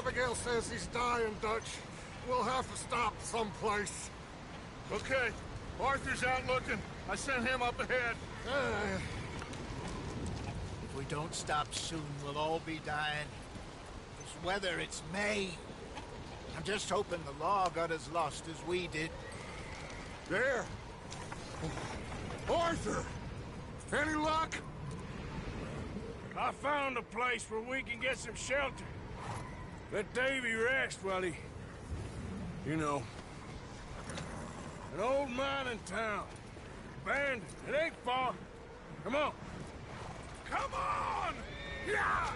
Abigail says he's dying, Dutch. We'll have to stop someplace. Okay. Arthur's out looking. I sent him up ahead. If we don't stop soon, we'll all be dying. It's weather, it's May. I'm just hoping the law got as lost as we did. There. Arthur! Any luck? I found a place where we can get some shelter. Let Davy rest while he... You know. An old mining town. Abandoned. It ain't far. Come on. Come on! Yeah!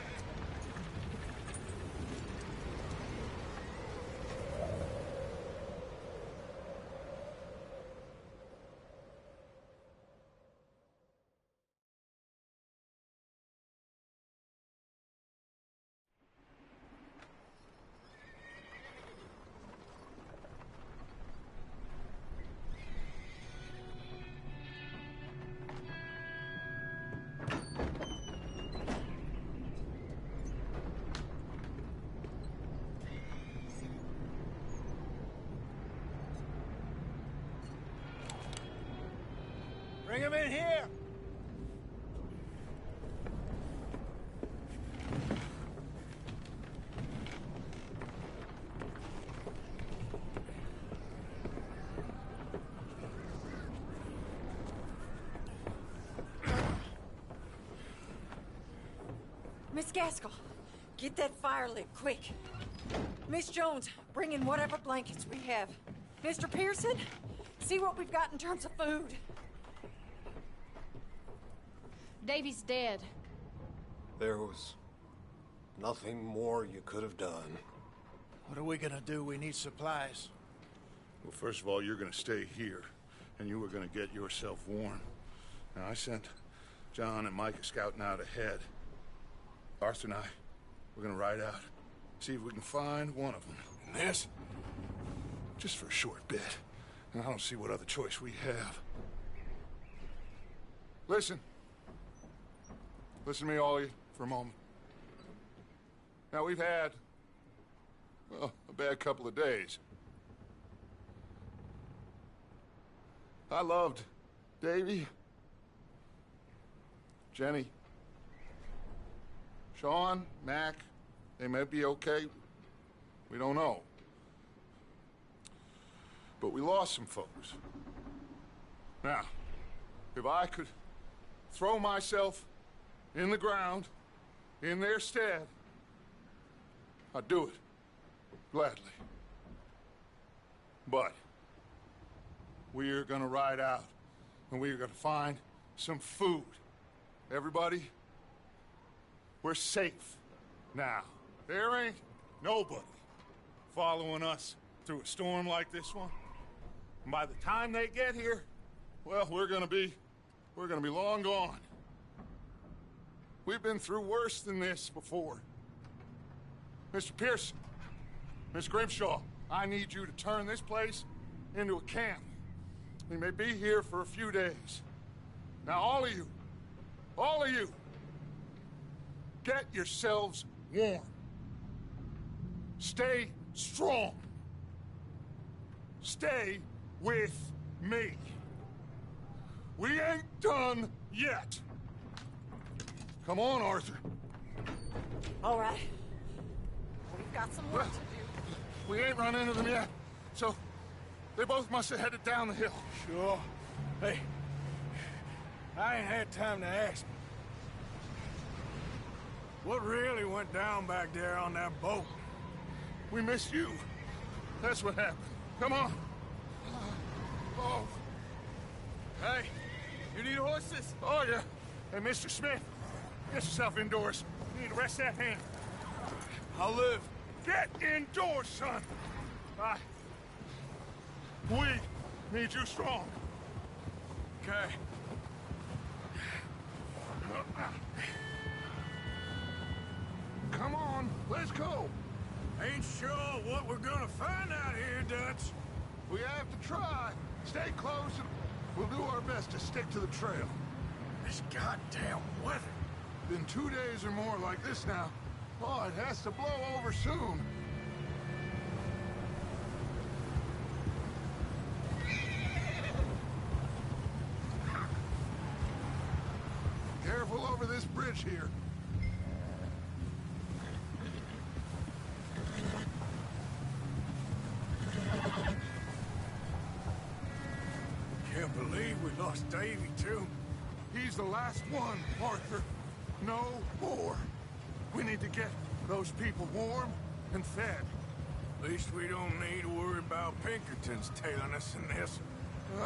Bring him in here! Miss Gaskell, get that fire lit, quick. Miss Jones, bring in whatever blankets we have. Mr. Pearson, see what we've got in terms of food. Davy's dead. There was nothing more you could have done. What are we gonna do? We need supplies. Well, first of all, you're gonna stay here, and you were gonna get yourself warm. Now, I sent John and Micah scouting out ahead. Arthur and I, we're gonna ride out, see if we can find one of them. And this? Just for a short bit. And I don't see what other choice we have. Listen. Listen to me, all of you, for a moment. Now, we've had, well, a bad couple of days. I loved Davy, Jenny, Sean, Mac. They may be okay. We don't know. But we lost some folks. Now, if I could throw myself in the ground, in their stead, I'd do it, gladly. But we're gonna ride out, and we're gonna find some food. Everybody, we're safe now. There ain't nobody following us through a storm like this one. And by the time they get here, well, we're gonna be long gone. We've been through worse than this before. Mr. Pearson, Miss Grimshaw, I need you to turn this place into a camp. We may be here for a few days. Now, all of you, get yourselves warm. Stay strong. Stay with me. We ain't done yet. Come on, Arthur. All right. We've got some work to do. We ain't run into them yet, so they both must have headed down the hill. Sure. Hey, I ain't had time to ask. What really went down back there on that boat? We missed you. That's what happened. Come on. Oh. Hey, you need horses? Oh, yeah. Hey, Mr. Smith, get yourself indoors. You need to rest that hand. I'll live. Get indoors, son. We need you strong. Okay. Come on, let's go. Ain't sure what we're gonna find out here, Dutch. We have to try. Stay close, and we'll do our best to stick to the trail. This goddamn weather. Been 2 days or more like this now. Oh, it has to blow over soon. over this bridge here. Can't believe we lost Davy, too. He's the last one, Arthur. No more. We need to get those people warm and fed. At least we don't need to worry about Pinkertons tailing us in this.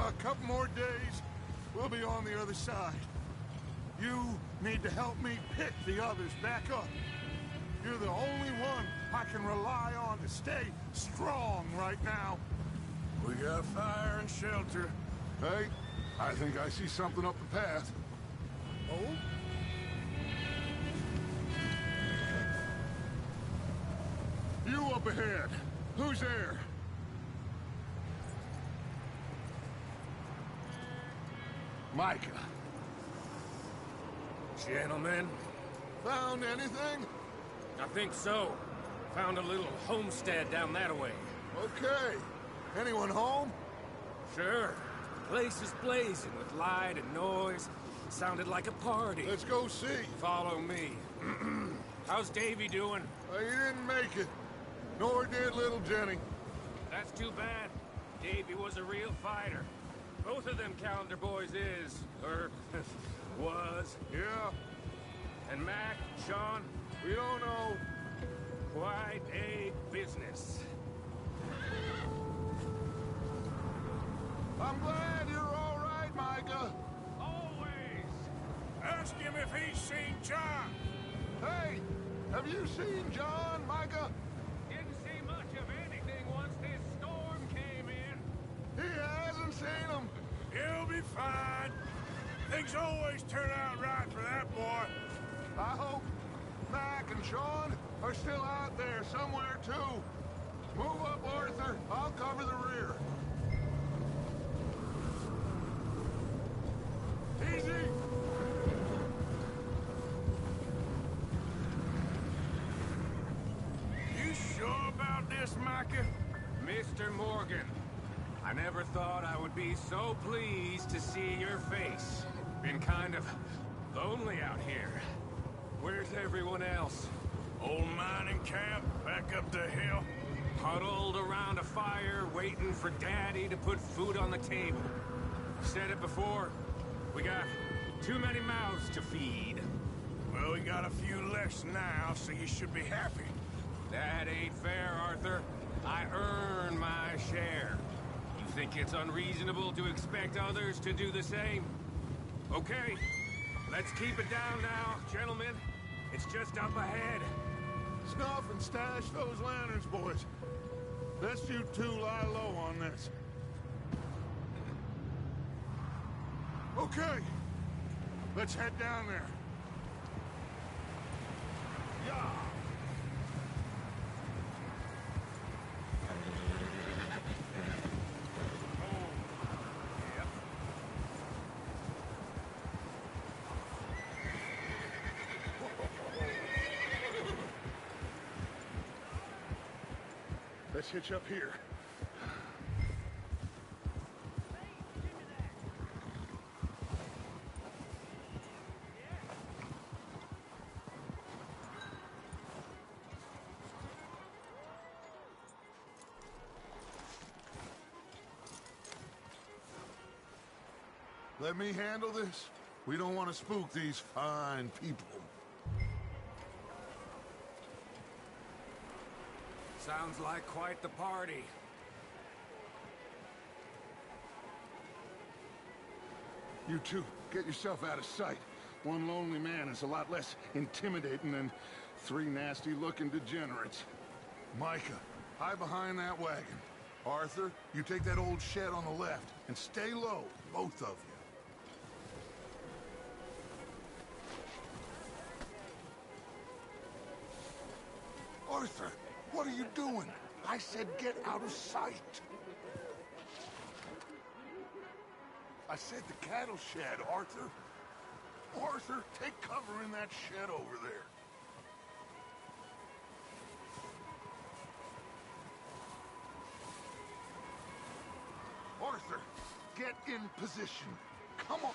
A couple more days, we'll be on the other side. You need to help me pick the others back up. You're the only one I can rely on to stay strong right now. We got fire and shelter. Hey, I think I see something up the path. Oh? You up ahead. Who's there? Micah. Gentlemen, Found anything? I think so. Found a little homestead down that way. Okay. Anyone home? Sure. Place is blazing with light and noise. Sounded like a party. Let's go see. Follow me. How's Davy doing? He didn't make it. Nor did little Jenny. That's too bad. Davy was a real fighter. Both of them calendar boys is, or was. Yeah, And Mac, Sean, we don't know. quite a business. I'm glad you're all right, Micah. Always. Ask him if he's seen John. Hey, have you seen John, Micah? Didn't see much of anything once this storm came in. He hasn't seen him. He'll be fine. Things always turn out right for that boy. I hope Mac and Sean are still out there somewhere, too. Move up, Arthur. I'll cover the rear. Easy. You sure about this, Micah? Mr. Morgan, I never thought I would be so pleased to see your face. Been kind of lonely out here. Where's everyone else? Old mining camp back up the hill. Huddled around a fire, waiting for Daddy to put food on the table. I've said it before, we got too many mouths to feed. Well, we got a few less now, so you should be happy. That ain't fair, Arthur. I earn my share. You think it's unreasonable to expect others to do the same? Okay, let's keep it down now, gentlemen. It's just up ahead. Snuff and stash those lanterns, boys. Best you two lie low on this. Okay, let's head down there. Yeah. Let's hitch up here. Let me handle this. We don't want to spook these fine people. Sounds like quite the party. You two, get yourself out of sight. One lonely man is a lot less intimidating than three nasty-looking degenerates. Micah, hide behind that wagon. Arthur, you take that old shed on the left, and stay low, both of you. Arthur, what are you doing? I said get out of sight. I said the cattle shed, Arthur. Arthur, take cover in that shed over there. Arthur, get in position. Come on.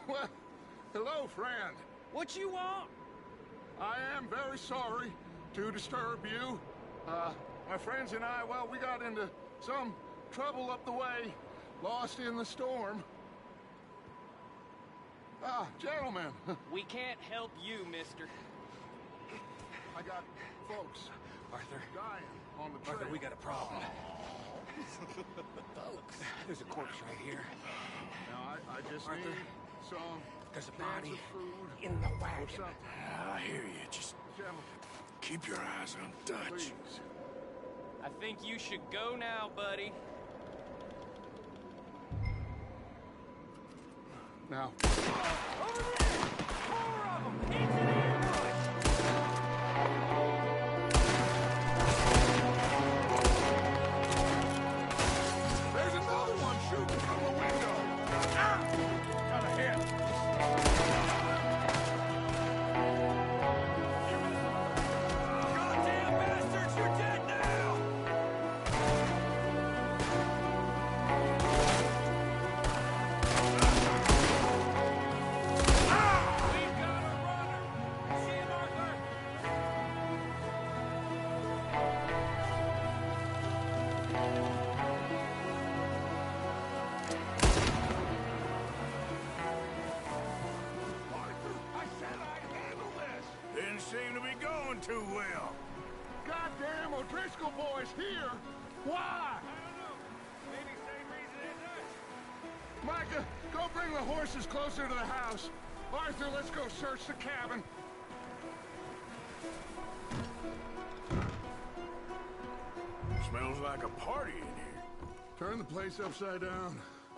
Well, hello, friend. What you want? I am very sorry to disturb you. My friends and I, well, we got into some trouble up the way, lost in the storm. Ah, gentlemen. We can't help you, mister. I got folks Arthur. dying on the trail. Arthur, we got a problem. Folks. There's a corpse right here. Now, I just Arthur, need some there's a cans body of food in the or wagon. something. I hear you. Just Gentlemen, keep your eyes on Dutch. please. I think you should go now, buddy. Now, Over there! 4 of them! It's an ambush! there's another one shooting from the window. Got a hit. Goddamn bastards, you're dead now! We've got a runner! See him, Arthur? Arthur, I said I'd handle this. Didn't seem to be going too well. Goddamn O'Driscoll boys here. Why? I don't know. Maybe same reason as us. Micah, go bring the horses closer to the house. Arthur, let's go search the cabin. Smells like a party in here. Turn the place upside down.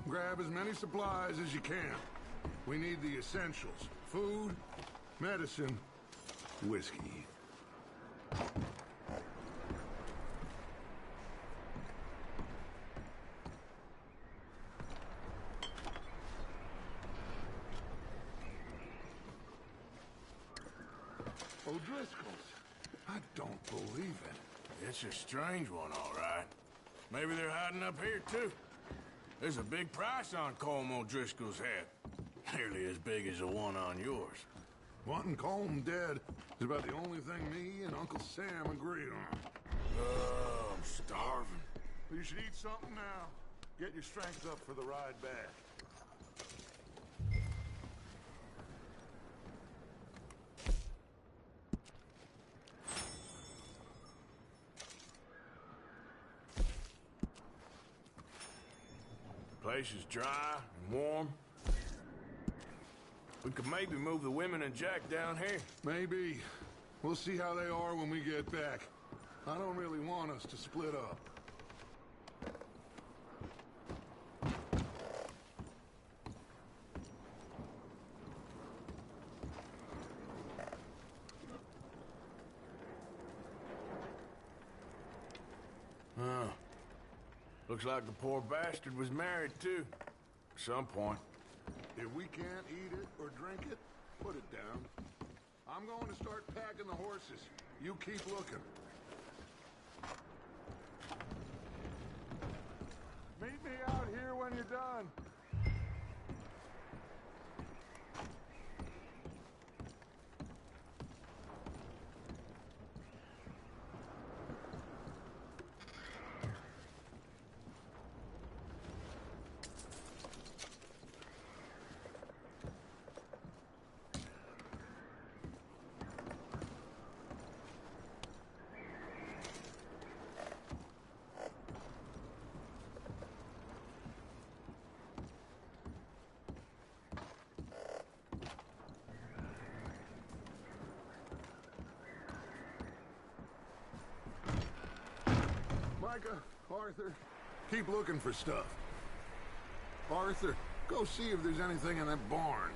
Grab as many supplies as you can. We need the essentials. Food, medicine, whiskey. O'Driscoll's. I don't believe it. It's a strange one, all right. Maybe they're hiding up here, too. There's a big price on Colm O'Driscoll's head. Nearly as big as the one on yours. Wanting Colm dead is about the only thing me and Uncle Sam agree on. Oh, I'm starving. You should eat something now. Get your strength up for the ride back. The place is dry and warm. We could maybe move the women and Jack down here. Maybe. We'll see how they are when we get back. I don't really want us to split up. Huh. Looks like the poor bastard was married, too. At some point. If we can't eat it or drink it, put it down. I'm going to start packing the horses. You keep looking. Meet me out here when you're done. Micah, Arthur, keep looking for stuff. Arthur, go see if there's anything in that barn.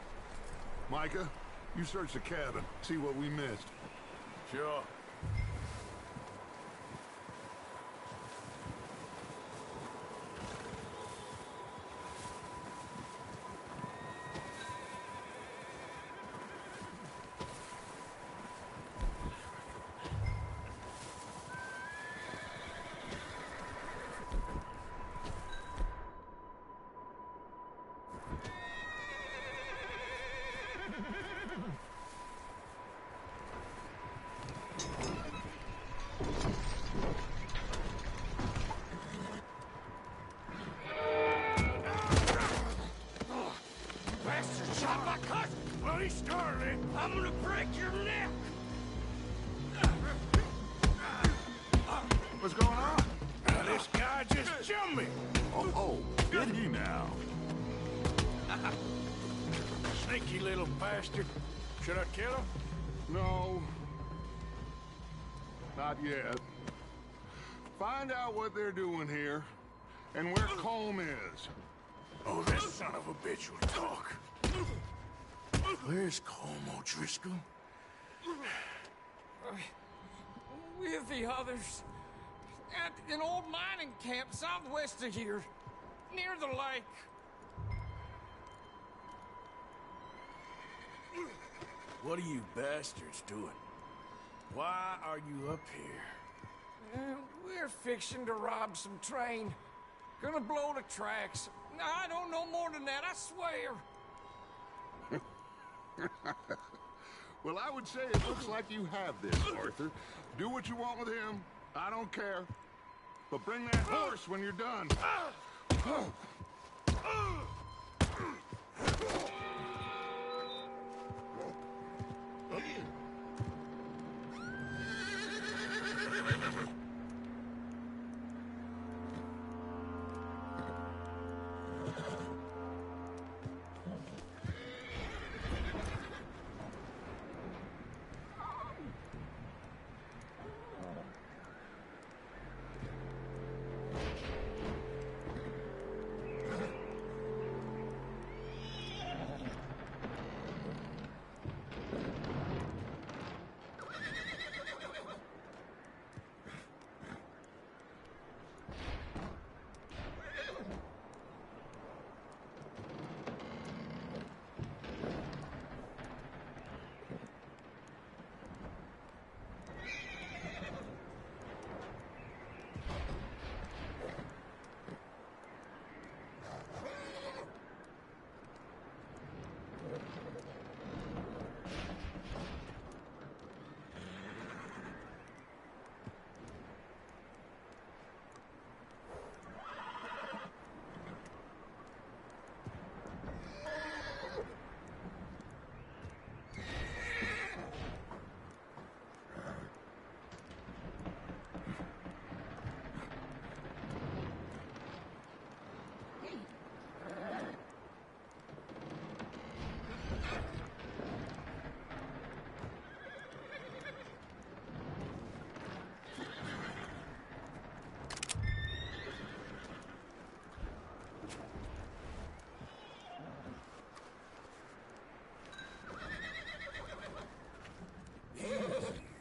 Micah, you search the cabin, see what we missed. Sure. Don't you start it. I'm gonna break your neck. What's going on? This guy just jumped me. Oh, did he now? Sneaky little bastard. Should I kill him? No. Not yet. Find out what they're doing here, and where Colm is. Oh, that son of a bitch will talk. Where's Colm O'Driscoll? With the others. At an old mining camp southwest of here. Near the lake. What are you bastards doing? Why are you up here? We're fixing to rob some train. Gonna blow the tracks. I don't know more than that, I swear. Well, I would say it looks like you have this, Arthur. Do what you want with him. I don't care. But bring that horse when you're done.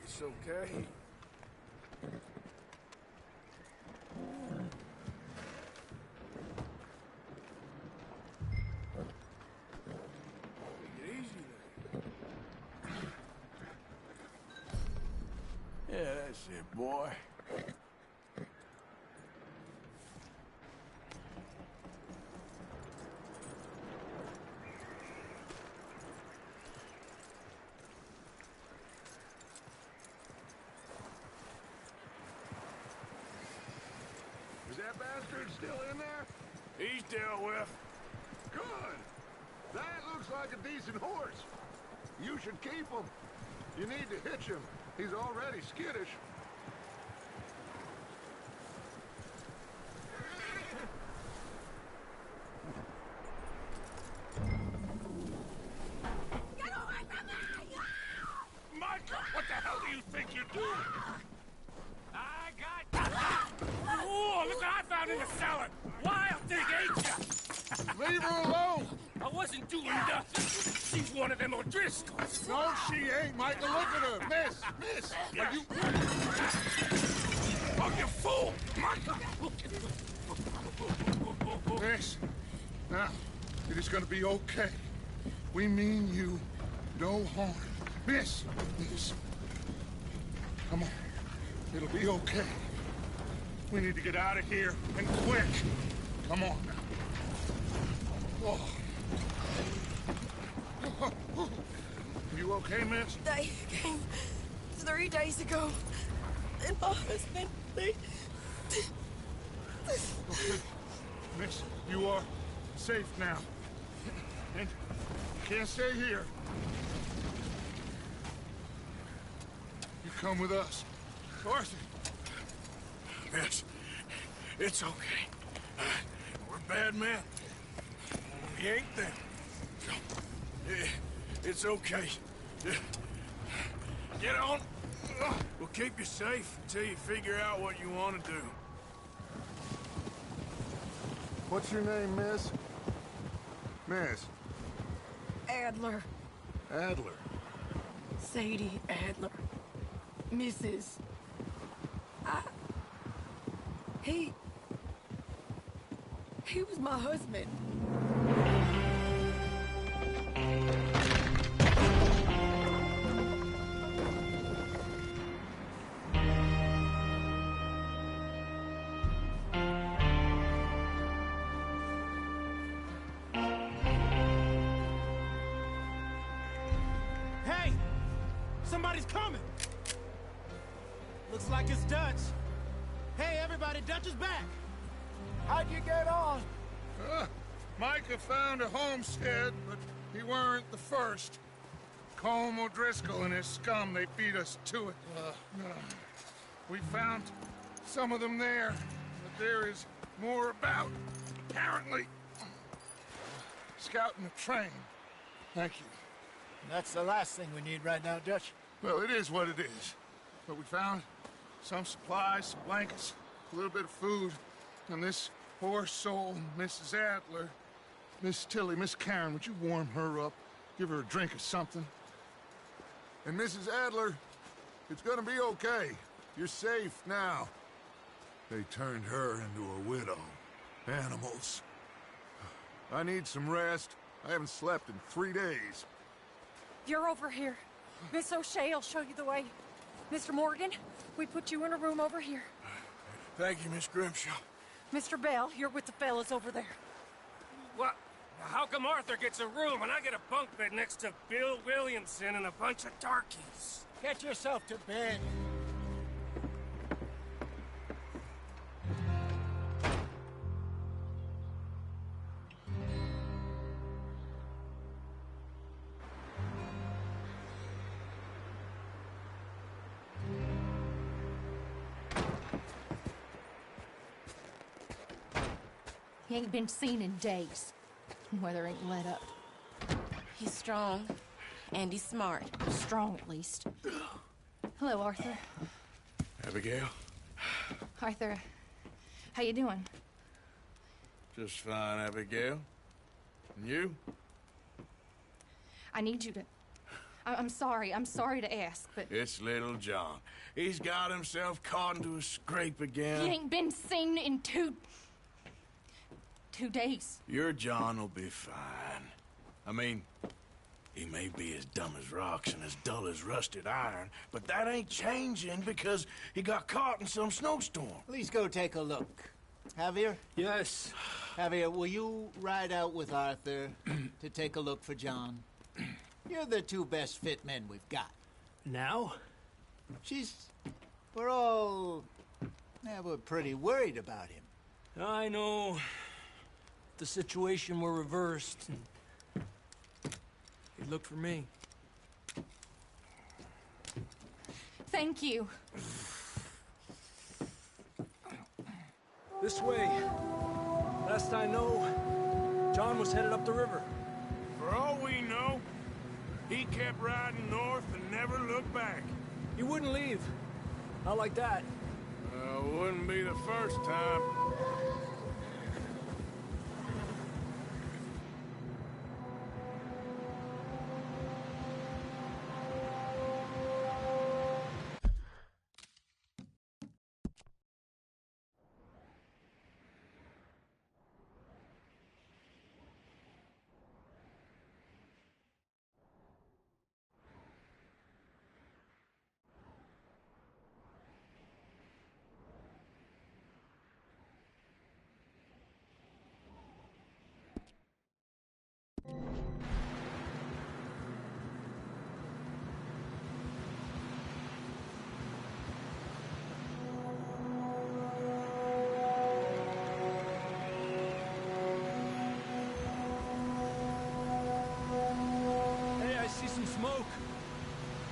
It's okay. Take it easy there. Yeah, that's it, boy. Is that bastard still in there? He's dealt with. Good. That looks like a decent horse. You should keep him. You need to hitch him. He's already skittish. Get away from me! Micah, what the hell do you think you're doing? I got... Oh, look what I found in the cellar! Wild thing, ain't ya? Leave her alone! I wasn't doing nothing. She's one of them O'Driscolls. No, she ain't, Micah. Look at her. Miss, are you... Oh, you fool! Micah! Miss, now, it is gonna be okay. We mean you no harm. Miss, come on. It'll be okay. We need to get out of here, and quick. Come on now. Oh. You okay, miss? They came 3 days ago. And my husband, they... Okay. Miss, you are safe now. And can't stay here. You come with us. Arthur. Miss, it's okay. We're bad men. We ain't them. It's okay. Get on. We'll keep you safe until you figure out what you want to do. What's your name, miss? Miss. Adler. Adler. Sadie Adler. Mrs. He was my husband. Hey! Somebody's coming! Looks like it's Dutch. Hey, everybody, Dutch is back! How'd you get on? Micah found a homestead, but he weren't the first. Colm O'Driscoll and his scum, they beat us to it. We found some of them there, but there is more about, apparently. Scouting the train. Thank you. That's the last thing we need right now, Dutch. Well, it is what it is. But we found some supplies, some blankets, a little bit of food, and this poor soul, Mrs. Adler, Miss Tilly, Miss Karen, would you warm her up? Give her a drink or something? And Mrs. Adler, it's gonna be okay. You're safe now. They turned her into a widow. Animals. I need some rest. I haven't slept in 3 days. You're over here. Miss O'Shea will show you the way. Mr. Morgan, we put you in a room over here. Thank you, Miss Grimshaw. Mr. Bell, you're with the fellas over there. What? How come Arthur gets a room and I get a bunk bed next to Bill Williamson and a bunch of darkies? Get yourself to bed. He ain't been seen in days. Weather ain't let up. He's strong, and he's smart. Strong, at least. Hello, Arthur. Abigail? Arthur, how you doing? Just fine, Abigail. And you? I need you to... I'm sorry to ask, but... It's little John. He's got himself caught into a scrape again. He ain't been seen in two days. Your John will be fine. I mean, he may be as dumb as rocks and as dull as rusted iron, but that ain't changing because he got caught in some snowstorm. Please go take a look. Javier? Yes. Javier, will you ride out with Arthur to take a look for John? You're the two best fit men we've got. Now? We're pretty worried about him. I know. The situation were reversed, and he looked for me. Thank you. This way. Last I know, John was headed up the river. For all we know, he kept riding north and never looked back. He wouldn't leave. Not like that. Wouldn't be the first time.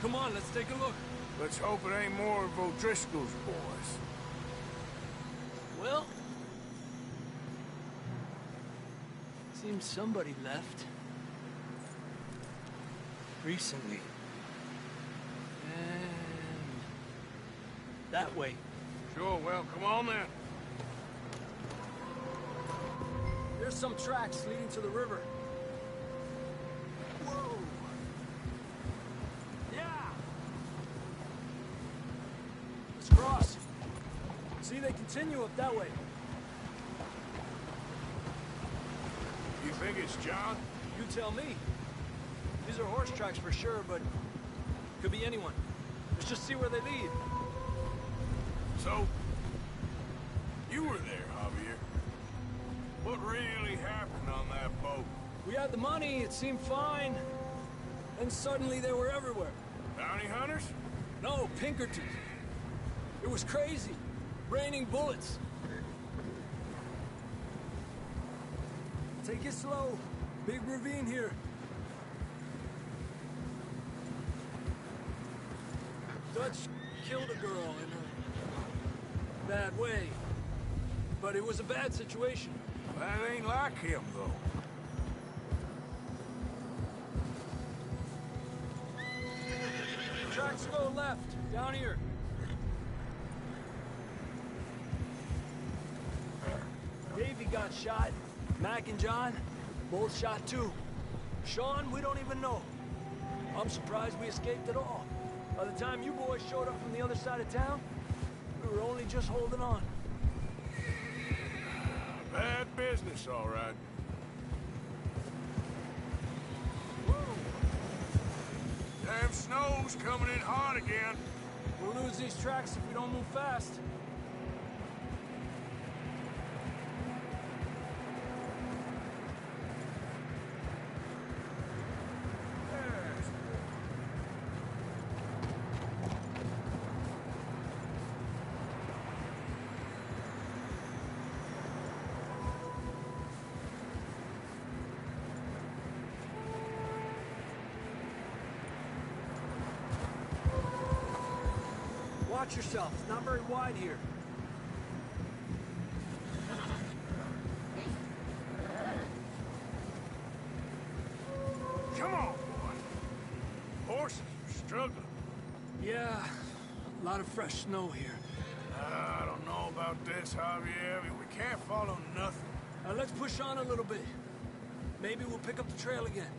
Come on, let's take a look. Let's hope it ain't more of O'Driscoll's boys. Well, seems somebody left. Recently. And that way. Sure, well, come on then. There's some tracks leading to the river. Whoa! Yeah! Let's cross. See, they continue up that way. You think it's John? You tell me. These are horse tracks for sure, but could be anyone. Let's just see where they lead. So, you were there, Javier. What really happened on that boat? We had the money, it seemed fine. Then suddenly they were everywhere. Bounty hunters? No, Pinkertons. It was crazy. Raining bullets. Take it slow. Big ravine here. Dutch killed a girl in a bad way. But it was a bad situation. That ain't like him, though. Tracks go left, down here. Davey got shot. Mac and John, both shot too. Sean, we don't even know. I'm surprised we escaped at all. By the time you boys showed up from the other side of town, we were only just holding on. Bad business, all right. Damn snow's coming in hard again. We'll lose these tracks if we don't move fast. Watch yourself. It's not very wide here. Come on, boy. Horses are struggling. Yeah, a lot of fresh snow here. I don't know about this, Javier. I mean, we can't follow nothing. Let's push on a little bit. Maybe we'll pick up the trail again.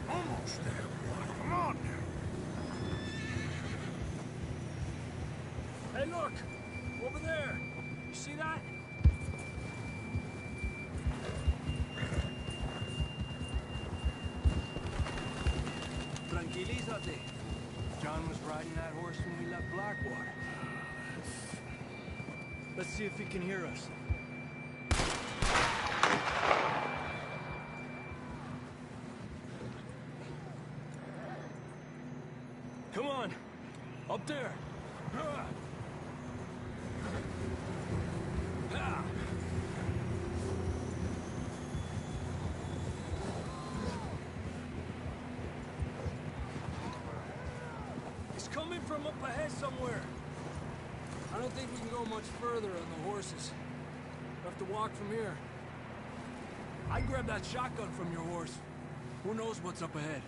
Almost there, boy. Come on now. Hey, look! Over there! You see that? Tranquilízate. John was riding that horse when we left Blackwater. Let's see if he can hear us. Come on! Up there! He's coming from up ahead somewhere. I don't think we can go much further on the horses. We'll have to walk from here. I'd grab that shotgun from your horse. Who knows what's up ahead?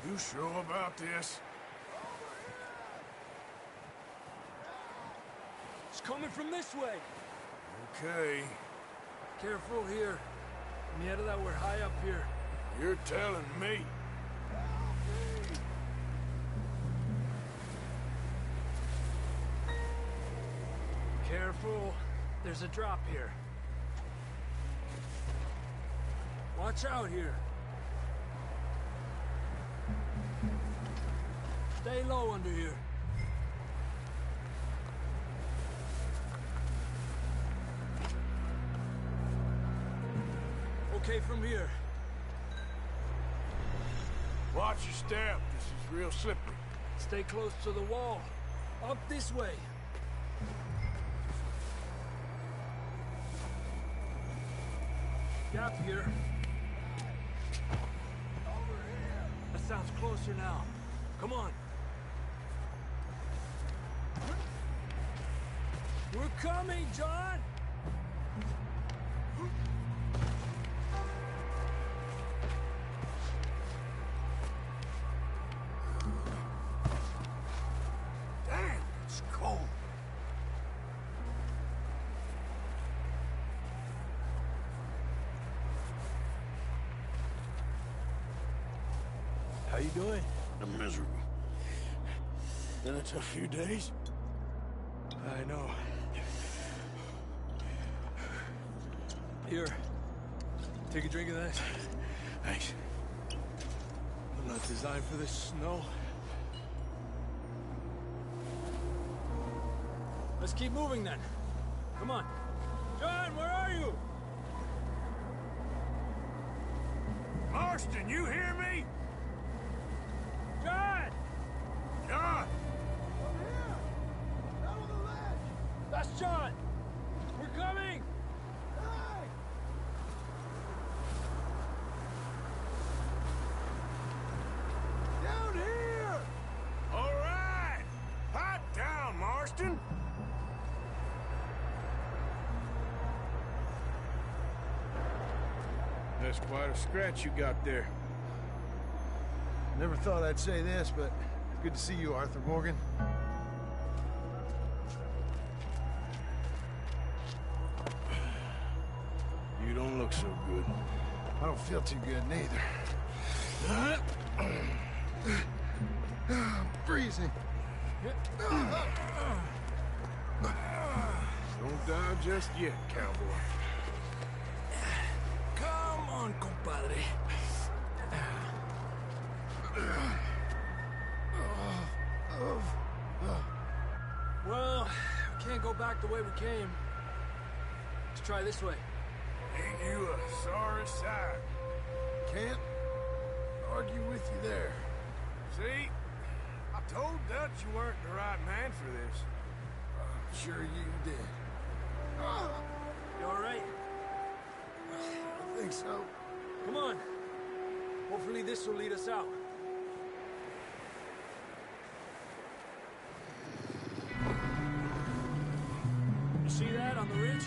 You sure about this? It's coming from this way. Okay. Careful here. Mierda, we're high up here. You're telling me. Careful. There's a drop here. Watch out here. Stay low under here. Okay from here. Watch your step. This is real slippery. Stay close to the wall. Up this way. Gap here. That sounds closer now. Come on. We're coming, John! Damn, it's cold. How you doing? I'm miserable. Been a tough few days. I know. Here. Take a drink of that. Thanks. I'm not designed for this snow. Let's keep moving then. Come on. John, where are you? Marston, you hear me? John! John! Over here! Down on the ledge! That's John! We're coming! Hey! Down here! All right! Hot down, Marston! That's quite a scratch you got there. Never thought I'd say this, but it's good to see you, Arthur Morgan. You don't look so good. I don't feel too good neither. I'm freezing. Don't die just yet, cowboy. Come on, compadre. Well, we can't go back the way we came. Let's try this way. Ain't you a sorry sight? Can't argue with you there. See? I told Dutch you weren't the right man for this. Sure you did. You all right? I think so. Come on. Hopefully this will lead us out. You see that on the ridge?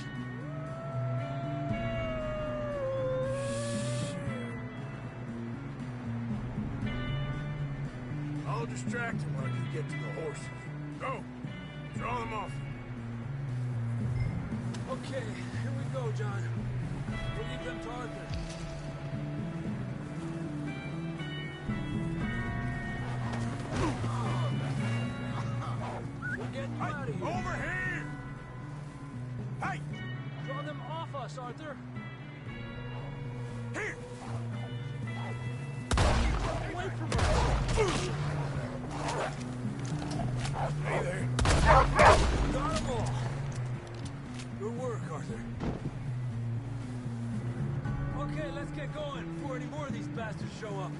I'll distract him while you get to the horses. Go! Draw them off. Okay, here we go, John. We'll leave them to Arthur. We're getting you out of here. Over here! Hey! Draw them off us, Arthur. Here! Away from us. Hey there. Got them all. Good work, Arthur. Okay, let's get going before any more of these bastards show up.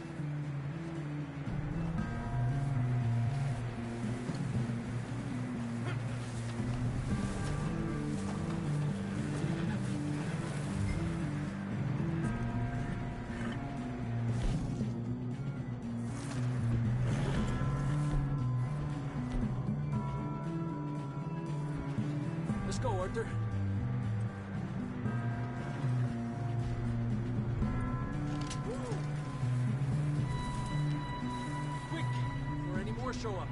Let's go, Arthur. show up.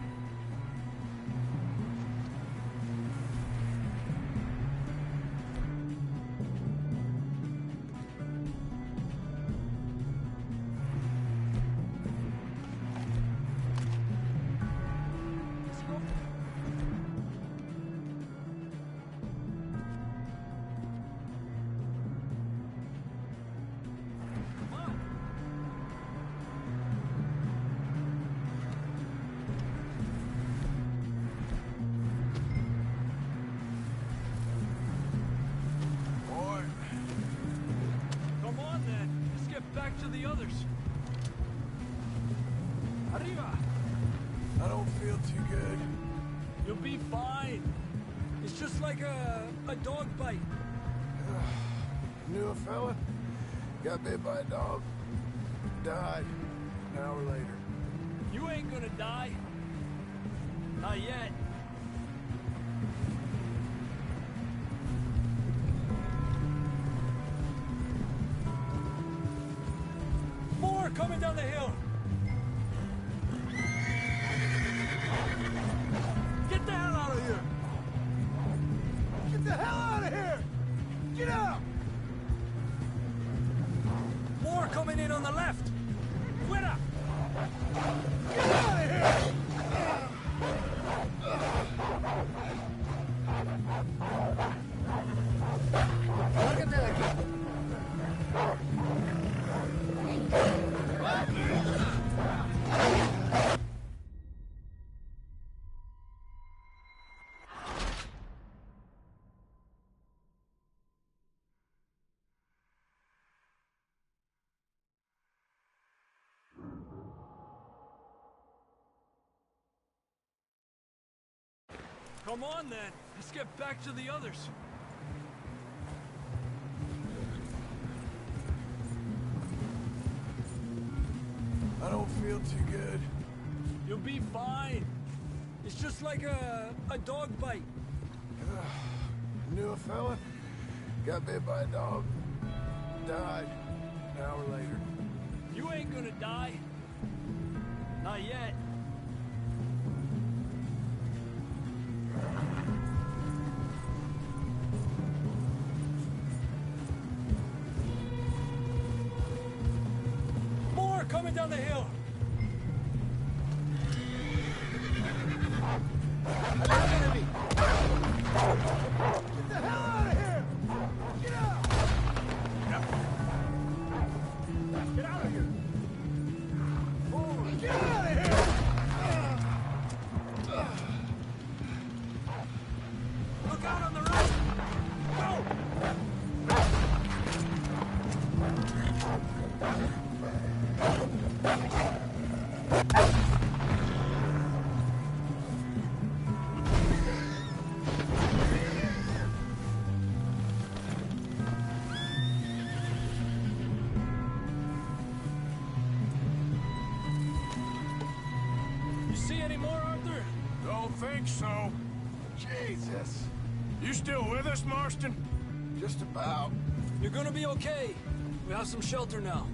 Back to the others. Arriba! I don't feel too good. You'll be fine. It's just like a dog bite. Knew a fella, got bit by a dog, died an hour later. You ain't gonna die. Not yet. More coming down the hill. Get the hell out of here. Get the hell out of here! Get out! More coming in on the left. Fuera! Get out of here! Lárgate de aquí. Come on, then. Let's get back to the others. I don't feel too good. You'll be fine. It's just like a dog bite. Knew a fella, got bit by a dog, died an hour later. You ain't gonna die. Not yet. More coming down the hill. Enemy! Get the hell out of here! Get out! Get out of here! Forward! Get out of here! Look out on the right! Go! You see any more, Arthur? Don't think so. Jesus! You still with us, Marston? Just about. You're gonna be okay. We have some shelter now.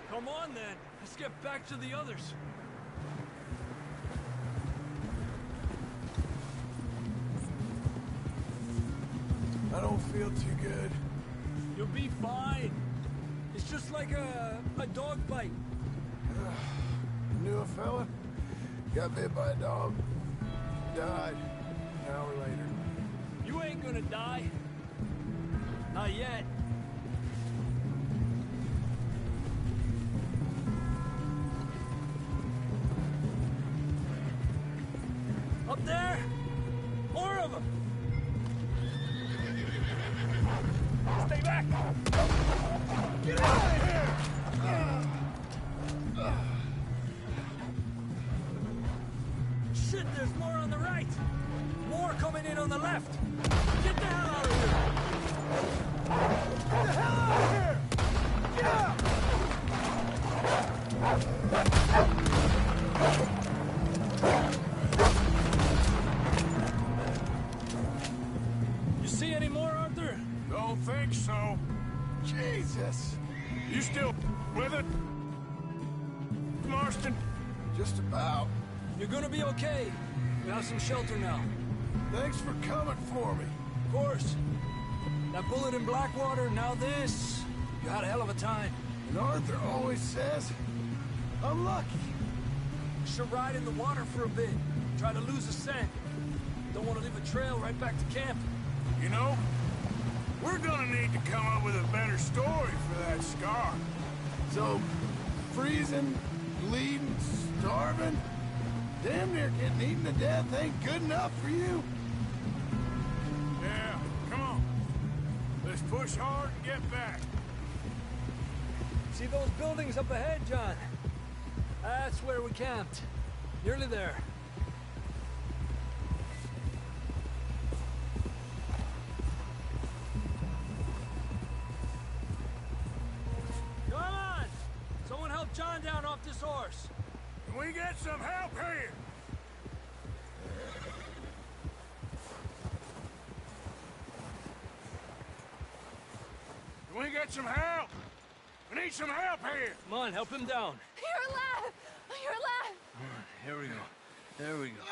Come on, then. Let's get back to the others. I don't feel too good. You'll be fine. It's just like a dog bite. Knew a fella, got bit by a dog, died an hour later. You ain't gonna die. Not yet. Up there! More of them! Stay back! Get out of here! Shit, there's more on the right! More coming in on the left! Get the hell out of here! Get the hell out of here! Get out! Marston? Just about. You're gonna be okay. We have some shelter now. Thanks for coming for me. Of course. That bullet in Blackwater, now this. You had a hell of a time. And Arthur always says, I'm lucky. Should ride in the water for a bit. Try to lose a scent. Don't want to leave a trail right back to camp. You know, we're gonna need to come up with a better story for that scar. So, freezing, bleeding, starving, damn near getting eaten to death ain't good enough for you? Yeah, come on. Let's push hard and get back. See those buildings up ahead, John? That's where we camped. Nearly there. Come on! Someone help John down off this horse. Can we get some help here? Can we get some help? We need some help here. Come on, help him down. You're alive! You're alive! Here we go. There we go.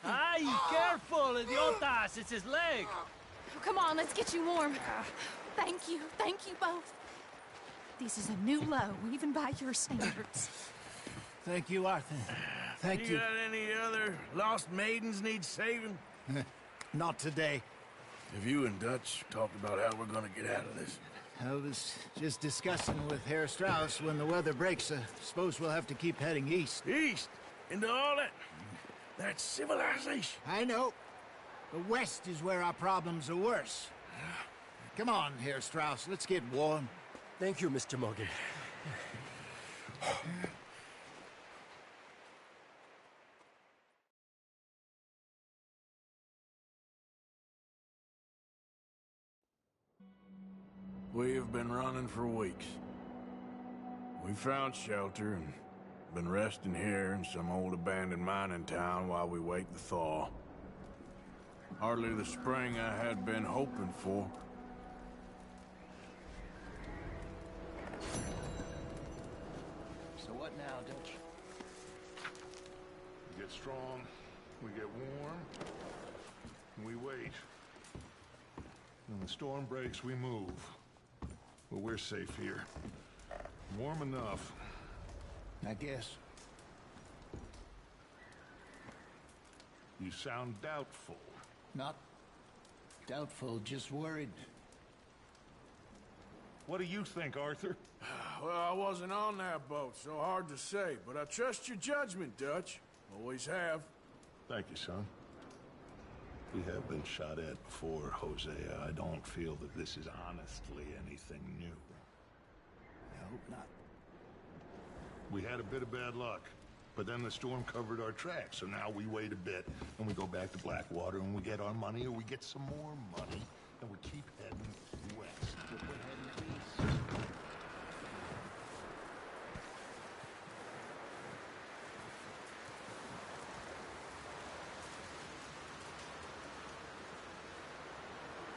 Ay, careful, idiotas! It's his leg. Oh, come on, let's get you warm. Thank you both. This is a new low, even by your standards. Thank you, Arthur. Thank you. You got any other lost maidens need saving? Not today. Have you and Dutch talked about how we're gonna get out of this? I was just discussing with Herr Strauss when the weather breaks. Suppose we'll have to keep heading east. East? Into all that civilization? I know. The west is where our problems are worse. Come on, Herr Strauss, let's get warm. Thank you, Mr. Morgan. We have been running for weeks. We found shelter and been resting here in some old abandoned mining town while we wait the thaw. Hardly the spring I had been hoping for. So what now, Dutch? We get strong, we get warm, and we wait. When the storm breaks, we move. Well, we're safe here. Warm enough. I guess. You sound doubtful. Not doubtful, just worried. What do you think, Arthur? Well, I wasn't on that boat, so hard to say, but I trust your judgment, Dutch. Always have. Thank you, son. We have been shot at before, Hosea. I don't feel that this is honestly anything new. I hope not. We had a bit of bad luck, but then the storm covered our tracks, so now we wait a bit, and we go back to Blackwater, and we get our money, or we get some more money, and we keep heading west. But we're heading east.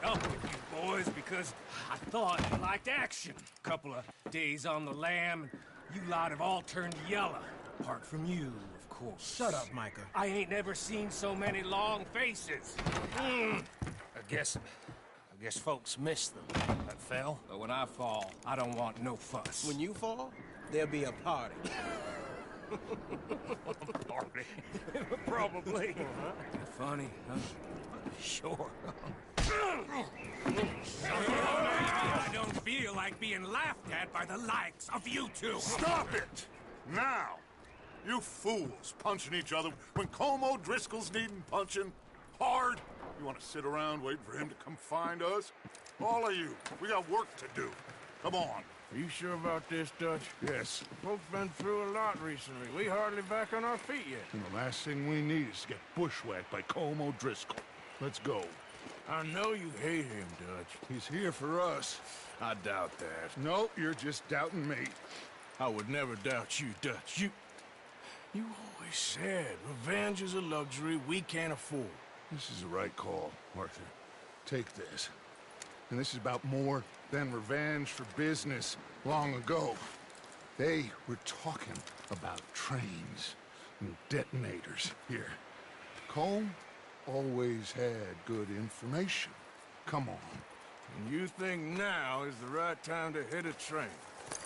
Up with you boys because I thought you liked action. Couple of days on the lam, you lot have all turned yellow. Apart from you, of course. Shut up, Micah. I ain't never seen so many long faces. I guess folks miss them. That fell. But when I fall, I don't want no fuss. When you fall, there'll be a party. Party? Probably. Funny, huh? Sure. I don't feel like being laughed at by the likes of you two. Stop it! Now! You fools punching each other when Como Driscoll's needing punching hard. You want to sit around waiting for him to come find us? All of you, we got work to do. Come on. Are you sure about this, Dutch? Yes. Folks been through a lot recently. We hardly back on our feet yet. And the last thing we need is to get bushwhacked by Como Driscoll. Let's go. I know you hate him, Dutch. He's here for us. I doubt that. No, you're just doubting me. I would never doubt you, Dutch. You always said revenge is a luxury we can't afford. This is the right call, Arthur. Take this. And this is about more than revenge for business long ago. They were talking about trains and detonators here. Colm always had good information. Come on. And you think now is the right time to hit a train?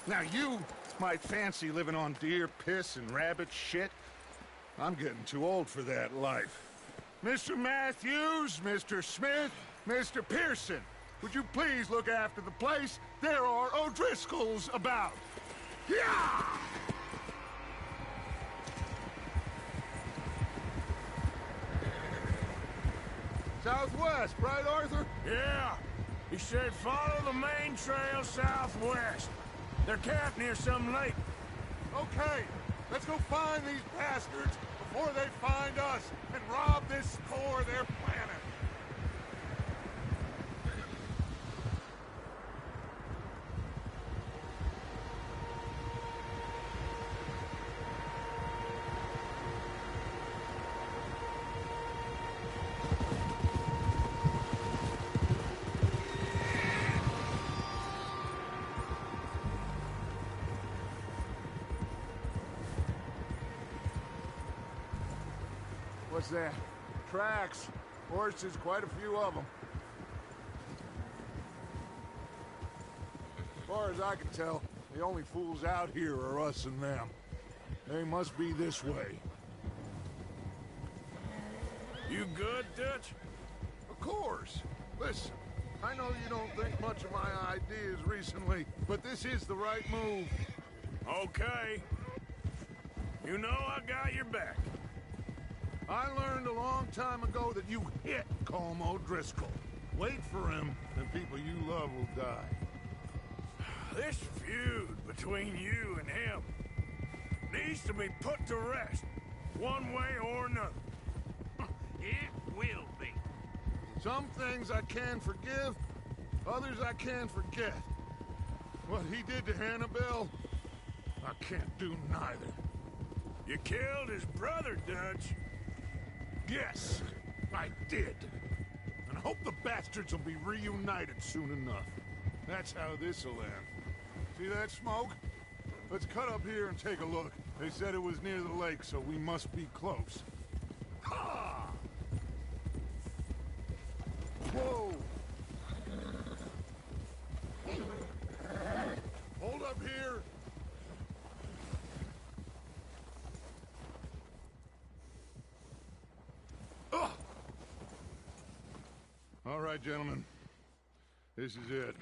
Now you might fancy living on deer piss and rabbit shit. I'm getting too old for that life. Mr. Matthews, Mr. Smith, Mr. Pearson, would you please look after the place? There are O'Driscolls about. Yeah! Southwest, right, Arthur? Yeah. He said follow the main trail southwest. They're camped near some lake. Okay, let's go find these bastards before they find us and rob this core of their planet. What's that? Tracks. Horses, quite a few of them. As far as I can tell, the only fools out here are us and them. They must be this way. You good, Dutch? Of course. Listen, I know you don't think much of my ideas recently, but this is the right move. Okay. You know I got your back. I learned a long time ago that you hit Colm O'Driscoll. Wait for him, and people you love will die. This feud between you and him needs to be put to rest, one way or another. It will be. Some things I can forgive, others I can't forget. What he did to Annabelle, I can't do neither. You killed his brother, Dutch. Yes, I did. And I hope the bastards will be reunited soon enough. That's how this'll end. See that smoke? Let's cut up here and take a look. They said it was near the lake, so we must be close. Ha! Whoa! Hold up here! Ugh! All right, gentlemen. This is it.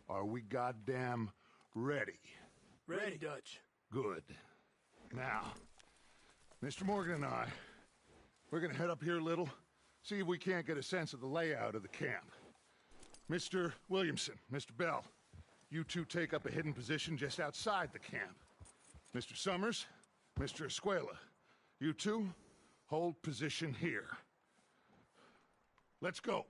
Are we goddamn ready? Ready, Dutch. Good. Now, Mr. Morgan and I, we're gonna head up here a little, see if we can't get a sense of the layout of the camp. Mr. Williamson, Mr. Bell, you two take up a hidden position just outside the camp. Mr. Summers, Mr. Escuela, you two hold position here. Let's go.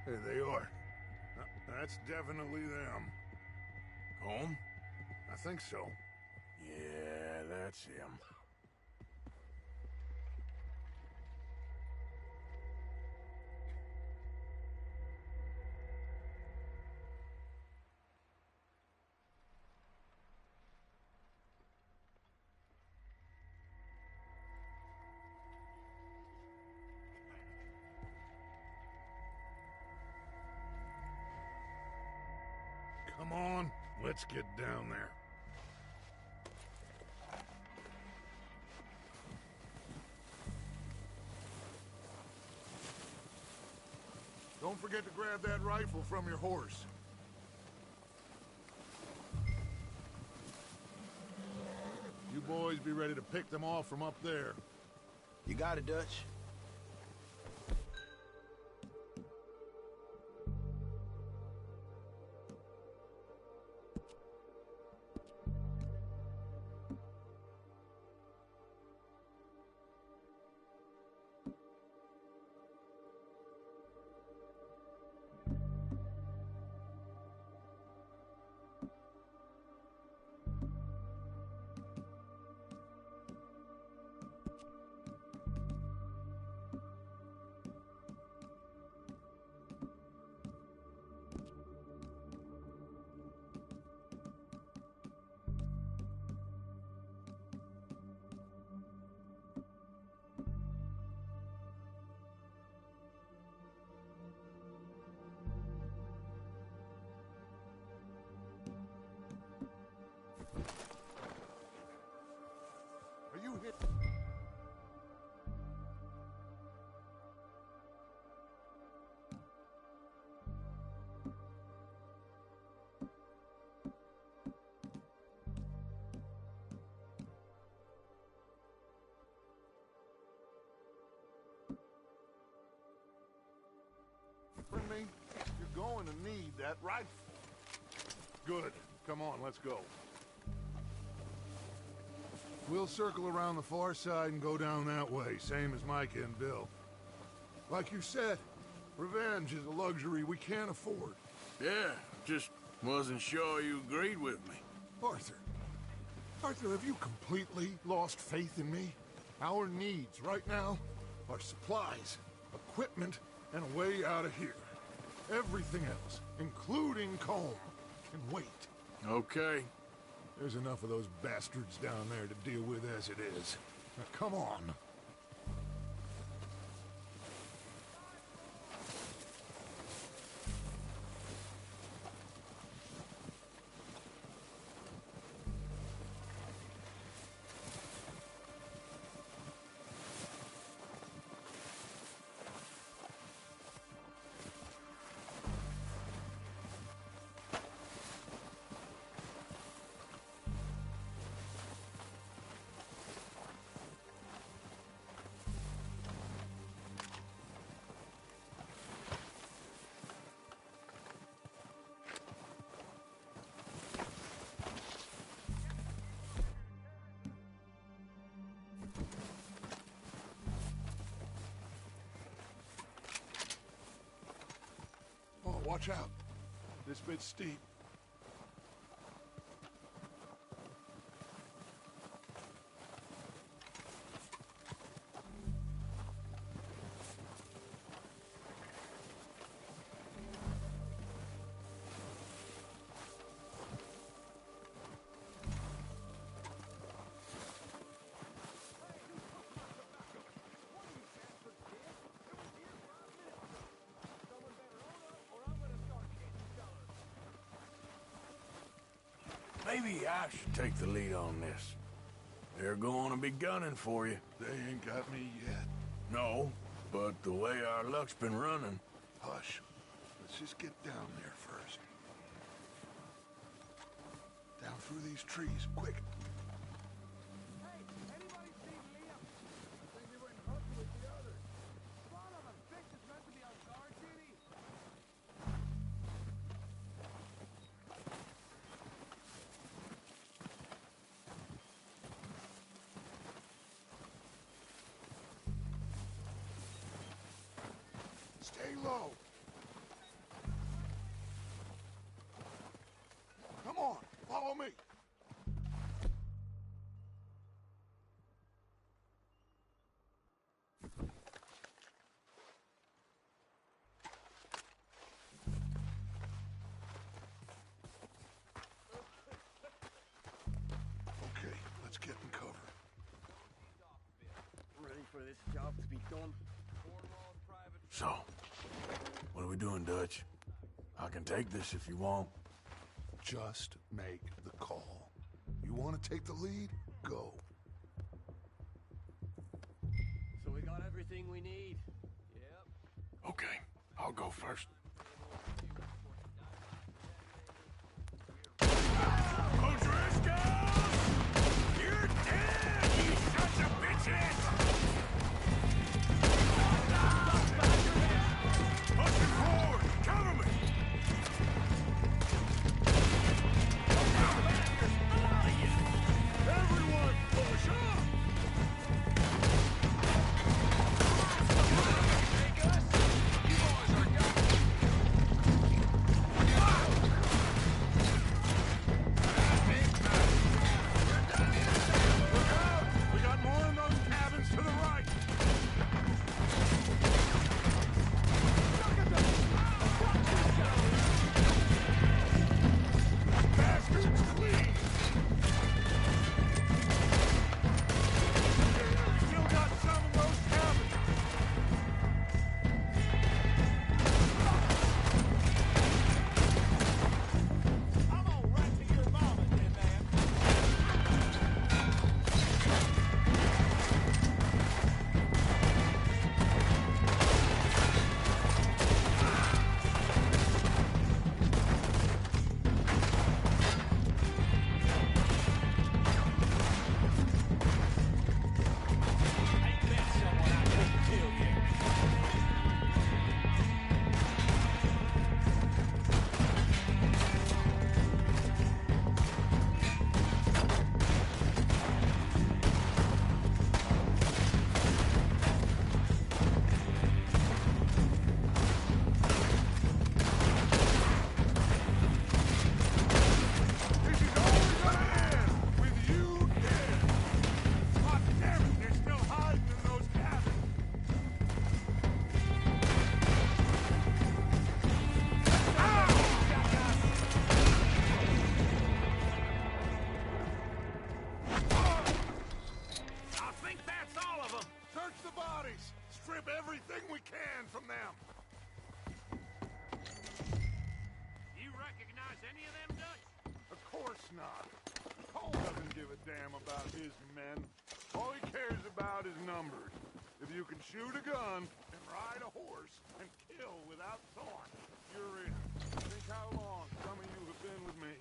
There they are. That's definitely them. Home? I think so. Yeah, that's him. Come on, let's get down there. Don't forget to grab that rifle from your horse. You boys be ready to pick them off from up there. You got it, Dutch. from me? You're going to need that rifle. Good. Come on, let's go. We'll circle around the far side and go down that way, same as Micah and Bill. Like you said, revenge is a luxury we can't afford. Yeah, just wasn't sure you agreed with me. Arthur, have you completely lost faith in me? Our needs right now are supplies, equipment, and a way out of here. Everything else, including Colm, can wait. Okay. There's enough of those bastards down there to deal with as it is. Now, come on. Watch out. This bit's steep. Maybe I should take the lead on this. They're going to be gunning for you. They ain't got me yet. No, but the way our luck's been running... Hush. Let's just get down there first. Down through these trees, quick. Hey, anybody see Liam? I think they were in hooky with the others. Son of a bitch is meant to be on guard duty. Stay low. Come on, follow me. Okay, let's get in cover. Ready for this job to be done? So, what are we doing, Dutch? I can take this if you want. Just make the call. You want to take the lead? Go. So we got everything we need. Yep. Okay, I'll go first. You're dead, you sons of bitches! Pushing forward! Cover me! Everyone, push up! You boys are not. Cole doesn't give a damn about his men. All he cares about is numbers. If you can shoot a gun and ride a horse and kill without thought, you're in. Think how long some of you have been with me.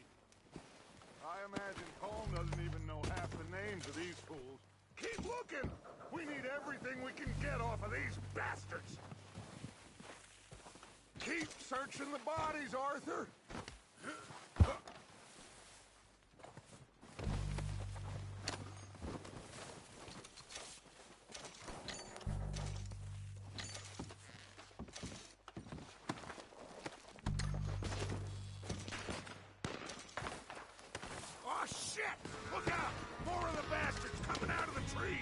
I imagine Colm doesn't even know half the names of these fools. Keep looking! We need everything we can get off of these bastards! Keep searching the bodies, Arthur! Oh, shit! Look out! More of the bastards coming out of the trees!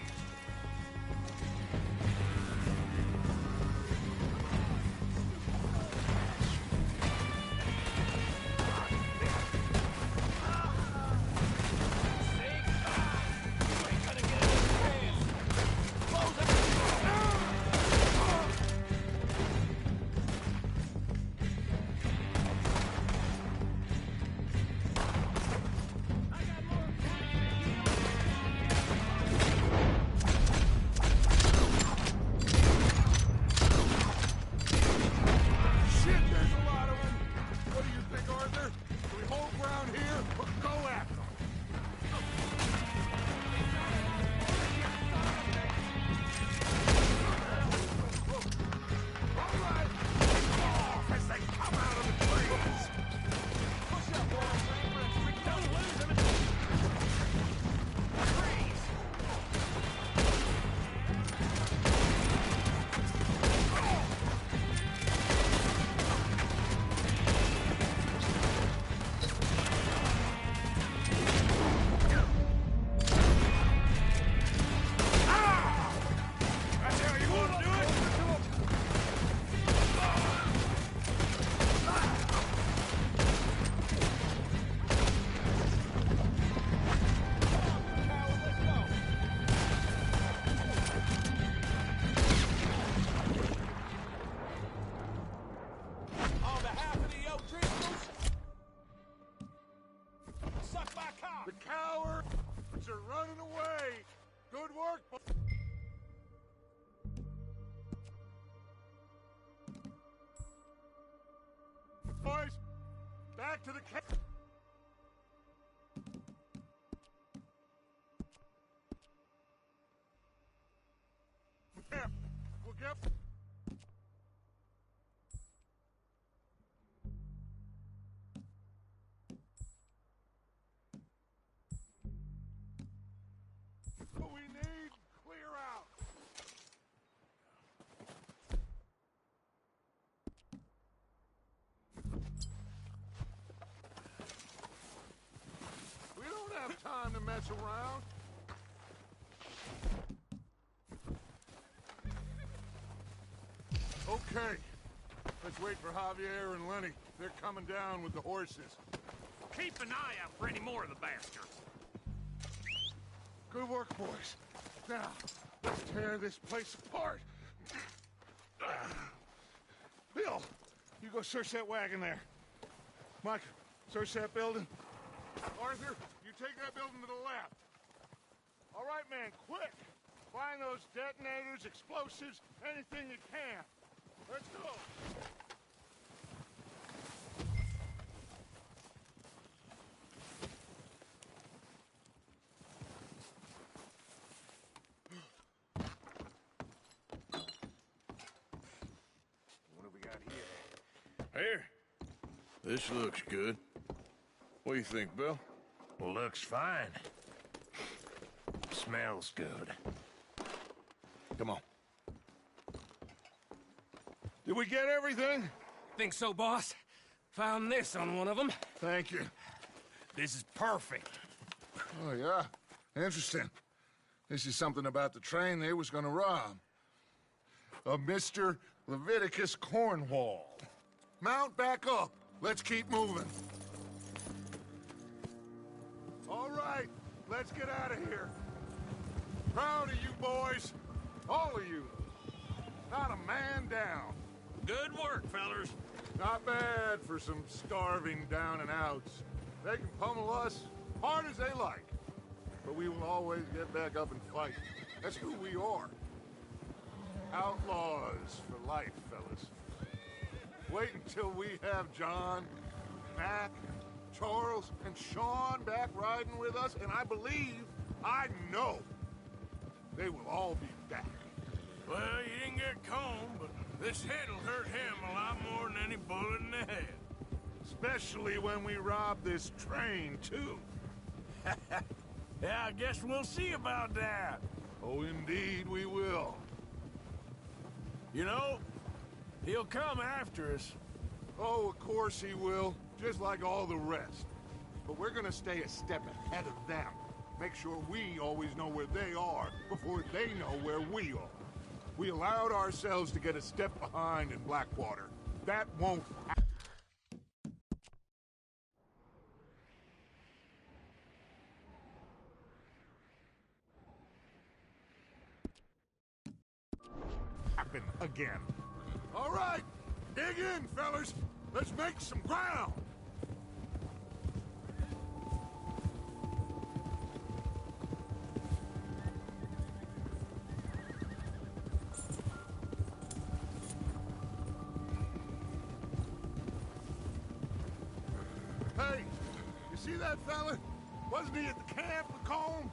The cowards are running away! Good work, boys! Back to the camp! We'll get... What we need, clear out! We don't have time to mess around. Okay. Let's wait for Javier and Lenny. They're coming down with the horses. Keep an eye out for any more of the bastards. Good work, boys. Now, let's tear this place apart. Bill, you go search that wagon there. Mike, search that building. Arthur, you take that building to the left. All right, man, quick. Find those detonators, explosives, anything you can. Let's go. What have we got here? Here. This looks good. What do you think, Bill? Looks fine. Smells good. Come on. Did we get everything? Think so, boss. Found this on one of them. Thank you. This is perfect. Oh, yeah? Interesting. This is something about the train they was gonna rob. Of Mr. Leviticus Cornwall. Mount back up. Let's keep moving. All right, let's get out of here. Proud of you boys. All of you. Not a man down. Good work, fellers. Not bad for some starving down and outs. They can pummel us, hard as they like. But we will always get back up and fight. That's who we are. Outlaws for life, fellas. Wait until we have John, Mac, Charles, and Sean back riding with us, and I believe, I know, they will all be back. Well, you didn't get Combe, but this hit'll hurt him a lot more than any bullet in the head. Especially when we rob this train, too. Yeah, I guess we'll see about that. Oh, indeed we will. You know, he'll come after us. Oh, of course he will, just like all the rest. But we're gonna stay a step ahead of them. Make sure we always know where they are before they know where we are. We allowed ourselves to get a step behind in Blackwater. That won't happen. Again. All right, dig in, fellas. Let's make some ground. Hey, you see that fella? Wasn't he at the camp with Combe?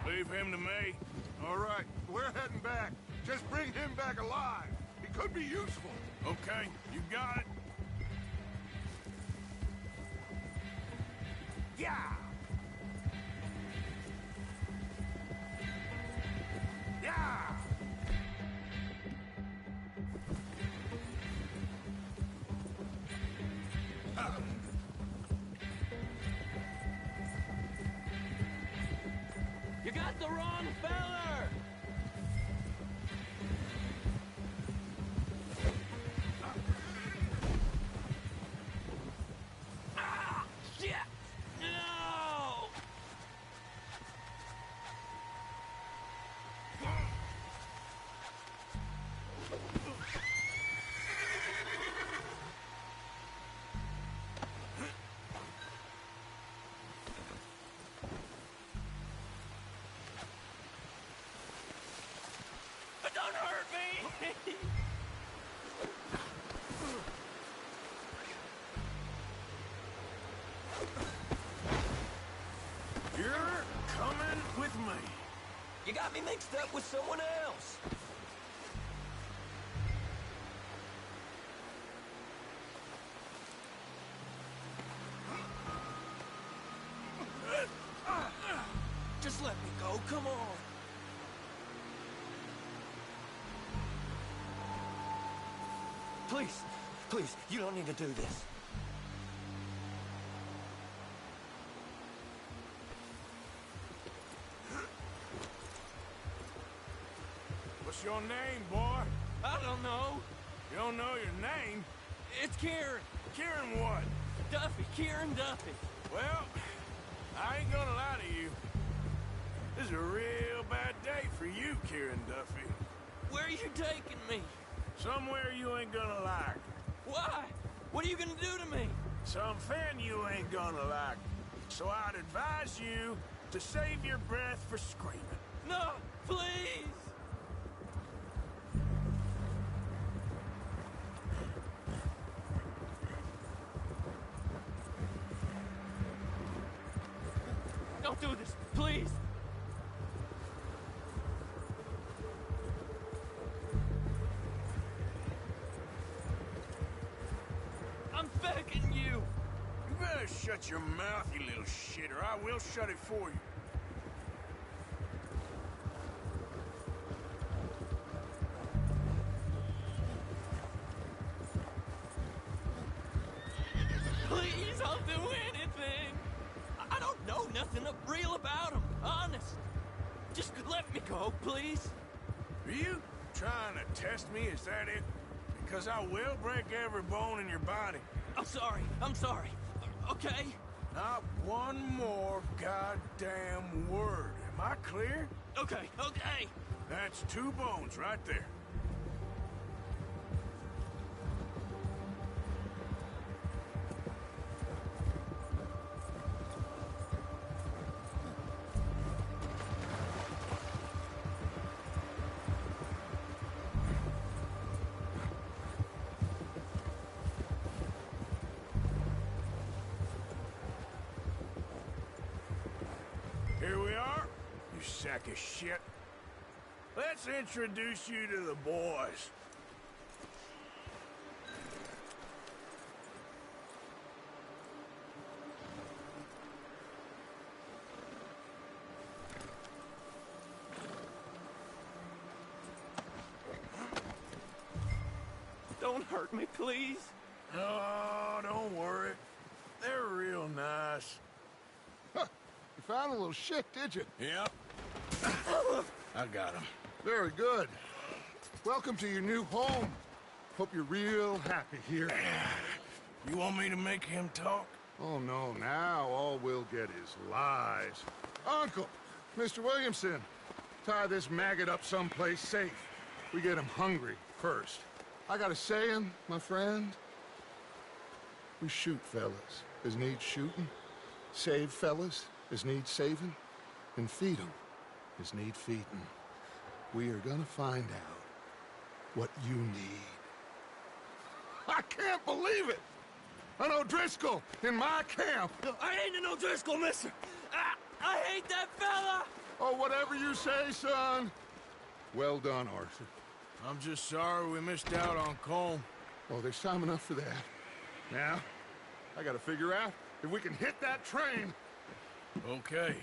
Leave him to me. All right, we're heading back. Just bring him back alive. He could be useful. Okay, you got it. Yeah! Yeah! You got the wrong feller! Shit! No! Don't hurt me! You're coming with me. You got me mixed up with someone else. Just let me go, come on. Please, please, you don't need to do this. What's your name, boy? I don't know. You don't know your name? It's Kieran. Kieran what? Duffy, Kieran Duffy. Well, I ain't gonna lie to you. This is a real bad day for you, Kieran Duffy. Where are you taking me? Somewhere you ain't gonna like. Why? What are you gonna do to me? Something you ain't gonna like. So I'd advise you to save your breath for screaming. No, please! Don't do this, please! I'm begging you! You better shut your mouth, you little shit, or I will shut it for you. Please, I'll do anything! I don't know nothing real about him, honest. Just let me go, please. Are you trying to test me? Is that it? Because I will break every bone in your body. I'm sorry. Okay? Not one more goddamn word. Am I clear? Okay. That's 2 bones right there. sack of shit. Let's introduce you to the boys. Don't hurt me, please. Oh, don't worry. They're real nice. Huh. You found a little shit, did you? Yep. I got him. Very good. Welcome to your new home. Hope you're real happy here. You want me to make him talk? Oh, no. Now all we'll get is lies. Uncle, Mr. Williamson, tie this maggot up someplace safe. We get him hungry first. I got a saying, my friend. We shoot fellas as need shooting, save fellas as need saving, and feed 'em as need feeding. We are gonna find out what you need. I can't believe it! An O'Driscoll in my camp! I ain't an O'Driscoll, mister! I hate that fella! Oh, whatever you say, son. Well done, Arthur. I'm just sorry we missed out on Colm. Oh, there's time enough for that. Now, I gotta figure out if we can hit that train. Okay.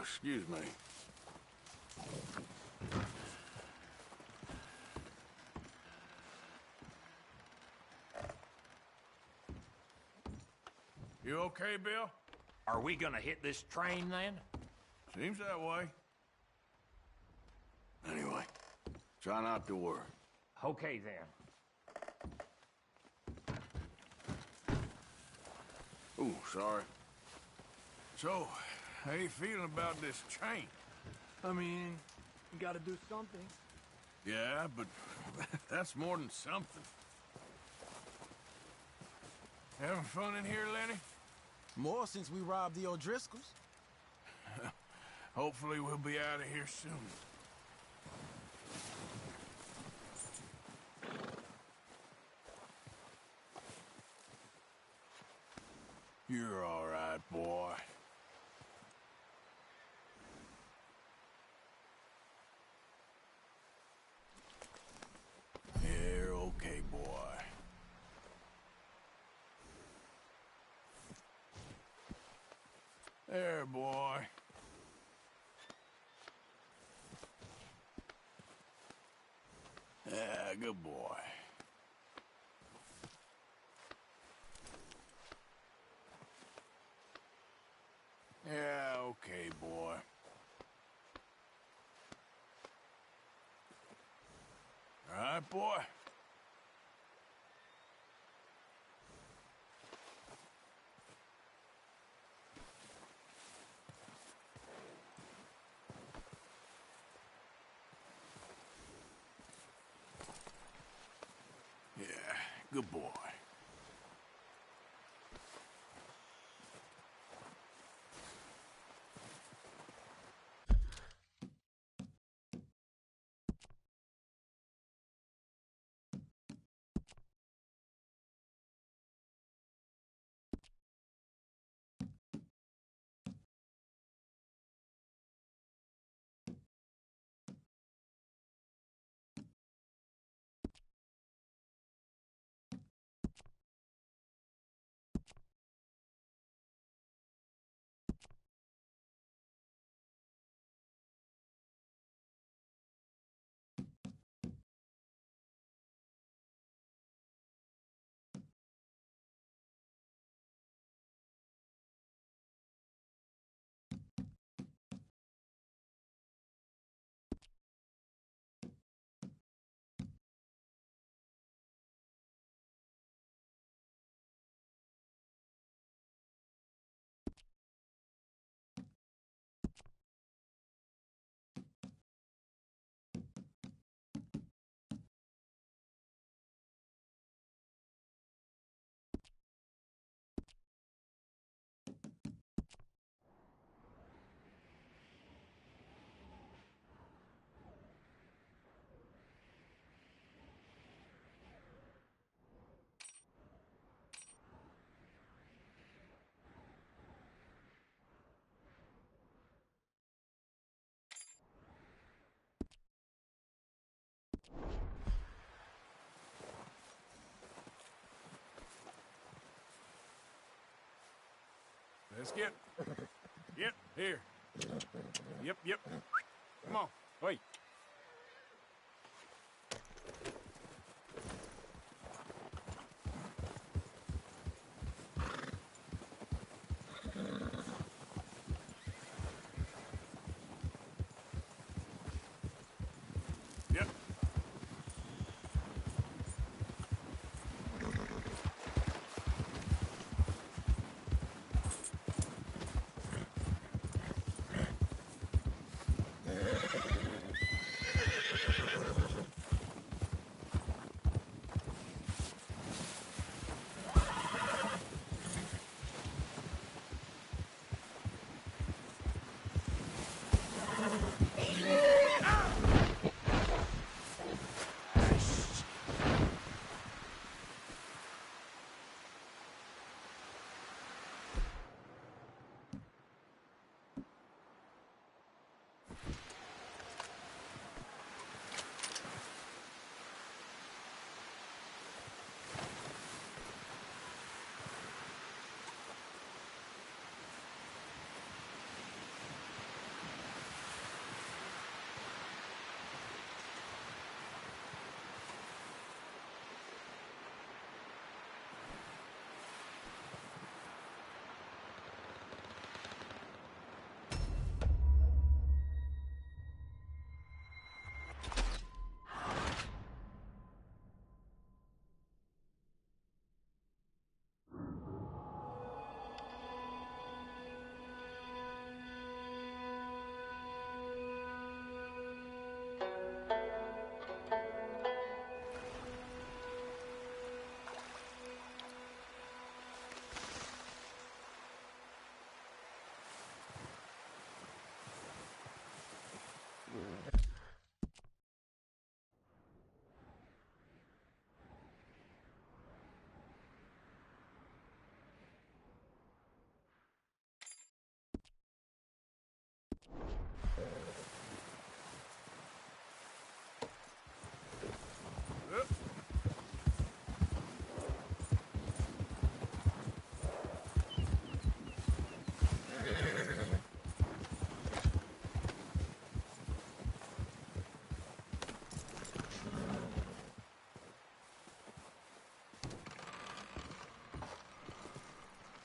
Excuse me. You okay, Bill? Are we gonna hit this train then? Seems that way. Anyway, try not to worry. Okay then. Ooh, sorry. So, how you feeling about this train? I mean, you gotta do something. Yeah, but that's more than something. Having fun in here, Lenny? More since we robbed the O'Driscolls. Hopefully we'll be out of here soon. You're all right, boy. You're okay, boy. There, boy. Yeah, good boy. Yeah, okay, boy. All right, boy? Yeah, good boy. Let's get... Yep, here. Yep. Come on, wait. Yep.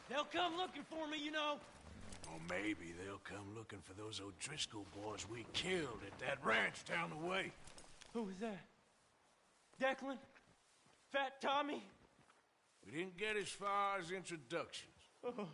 They'll come looking for me, you know. Or maybe they'll come looking for those O'Driscoll boys we killed at that ranch down the way. Who was that? Declan? Fat Tommy? We didn't get as far as introductions. Oh, God.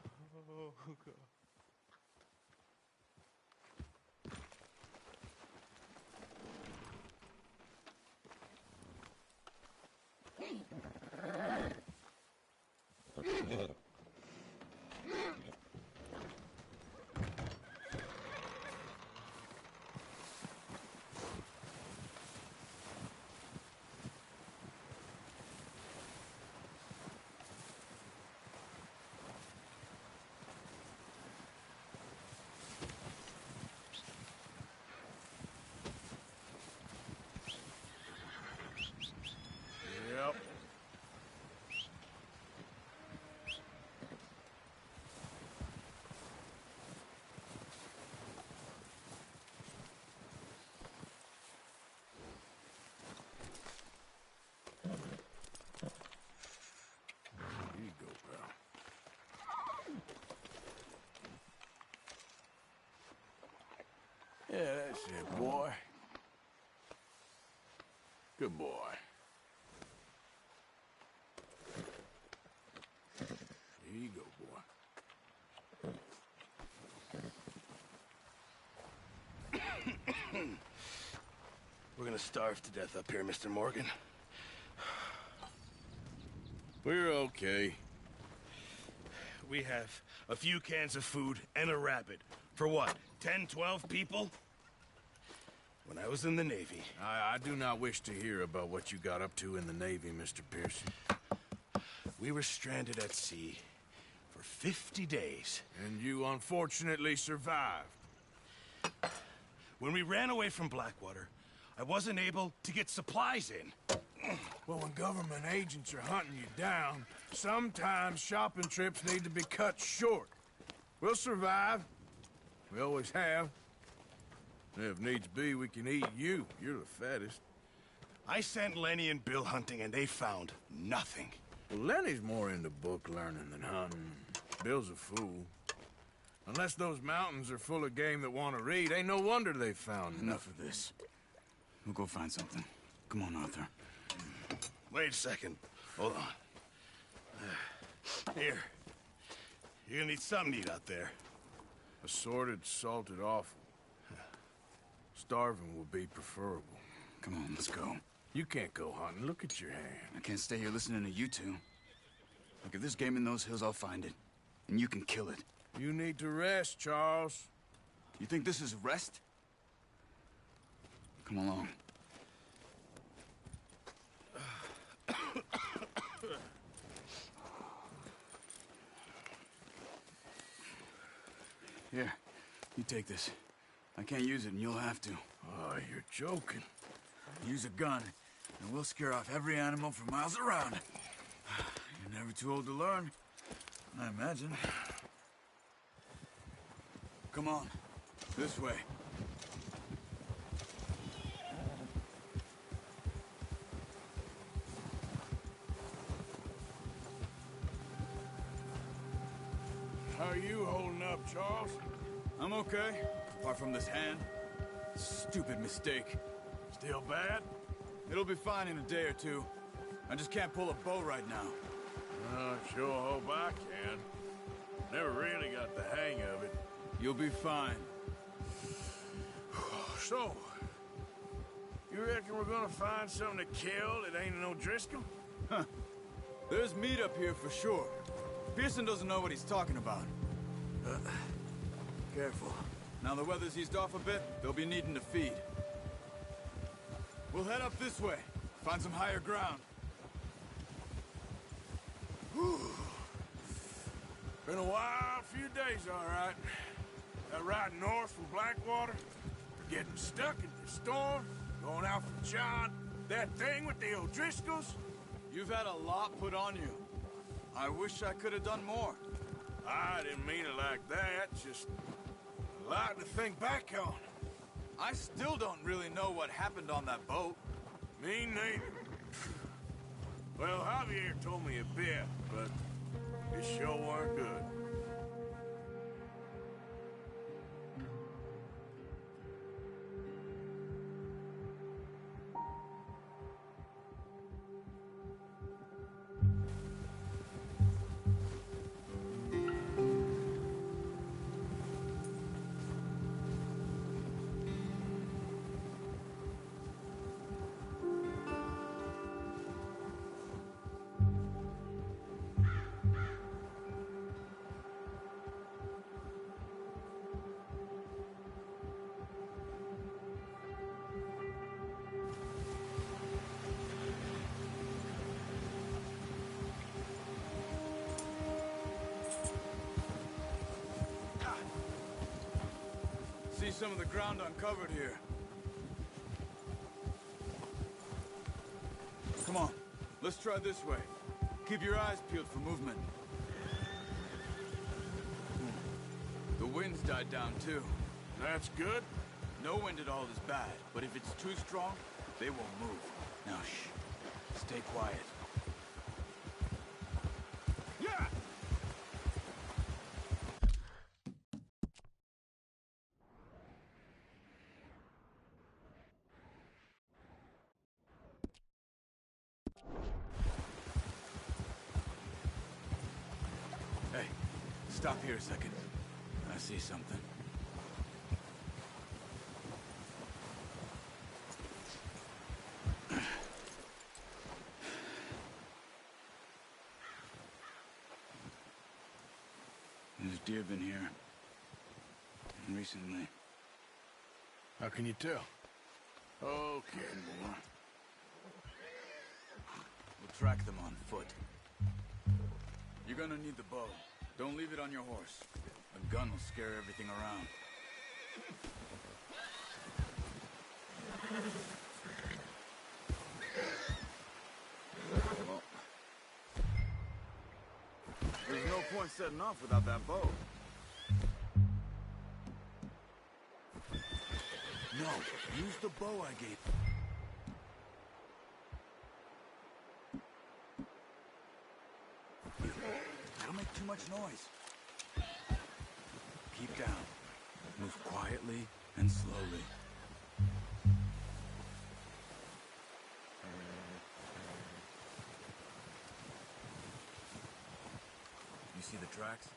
Yep. Here you go, pal. Yeah, that's it, boy. Good boy. Here you go, boy. We're gonna starve to death up here, Mr. Morgan. We're okay. We have a few cans of food and a rabbit. For what, 10, 12 people? When I was in the Navy... I do not wish to hear about what you got up to in the Navy, Mr. Pearson. We were stranded at sea for 50 days. And you unfortunately survived. When we ran away from Blackwater, I wasn't able to get supplies in. Well, when government agents are hunting you down, sometimes shopping trips need to be cut short. We'll survive. We always have. And if needs be, we can eat you. You're the fattest. I sent Lenny and Bill hunting, and they found nothing. Well, Lenny's more into book learning than hunting. Bill's a fool. Unless those mountains are full of game that want to read, ain't no wonder they found Enough of this. We'll go find something. Come on, Arthur. Wait a second. Hold on. Here. You're gonna need something to eat out there. Assorted, salted offal. Starving will be preferable. Come on, let's go. You can't go hunting. Look at your hand. I can't stay here listening to you two. Look, if there's game in those hills, I'll find it. And you can kill it. You need to rest, Charles. You think this is rest? Come along. Here, you take this. I can't use it, and you'll have to. Oh, you're joking. Use a gun, and we'll scare off every animal for miles around. You're never too old to learn, I imagine. Come on, this way. How are you holding up, Charles? I'm okay, apart from this hand. Stupid mistake. Still bad? It'll be fine in a day or two. I just can't pull a bow right now. Sure hope I can. Never really got the hang of it. You'll be fine. So, you reckon we're gonna find something to kill that ain't no Driscoll? Huh. There's meat up here for sure. Pearson doesn't know what he's talking about. Careful. Now the weather's eased off a bit, they'll be needing to feed. We'll head up this way. Find some higher ground. Whew. Been a wild few days, all right. That ride north from Blackwater, getting stuck in the storm, going out from John, that thing with the O'Driscolls. You've had a lot put on you. I wish I could have done more. I didn't mean it like that, just a lot to think back on. I still don't really know what happened on that boat. Me neither. Well, Javier told me a bit, but it sure weren't good. See some of the ground uncovered here. Come on, let's try this way. Keep your eyes peeled for movement. The wind's died down too. That's good. No wind at all is bad, but if it's too strong, they won't move. Now shh, stay quiet. Yeah! Hey, stop here a second. I see something. There's deer been here. Recently. How can you tell? Okay. We'll track them on foot. You're gonna need the bow. Don't leave it on your horse. A gun will scare everything around. Well, there's no point setting off without that bow. No, use the bow I gave. That'll make too much noise. Keep down. Move quietly and slowly. You see the tracks?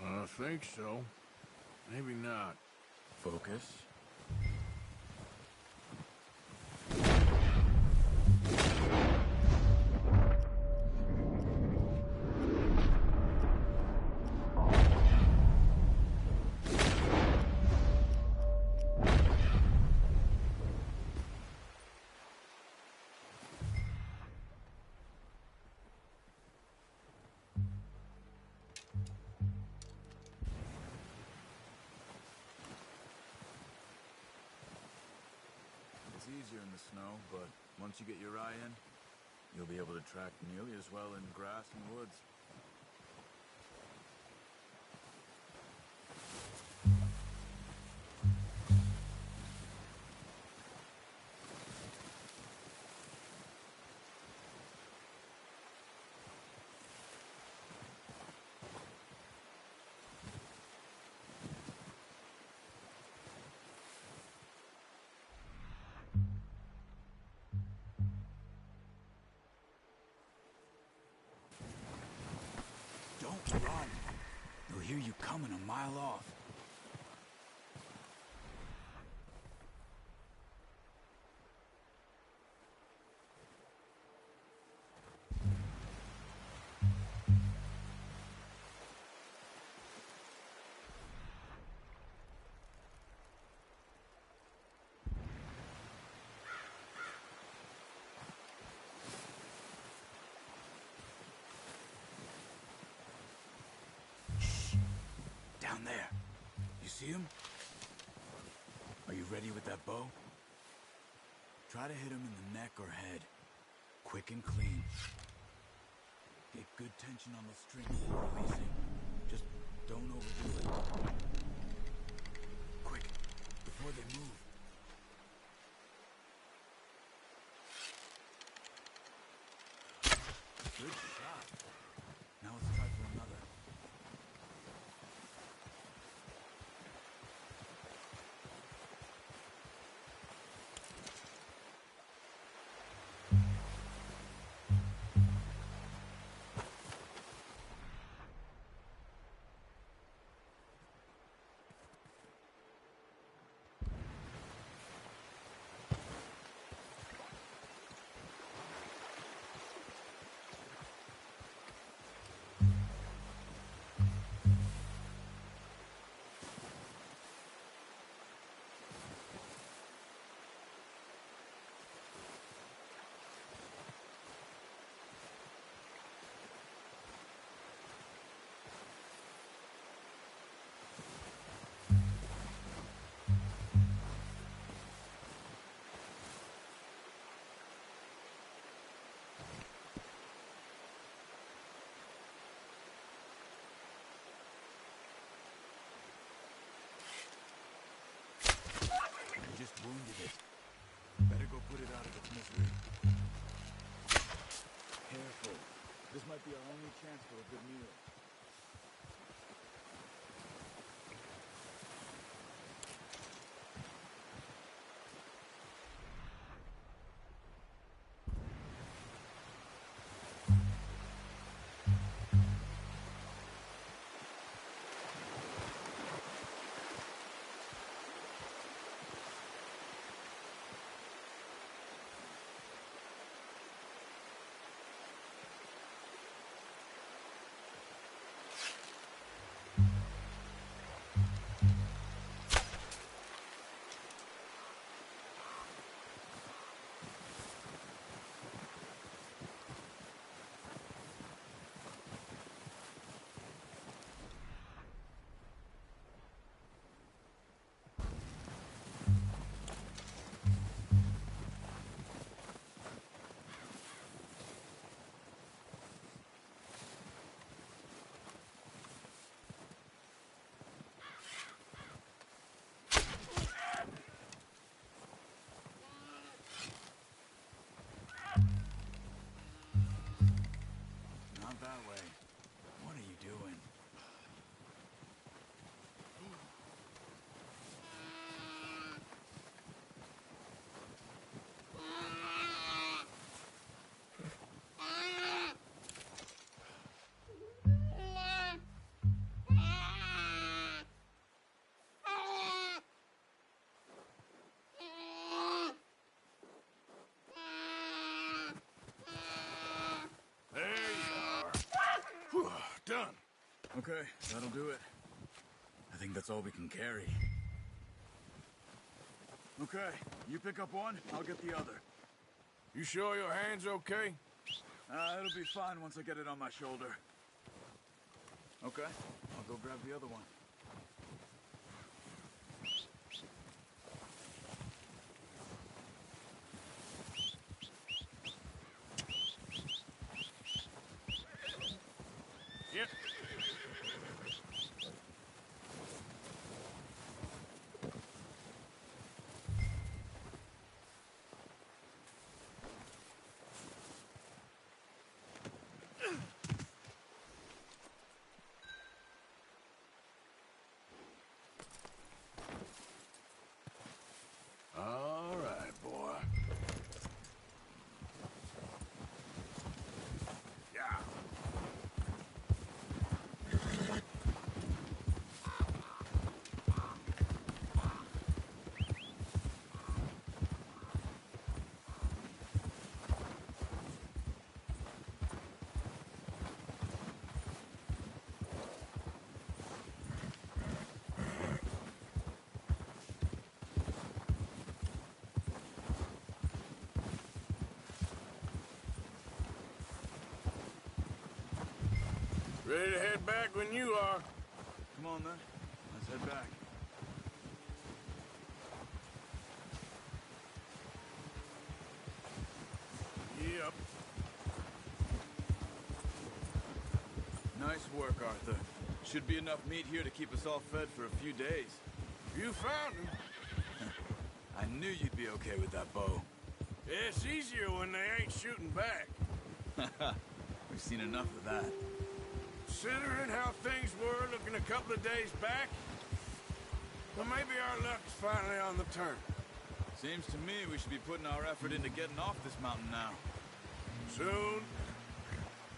I think so. Maybe not. Focus. It's easier in the snow, but once you get your eye in, you'll be able to track nearly as well in grass and woods. Don't run. They'll hear you coming a mile off. Down there. You see him? Are you ready with that bow? Try to hit him in the neck or head. Quick and clean. Get good tension on the string before releasing. Just don't overdo it. Quick, before they move. Good shot. Now let's try for another. Just wounded it. Better go put it out of its misery. Careful. This might be our only chance for a good meal. Okay, that'll do it. I think that's all we can carry. Okay, you pick up one, I'll get the other. You sure your hand's okay? It'll be fine once I get it on my shoulder. Okay, I'll go grab the other one. Yep. All right, boy. Yeah. Ready to head back when you are. Come on, then. Let's head back. Yep. Nice work, Arthur. Should be enough meat here to keep us all fed for a few days. You found him. I knew you'd be okay with that bow. It's easier when they ain't shooting back. We've seen enough of that. Considering how things were looking a couple of days back, well, maybe our luck's finally on the turn. Seems to me we should be putting our effort into getting off this mountain now. Soon.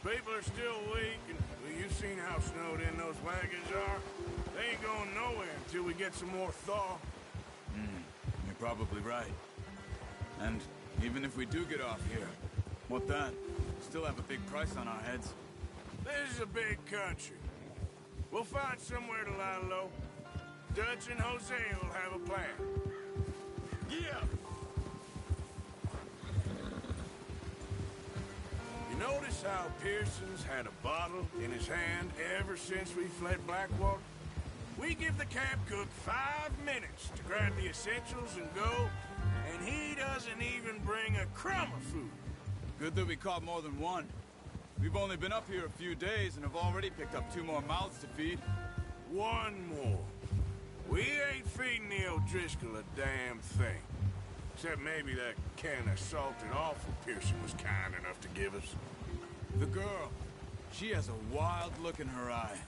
People are still weak, and well, you've seen how snowed in those wagons are. They ain't going nowhere until we get some more thaw. You're probably right. And even if we do get off here, what then? Still have a big price on our heads. This is a big country. We'll find somewhere to lie low. Dutch and Jose will have a plan. Yeah! You notice how Pearson's had a bottle in his hand ever since we fled Blackwater? We give the camp cook 5 minutes to grab the essentials and go, and he doesn't even bring a crumb of food. Good that we caught more than one. We've only been up here a few days and have already picked up 2 more mouths to feed. 1 more. We ain't feeding the O'Driscoll a damn thing. Except maybe that can of salted offal Pearson was kind enough to give us. The girl. She has a wild look in her eye.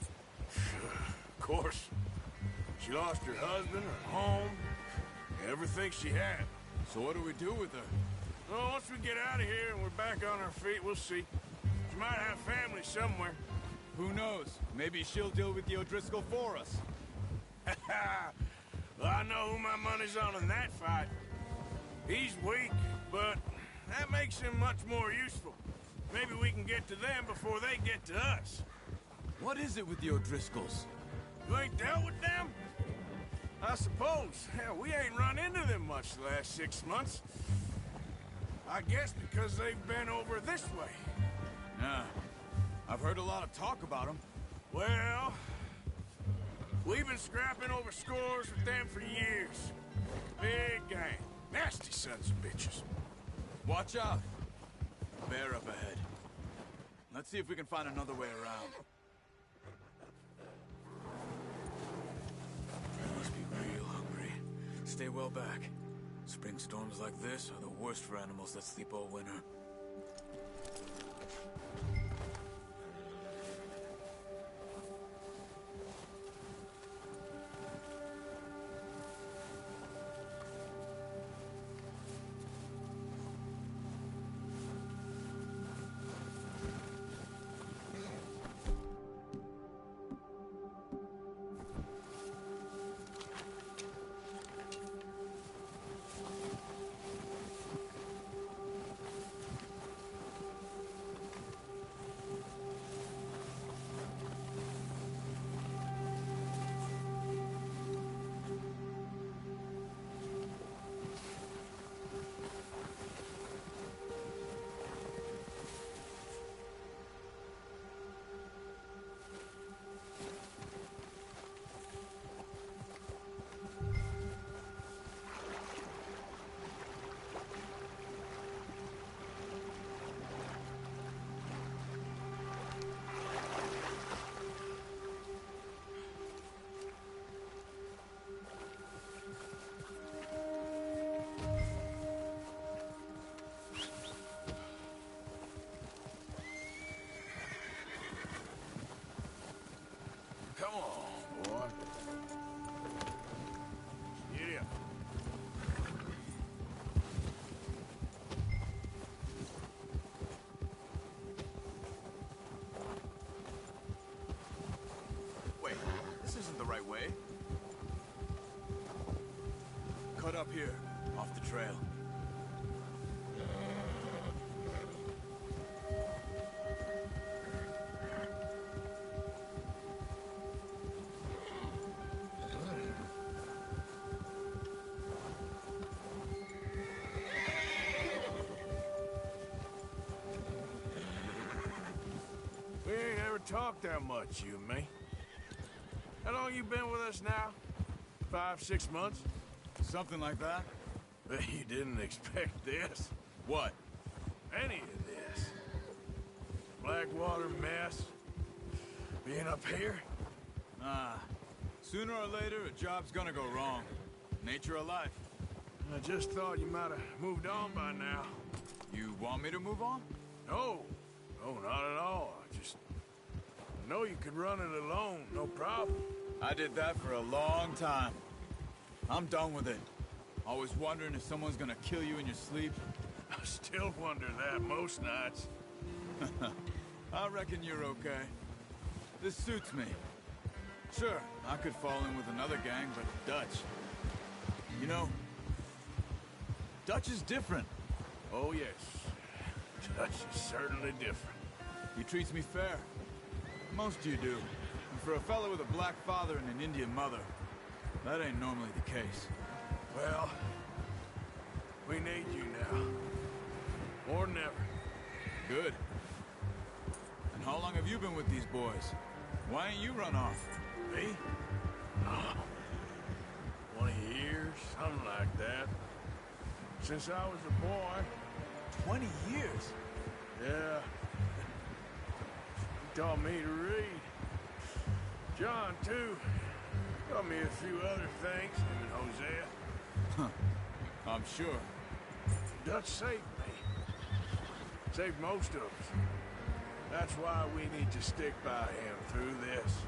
Of course. She lost her husband, her home, everything she had. So what do we do with her? Well, once we get out of here and we're back on our feet, we'll see. She might have family somewhere. Who knows? Maybe she'll deal with the O'Driscoll for us. Well, I know who my money's on in that fight. He's weak, but that makes him much more useful. Maybe we can get to them before they get to us. What is it with the O'Driscolls? You ain't dealt with them? I suppose. Hell, we ain't run into them much the last 6 months. I guess because they've been over this way. Yeah. I've heard a lot of talk about them. Well, we've been scrapping over scores with them for years. Big gang. Nasty sons of bitches. Watch out. Bear up ahead. Let's see if we can find another way around. They must be real hungry. Stay well back. Spring storms like this are the worst for animals that sleep all winter. cut up here, off the trail. We ain't ever talked that much, you and me. How long you been with us now? 5, 6 months? Something like that. But you didn't expect this. What? Any of this. Blackwater mess. Being up here? Nah. Sooner or later, a job's gonna go wrong. Nature of life. I just thought you might have moved on by now. You want me to move on? No. No, not at all. I know you could run it alone, no problem. I did that for a long time. I'm done with it. Always wondering if someone's gonna kill you in your sleep. I still wonder that most nights. I reckon you're okay. This suits me. Sure, I could fall in with another gang, but Dutch. You know, Dutch is different. Oh, yes. Dutch is certainly different. He treats me fair. Most of you do. And for a fellow with a black father and an Indian mother, that ain't normally the case. Well, we need you now. More than ever. Good. And how long have you been with these boys? Why ain't you run off? Me? Oh, 20 years, something like that. Since I was a boy. 20 years? Yeah. He taught me to read. John, too. Taught me a few other things, him and Hosea. Huh. I'm sure. Dutch saved me. Saved most of us. That's why we need to stick by him through this.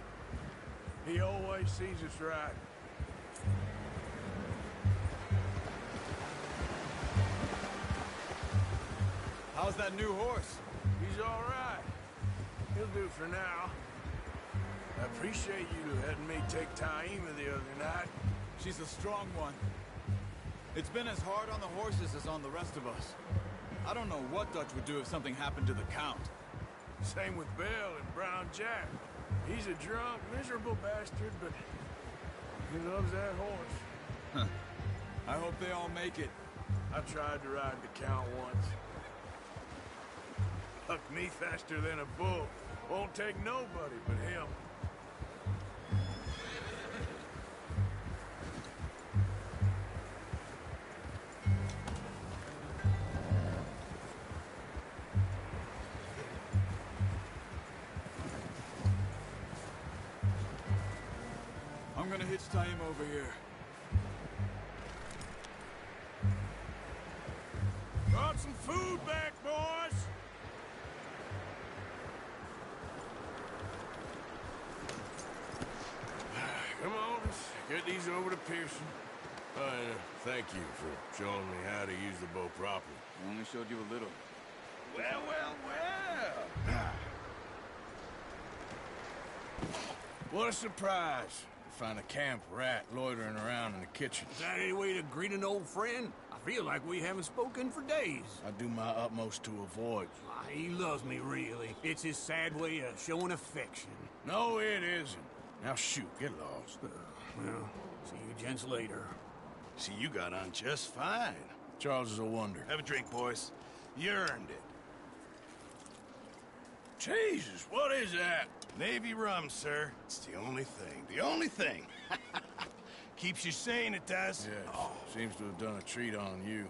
He always sees us right. How's that new horse? He's all right. He'll do for now. I appreciate you letting me take Taima the other night. She's a strong one. It's been as hard on the horses as on the rest of us. I don't know what Dutch would do if something happened to the Count. Same with Bill and Brown Jack. He's a drunk, miserable bastard, but he loves that horse. Huh. I hope they all make it. I tried to ride the Count once. Hucked me faster than a bull. Won't take nobody but him. I'm gonna hitch Taima over here. Brought some food back, boys! Come on, let's get these over to Pearson. Thank you for showing me how to use the bow properly. I only showed you a little. Well, well, well! What a surprise to find a camp rat loitering around in the kitchen. Is that any way to greet an old friend? I feel like we haven't spoken for days. I do my utmost to avoid you. He loves me, really. It's his sad way of showing affection. No, it isn't. Now shoot, get lost. Well, see you gents later. See, you got on just fine. Charles is a wonder. Have a drink, boys. You earned it. Jesus, what is that? Navy rum, sir. It's the only thing. The only thing. Keeps you sane, it does. Yes. Oh. Seems to have done a treat on you.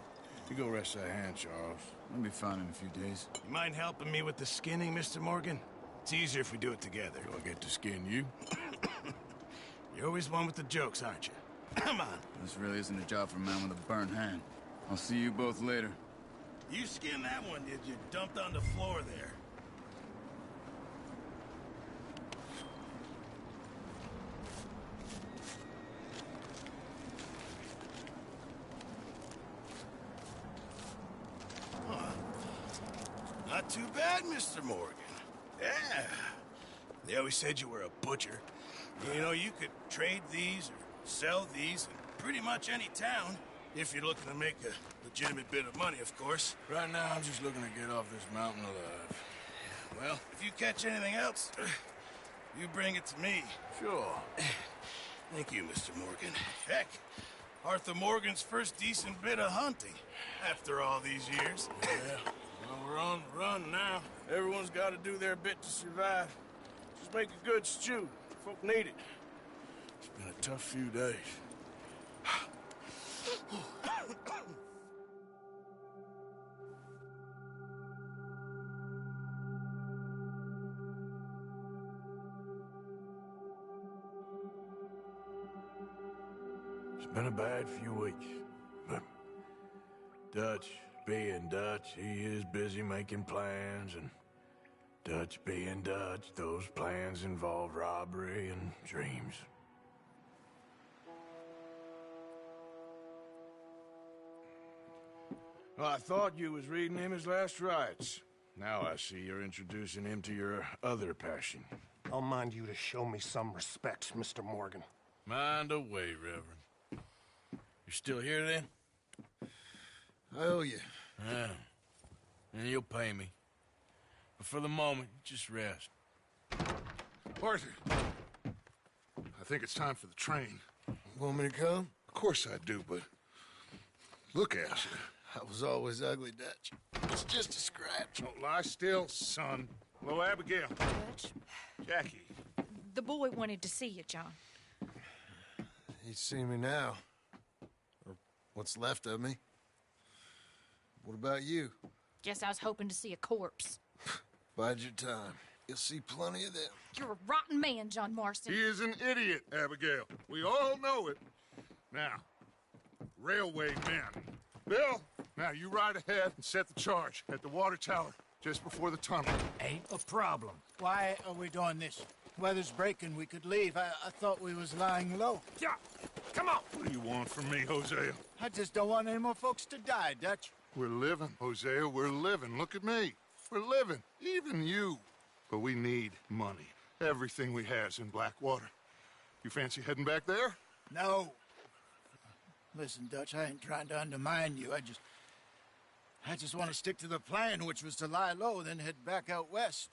You go rest that hand, Charles. I'll be fine in a few days. You mind helping me with the skinning, Mr. Morgan? It's easier if we do it together. Do I get to skin you? You're always one with the jokes, aren't you? Come on. This really isn't a job for a man with a burnt hand. I'll see you both later. You skinned that one, did you? Dumped on the floor there. Not too bad, Mr. Morgan. Yeah. They always said you were a butcher. You know, you could trade these or sell these in pretty much any town. If you're looking to make a legitimate bit of money, of course. Right now, I'm just looking to get off this mountain alive. Well, if you catch anything else, you bring it to me. Sure. Thank you, Mr. Morgan. Heck, Arthur Morgan's first decent bit of hunting after all these years. Yeah, well, we're on the run now. Everyone's got to do their bit to survive. Just make a good stew. Folk need it. It's been a tough few days. It's been a bad few weeks, but Dutch being Dutch, he is busy making plans, and Dutch being Dutch, those plans involve robbery and dreams. Well, I thought you was reading him his last rites. Now I see you're introducing him to your other passion. I'll mind you to show me some respect, Mr. Morgan. Mind away, Reverend. You're still here, then? I owe you. Yeah. And you'll pay me. But for the moment, just rest. Arthur, I think it's time for the train. Want me to come? Of course I do, but look at you. I was always ugly, Dutch. It's just a scratch. Don't lie still, son. Hello, Abigail. Dutch, Jackie. the boy wanted to see you, John. He's seen me now. Or what's left of me. What about you? Guess I was hoping to see a corpse. Bide your time. You'll see plenty of them. You're a rotten man, John Marston. He is an idiot, Abigail. We all know it. Now, railway men. Bill, now you ride ahead and set the charge at the water tower just before the tunnel. Ain't a problem. Why are we doing this? Weather's breaking. We could leave. I thought we was lying low. Yeah, come on. What do you want from me, Hosea? I just don't want any more folks to die, Dutch. We're living, Hosea. We're living. Look at me. We're living. Even you. But we need money. Everything we has in Blackwater. You fancy heading back there? No. Listen, Dutch, I ain't trying to undermine you. I just want to stick to the plan, which was to lie low, then head back out west.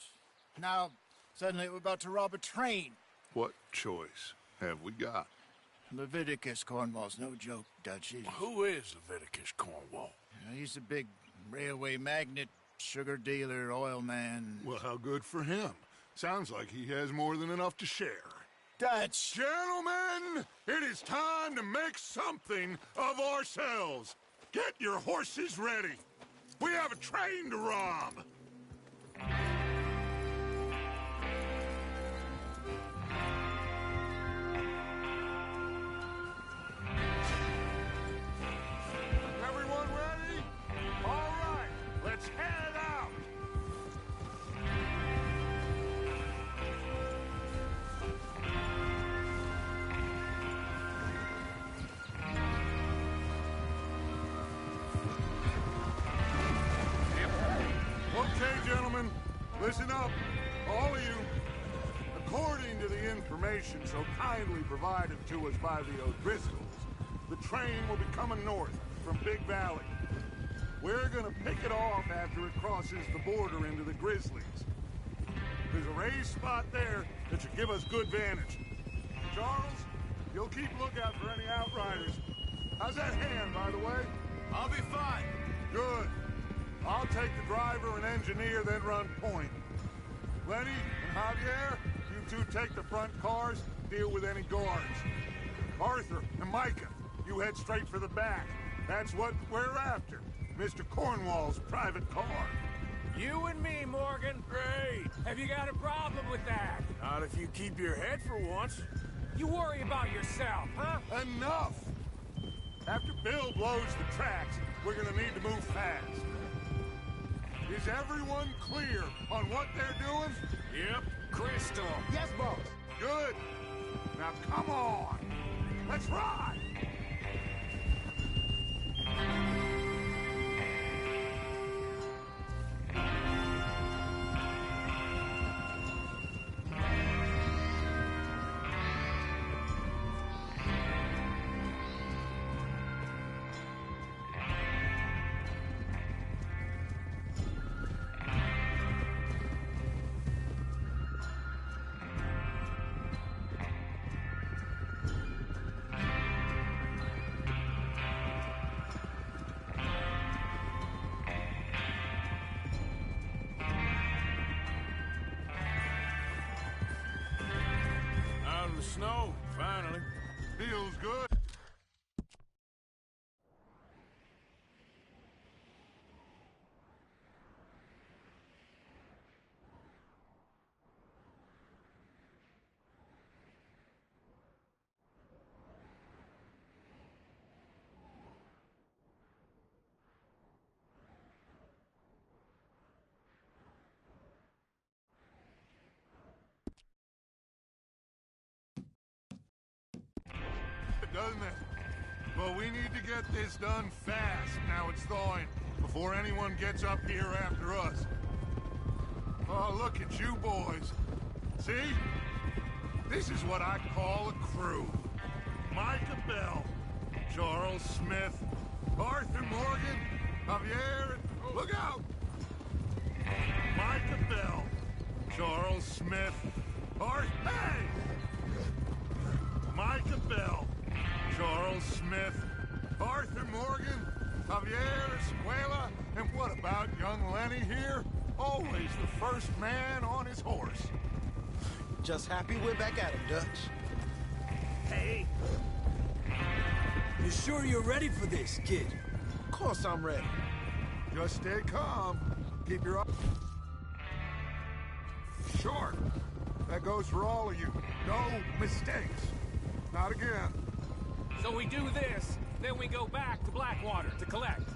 Now, suddenly we're about to rob a train. What choice have we got? Leviticus Cornwall's no joke, Dutch. Who is Leviticus Cornwall? He's a big railway magnate, sugar dealer, oil man. Well, how good for him. Sounds like he has more than enough to share. Dutch! Gentlemen, it is time to make something of ourselves. Get your horses ready. We have a train to rob. Everyone ready? All right, let's head out. Okay, gentlemen, listen up, all of you. According to the information so kindly provided to us by the O'Driscolls, the train will be coming north from Big Valley. We're gonna pick it off after it crosses the border into the Grizzlies. There's a raised spot there that should give us good vantage. Charles, you'll keep lookout for any outriders. How's that hand, by the way? I'll be fine. Good. I'll take the driver and engineer, then run point. Lenny and Javier, you two take the front cars, deal with any guards. Arthur and Micah, you head straight for the back. That's what we're after. Mr. Cornwall's private car. You and me, Morgan. Great. Have you got a problem with that? Not if you keep your head for once. You worry about yourself, huh? Enough! After Bill blows the tracks, we're gonna need to move fast. Is everyone clear on what they're doing? Yep. Crystal. Yes, boss. Good. Now come on. Let's ride. Feels good. Doesn't it? But we need to get this done fast, now it's thawing, before anyone gets up here after us. Oh, look at you boys. See? This is what I call a crew. Micah Bell, Charles Smith, Arthur Morgan, Javier, look out! Micah Bell, Charles Smith, Arthur, hey! Micah Bell, Charles Smith, Arthur Morgan, Javier Escuela, and what about young Lenny here? Always the first man on his horse. Just happy we're back at him, Dutch. Hey! You sure you're ready for this, kid? Of course I'm ready. Just stay calm. Keep your eyes short. That goes for all of you. No mistakes. Not again. So we do this, then we go back to Blackwater to collect.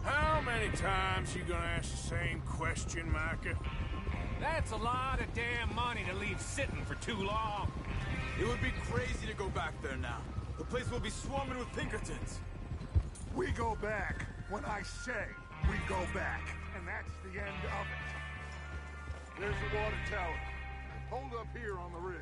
How many times you gonna ask the same question, Micah? That's a lot of damn money to leave sitting for too long. It would be crazy to go back there now. The place will be swarming with Pinkertons. We go back when I say we go back. And that's the end of it. There's the water tower. Hold up here on the ridge.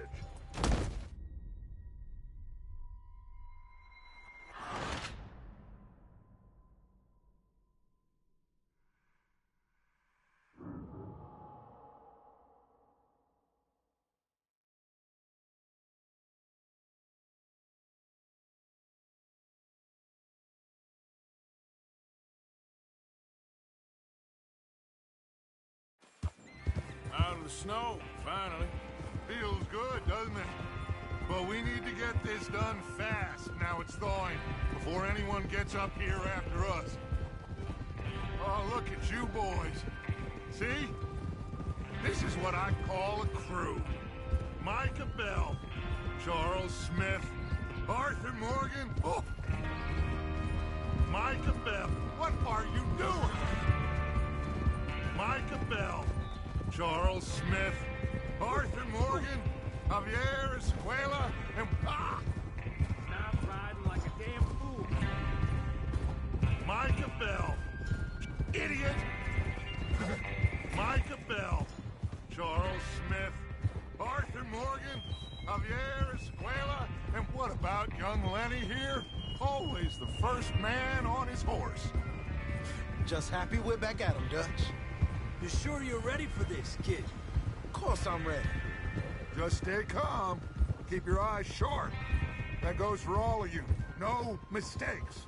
Out of the snow, finally. Feels good, doesn't it? But we need to get this done fast, now it's thawing, before anyone gets up here after us. Oh, look at you boys. See? This is what I call a crew. Micah Bell, Charles Smith, Arthur Morgan, oh! Micah Bell, what are you doing? Micah Bell, Charles Smith, Arthur Morgan, Javier Escuela, and... Ah! Stop riding like a damn fool. Micah Bell. Idiot! Micah Bell, Charles Smith, Arthur Morgan, Javier Escuela, and what about young Lenny here? Always the first man on his horse. Just happy we're back at him, Dutch. You sure you're ready for this, kid? Of course I'm ready. Just stay calm. Keep your eyes sharp. That goes for all of you. No mistakes.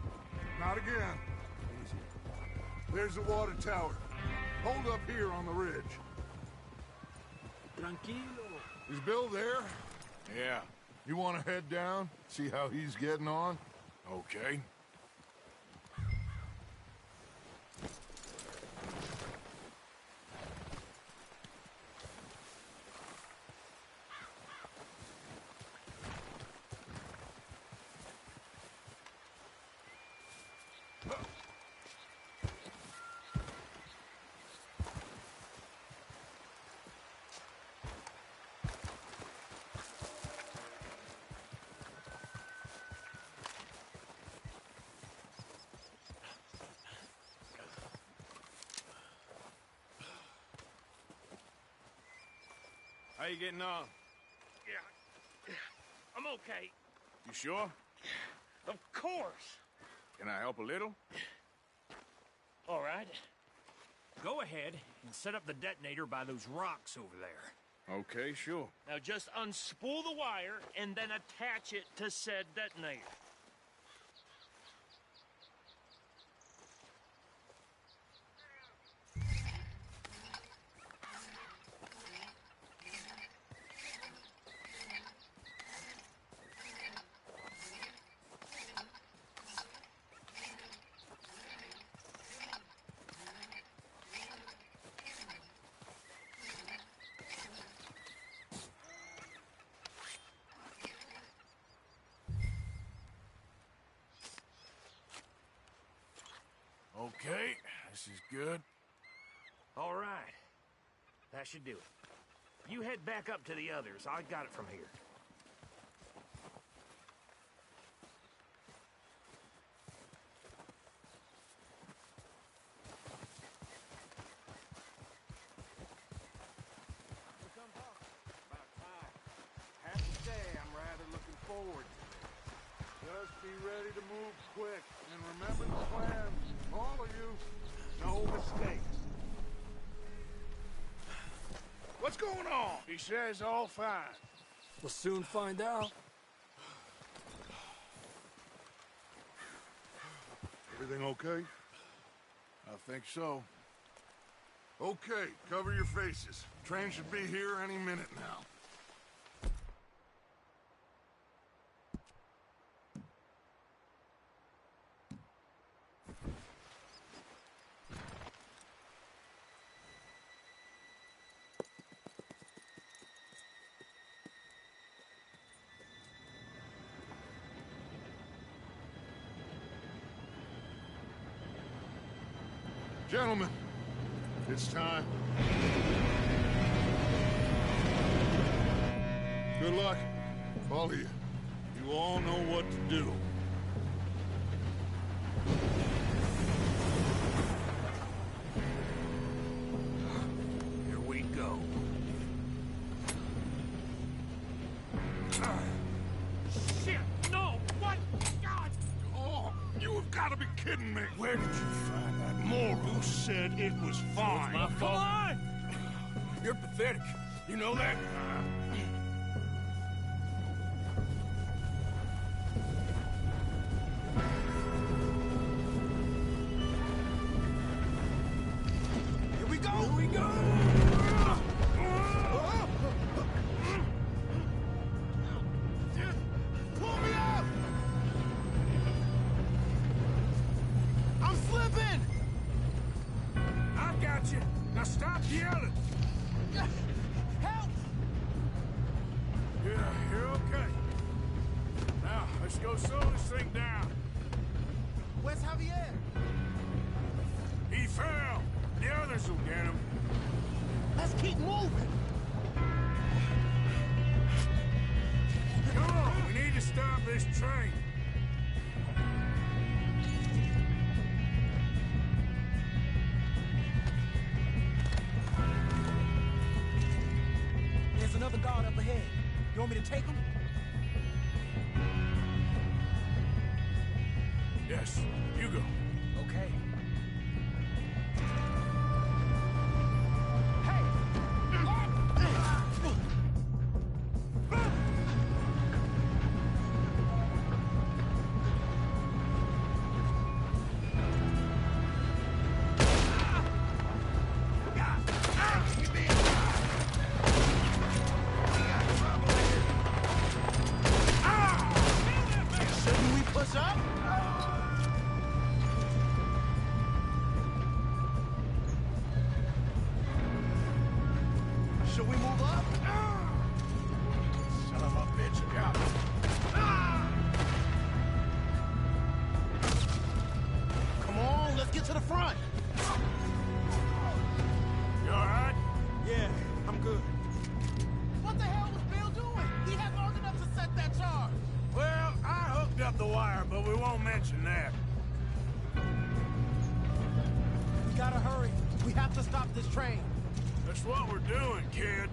Not again. Easy. There's the water tower. Hold up here on the ridge. Tranquilo. Is Bill there? Yeah. You want to head down? See how he's getting on? Okay. How you getting on? Yeah. I'm okay. You sure? Of course. Can I help a little? All right. Go ahead and set up the detonator by those rocks over there. Okay, sure. Now just unspool the wire and then attach it to said detonator. Okay, this is good. All right. That should do it. You head back up to the others. I got it from here. About time. Have to say, I'm rather looking forward to this. Just be ready to move quick, and remember the plan. All of you, no mistakes. What's going on? He says all fine. We'll soon find out. Everything okay? I think so. Okay, cover your faces. Train should be here any minute now. Gentlemen, it's time. Good luck, all of you. You all know what to do. Here we go. Shit! No! What? God! Oh, you have got to be kidding me. Where did you find that moral? Who said it was fine? It's my fault. Come on! You're pathetic. You know that? Here we go! Here we go! Pull me up! I'm slipping! I've got you. Now stop yelling. Help! Yeah, you're okay. Now, let's go slow this thing down. Where's Javier? He fell. The others will get him. Let's keep moving! Come on, we need to stop this train. There's another guard up ahead. You want me to take him? Yes, you go. Okay. Shouldn't we push up? Should we move up? Son of a bitch. Yeah. Come on, let's get to the front. You all right? Yeah, I'm good. What the hell was Bill doing? He had long enough to set that charge. Well, I hooked up the wire, but we won't mention that. We gotta hurry. We have to stop this train. That's what we're doing, kid.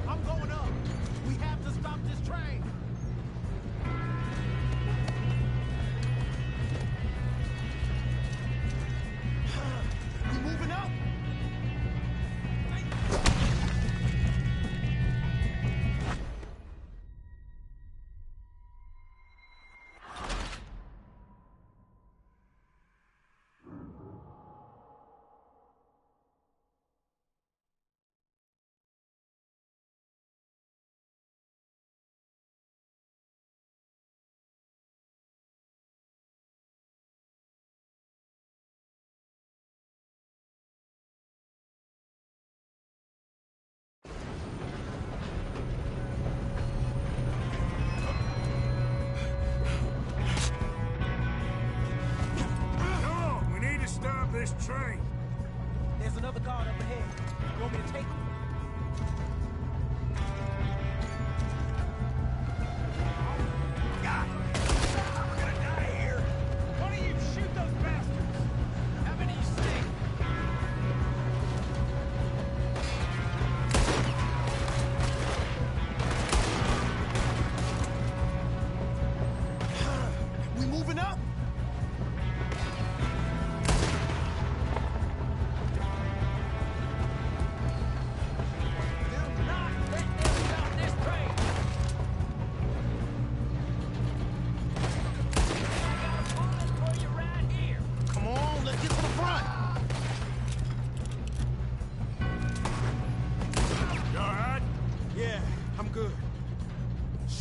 I'm going up. We have to stop this train. We moving up?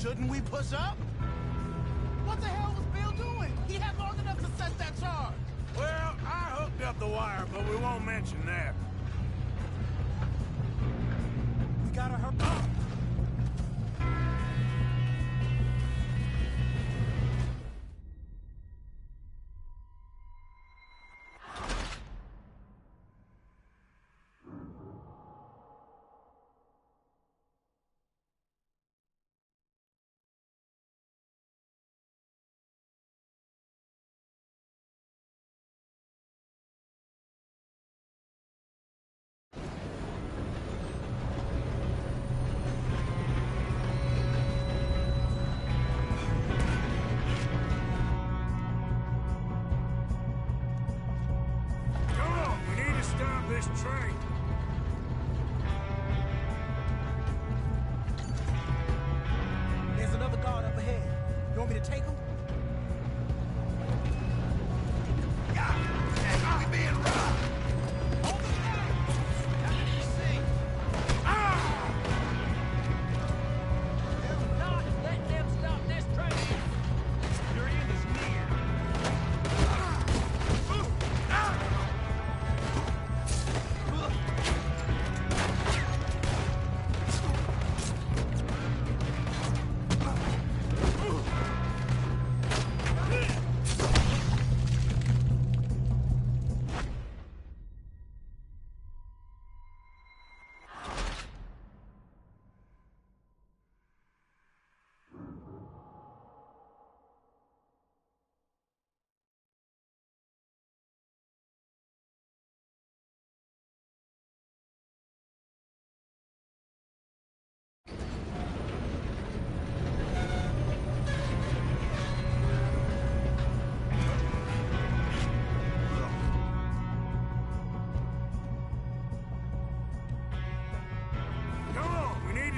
Shouldn't we push up? What the hell was Bill doing? He had long enough to set that charge. Well, I hooked up the wire, but we won't mention that. We gotta hurry. This train. There's another guard up ahead. You want me to take him? Yeah, we being robbed. Hold the line. Easy. Do not let them stop this train. Your end is near.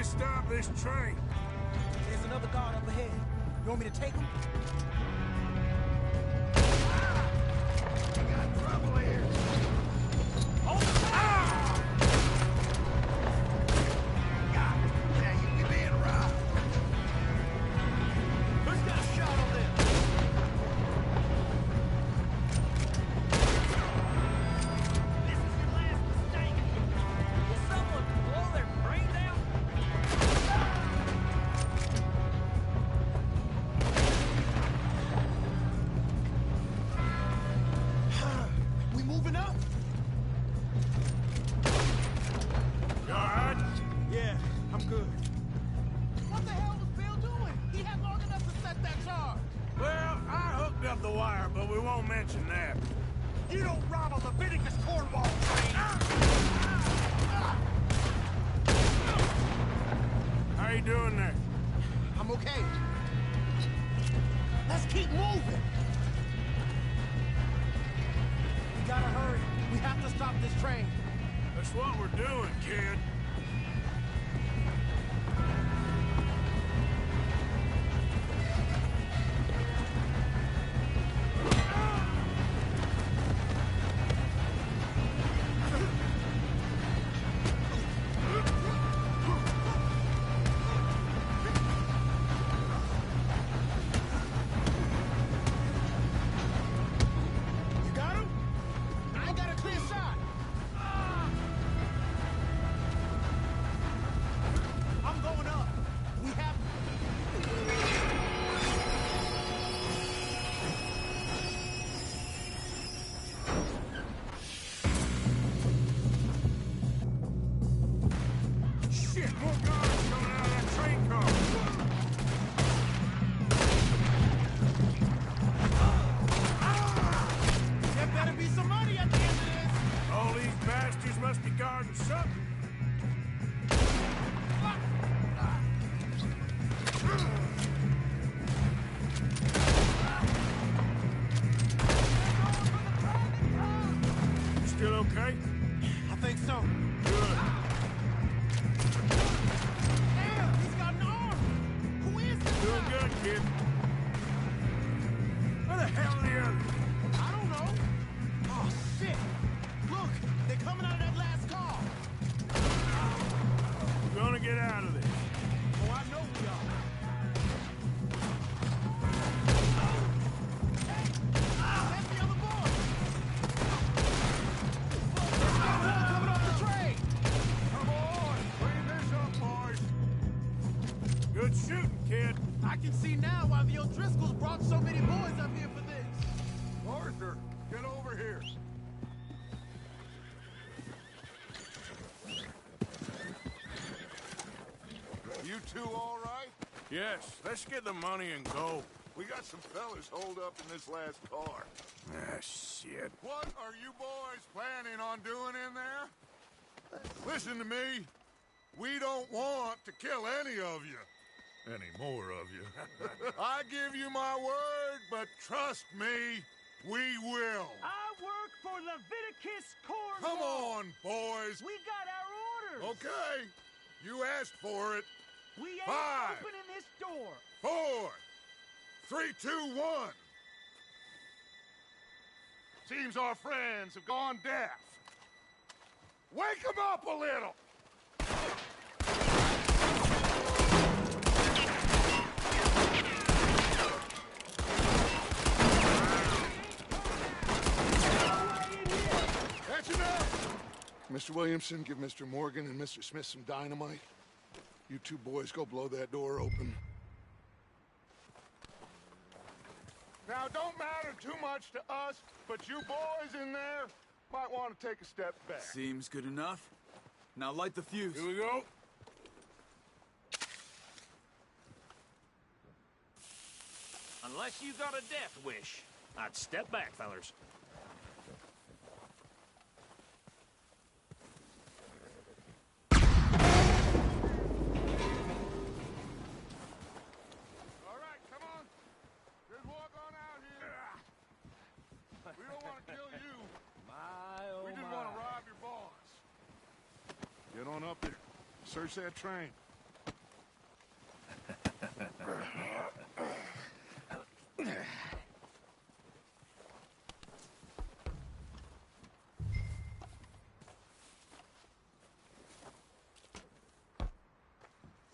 Stop this train. There's another guard up ahead. You want me to take him? We got trouble here. Hold the God dang it, we being robbed. Who's got a shot on them? This is your last mistake. Will someone blow their brains out? We moving up? You all right? Yeah, I'm good. What the hell was Bill doing? He had long enough to set that charge. Well, I hooked up the wire, but we won't mention that. You don't rob a Leviticus Cornwall train. How you doing there? I'm okay. Let's keep moving. We gotta hurry. We have to stop this train. That's what we're doing, kid. You got him? I ain't got a clear shot. I'm going up. We have... Shit, more guards coming out of that train car. There better be some money at the end of this. All these bastards must be guarding something. You still okay? I think so. Good. Damn, he's got an arm. Who is this Doing guy? good, kid. Where the hell are the others? I don't know. Oh, shit. Look, they're coming out of that last car. We're gonna get out of this. Oh, I know we are. Good shooting, kid. I can see now why the O'Driscolls brought so many boys up here for this. Arthur, get over here. You two all right? Yes, let's get the money and go. We got some fellas holed up in this last car. Ah, shit. What are you boys planning on doing in there? Listen to me. We don't want to kill any of you. Any more of you. I give you my word, but trust me, we will. I work for Leviticus Cornwall. Come on, boys. We got our orders. Okay. You asked for it. We ain't 5, opening this door. 4, 3, 2, 1. Seems our friends have gone deaf. Wake them up a little. That's enough. Mr. Williamson, give Mr. Morgan and Mr. Smith some dynamite. You two boys go blow that door open. Now, don't matter too much to us, but you boys in there might want to take a step back. Seems good enough. Now light the fuse. Here we go. Unless you got a death wish, I'd step back, fellers. All right, come on. Just walk on out here. We don't want to kill you. We just want to rob your boss. Get on up there. Search that train.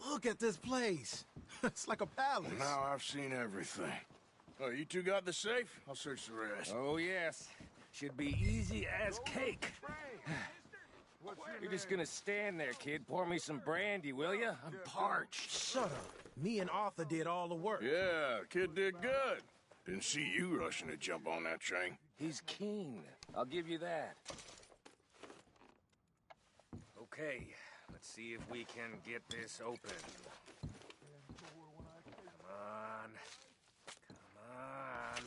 Look at this place. It's like a palace. Now I've seen everything. Oh, you two got the safe? I'll search the rest. Oh, yes. Should be easy as cake. You're just gonna stand there, kid. Pour me some brandy, will you? I'm parched. Shut up. Me and Arthur did all the work. Yeah, kid did good. Didn't see you rushing to jump on that train. He's keen. I'll give you that. Okay, let's see if we can get this open. Come on. Come on.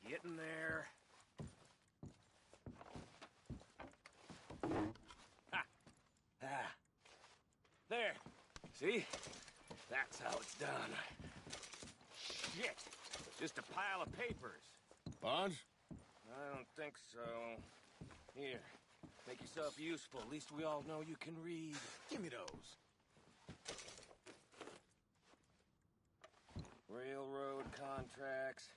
Get in there. Ha! Ah. There. See? That's how it's done. Shit! Just a pile of papers. Bonds? I don't think so. Here. Make yourself useful. At least we all know you can read. Give me those. Railroad contracts,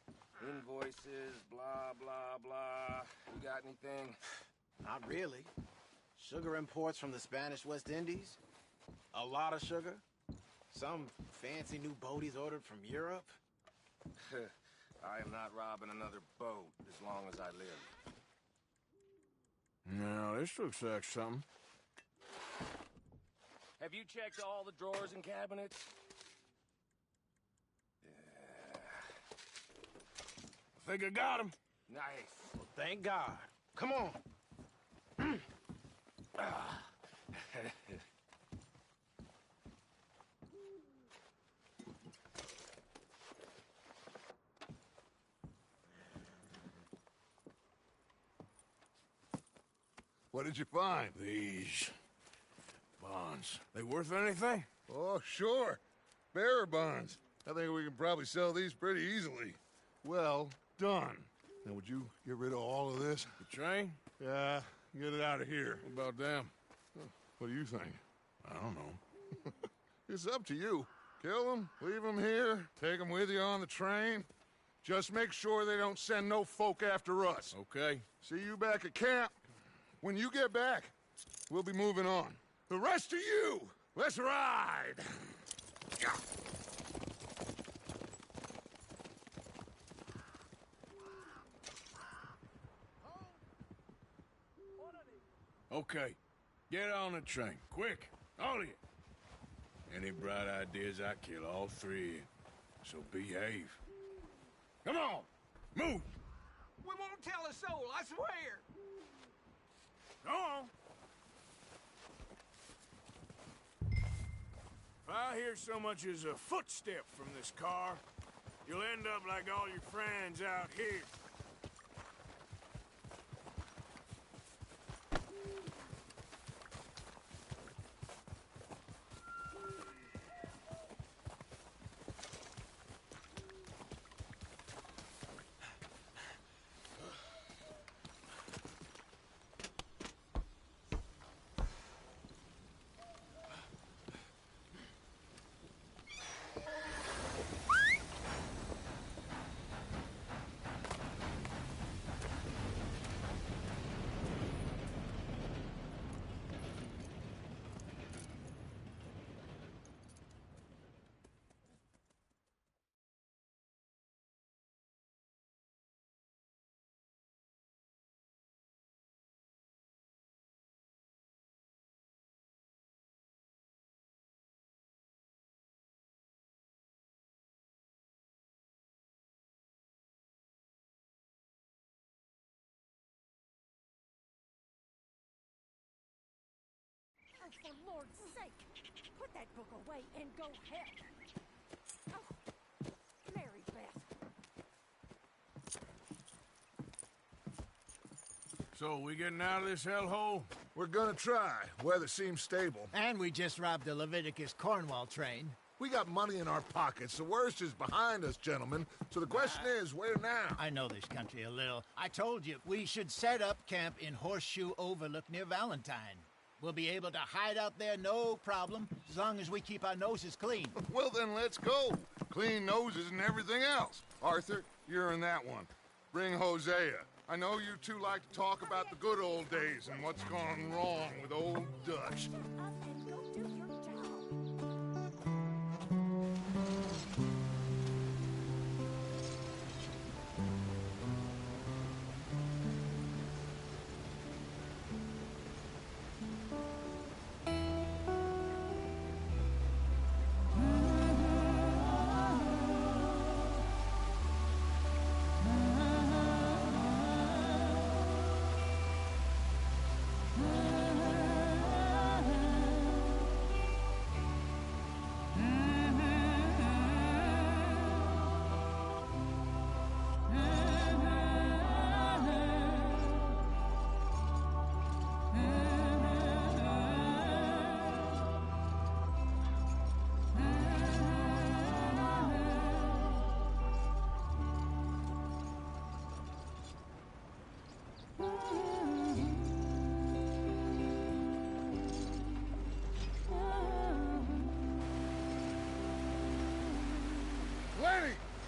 invoices, blah, blah, blah. You got anything? Not really. Sugar imports from the Spanish West Indies. A lot of sugar. Some fancy new boat he's ordered from Europe. I am not robbing another boat as long as I live. No, this looks like something. Have you checked all the drawers and cabinets? I think I got him. Nice. Well, thank God. Come on. What did you find? These bonds. They worth anything? Oh, sure. Bearer bonds. I think we can probably sell these pretty easily. Well done. Now, would you get rid of all of this? The train? Yeah, get it out of here. What about them? What do you think? I don't know. It's up to you. Kill them, leave them here, take them with you on the train. Just make sure they don't send no folk after us. Okay. See you back at camp. When you get back, we'll be moving on. The rest of you, let's ride! Okay. Get on the train. Quick. All of you. Any bright ideas, I kill all three. So behave. Come on, move! We won't tell a soul, I swear! Go on. If I hear so much as a footstep from this car, you'll end up like all your friends out here. Oh, for Lord's sake, put that book away and go help. Oh, Mary Beth. So, we getting out of this hellhole? We're gonna try. Weather seems stable. And we just robbed the Leviticus Cornwall train. We got money in our pockets. The worst is behind us, gentlemen. So the question is, where now? I know this country a little. I told you, we should set up camp in Horseshoe Overlook near Valentine. We'll be able to hide out there, no problem, as long as we keep our noses clean. Well, then let's go. Clean noses and everything else. Arthur, you're in that one. Bring Hosea. I know you two like to talk about the good old days and what's gone wrong with old Dutch.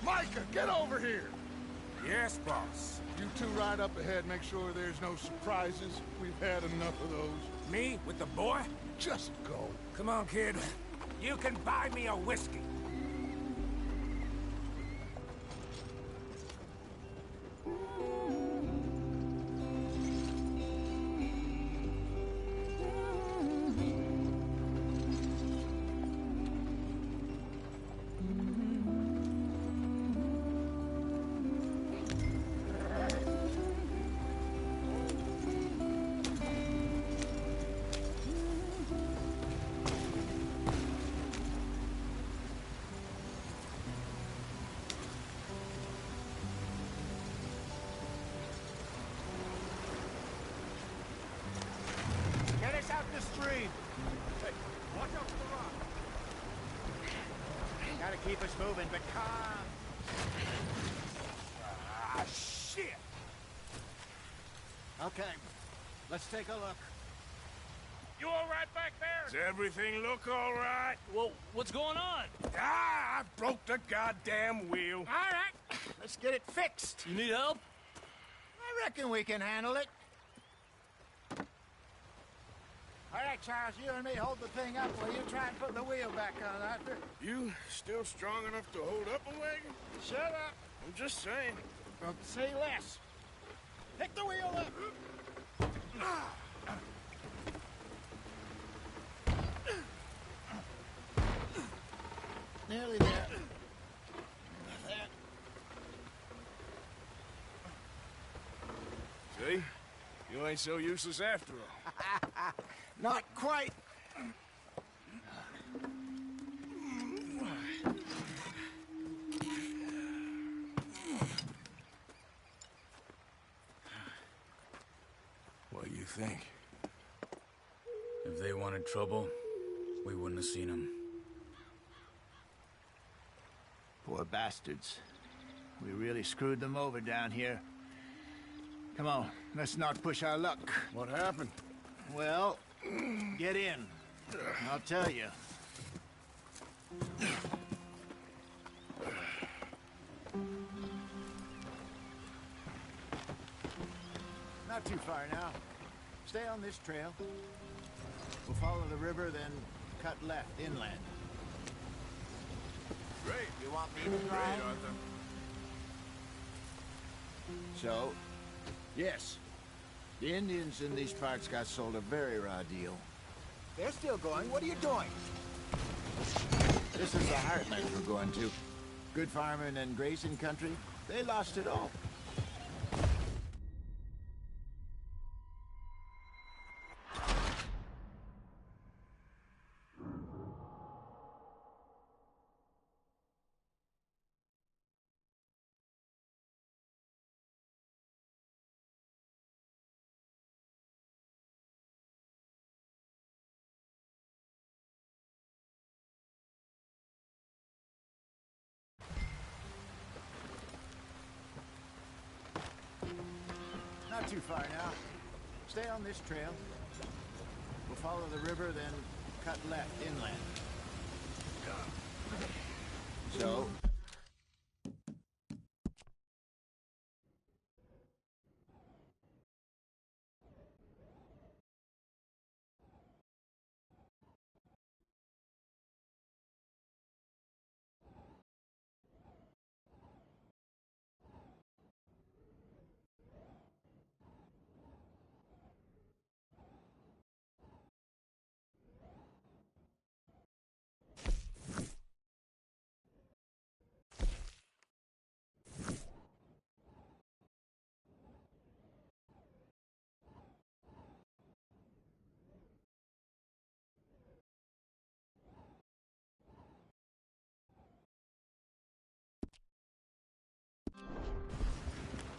Micah, get over here! Yes, boss. You two ride up ahead, make sure there's no surprises. We've had enough of those. Me? With the boy? Just go. Come on, kid. You can buy me a whiskey. The stream. Hey, watch out for the rock. Gotta keep us moving, but calm. Ah, shit! Okay, let's take a look. You all right back there? Does everything look all right? Well, what's going on? Ah, I broke the goddamn wheel. All right, let's get it fixed. You need help? I reckon we can handle it. All right, Charles, you and me hold the thing up while you try and put the wheel back on, Arthur. You still strong enough to hold up a wagon? Shut up. I'm just saying. Don't say less. Pick the wheel up. you ain't so useless after all. Not quite. What do you think? If they wanted trouble, we wouldn't have seen them. Poor bastards. We really screwed them over down here. Come on, let's not push our luck. What happened? Well, get in. I'll tell you. Not too far now. Stay on this trail. We'll follow the river, then cut left inland. Great. You want me to drive? Great, Arthur. So, yes, the Indians in these parts got sold a very raw deal. They're still going. What are you doing? This is the heartland we're going to. Good farming and grazing country. They lost it all. Not too far now. Stay on this trail. We'll follow the river, then cut left inland. So...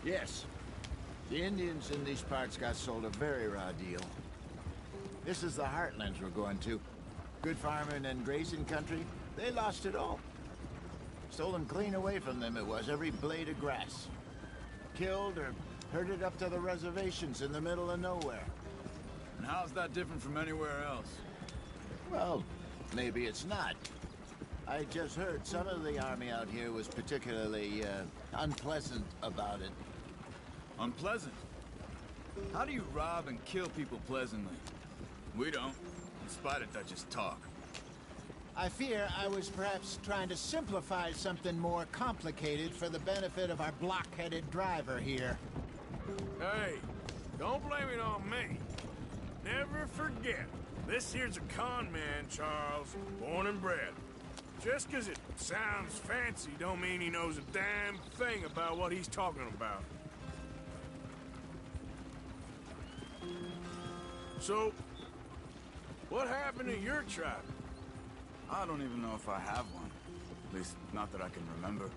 Yes. The Indians in these parts got sold a very raw deal. This is the heartlands we're going to. Good farming and grazing country. They lost it all. Stolen clean away from them it was, every blade of grass. Killed or herded up to the reservations in the middle of nowhere. And how's that different from anywhere else? Well, maybe it's not. I just heard some of the army out here was particularly unpleasant about it. Unpleasant? How do you rob and kill people pleasantly? We don't, in spite of Dutch's talk. I fear I was perhaps trying to simplify something more complicated for the benefit of our block-headed driver here. Hey, don't blame it on me. Never forget, this here's a con man, Charles, born and bred. Just 'cause it sounds fancy don't mean he knows a damn thing about what he's talking about. So, what happened to your tribe? I don't even know if I have one. At least, not that I can remember.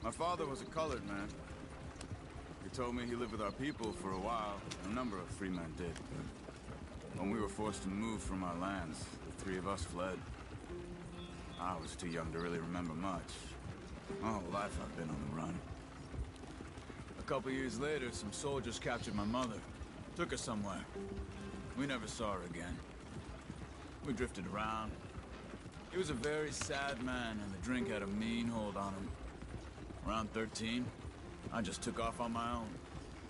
My father was a colored man. He told me he lived with our people for a while. A number of free men did. When we were forced to move from our lands, the three of us fled. I was too young to really remember much. My whole life I've been on the run. A couple years later, some soldiers captured my mother. Took her somewhere. We never saw her again. We drifted around. He was a very sad man, and the drink had a mean hold on him. Around 13, I just took off on my own.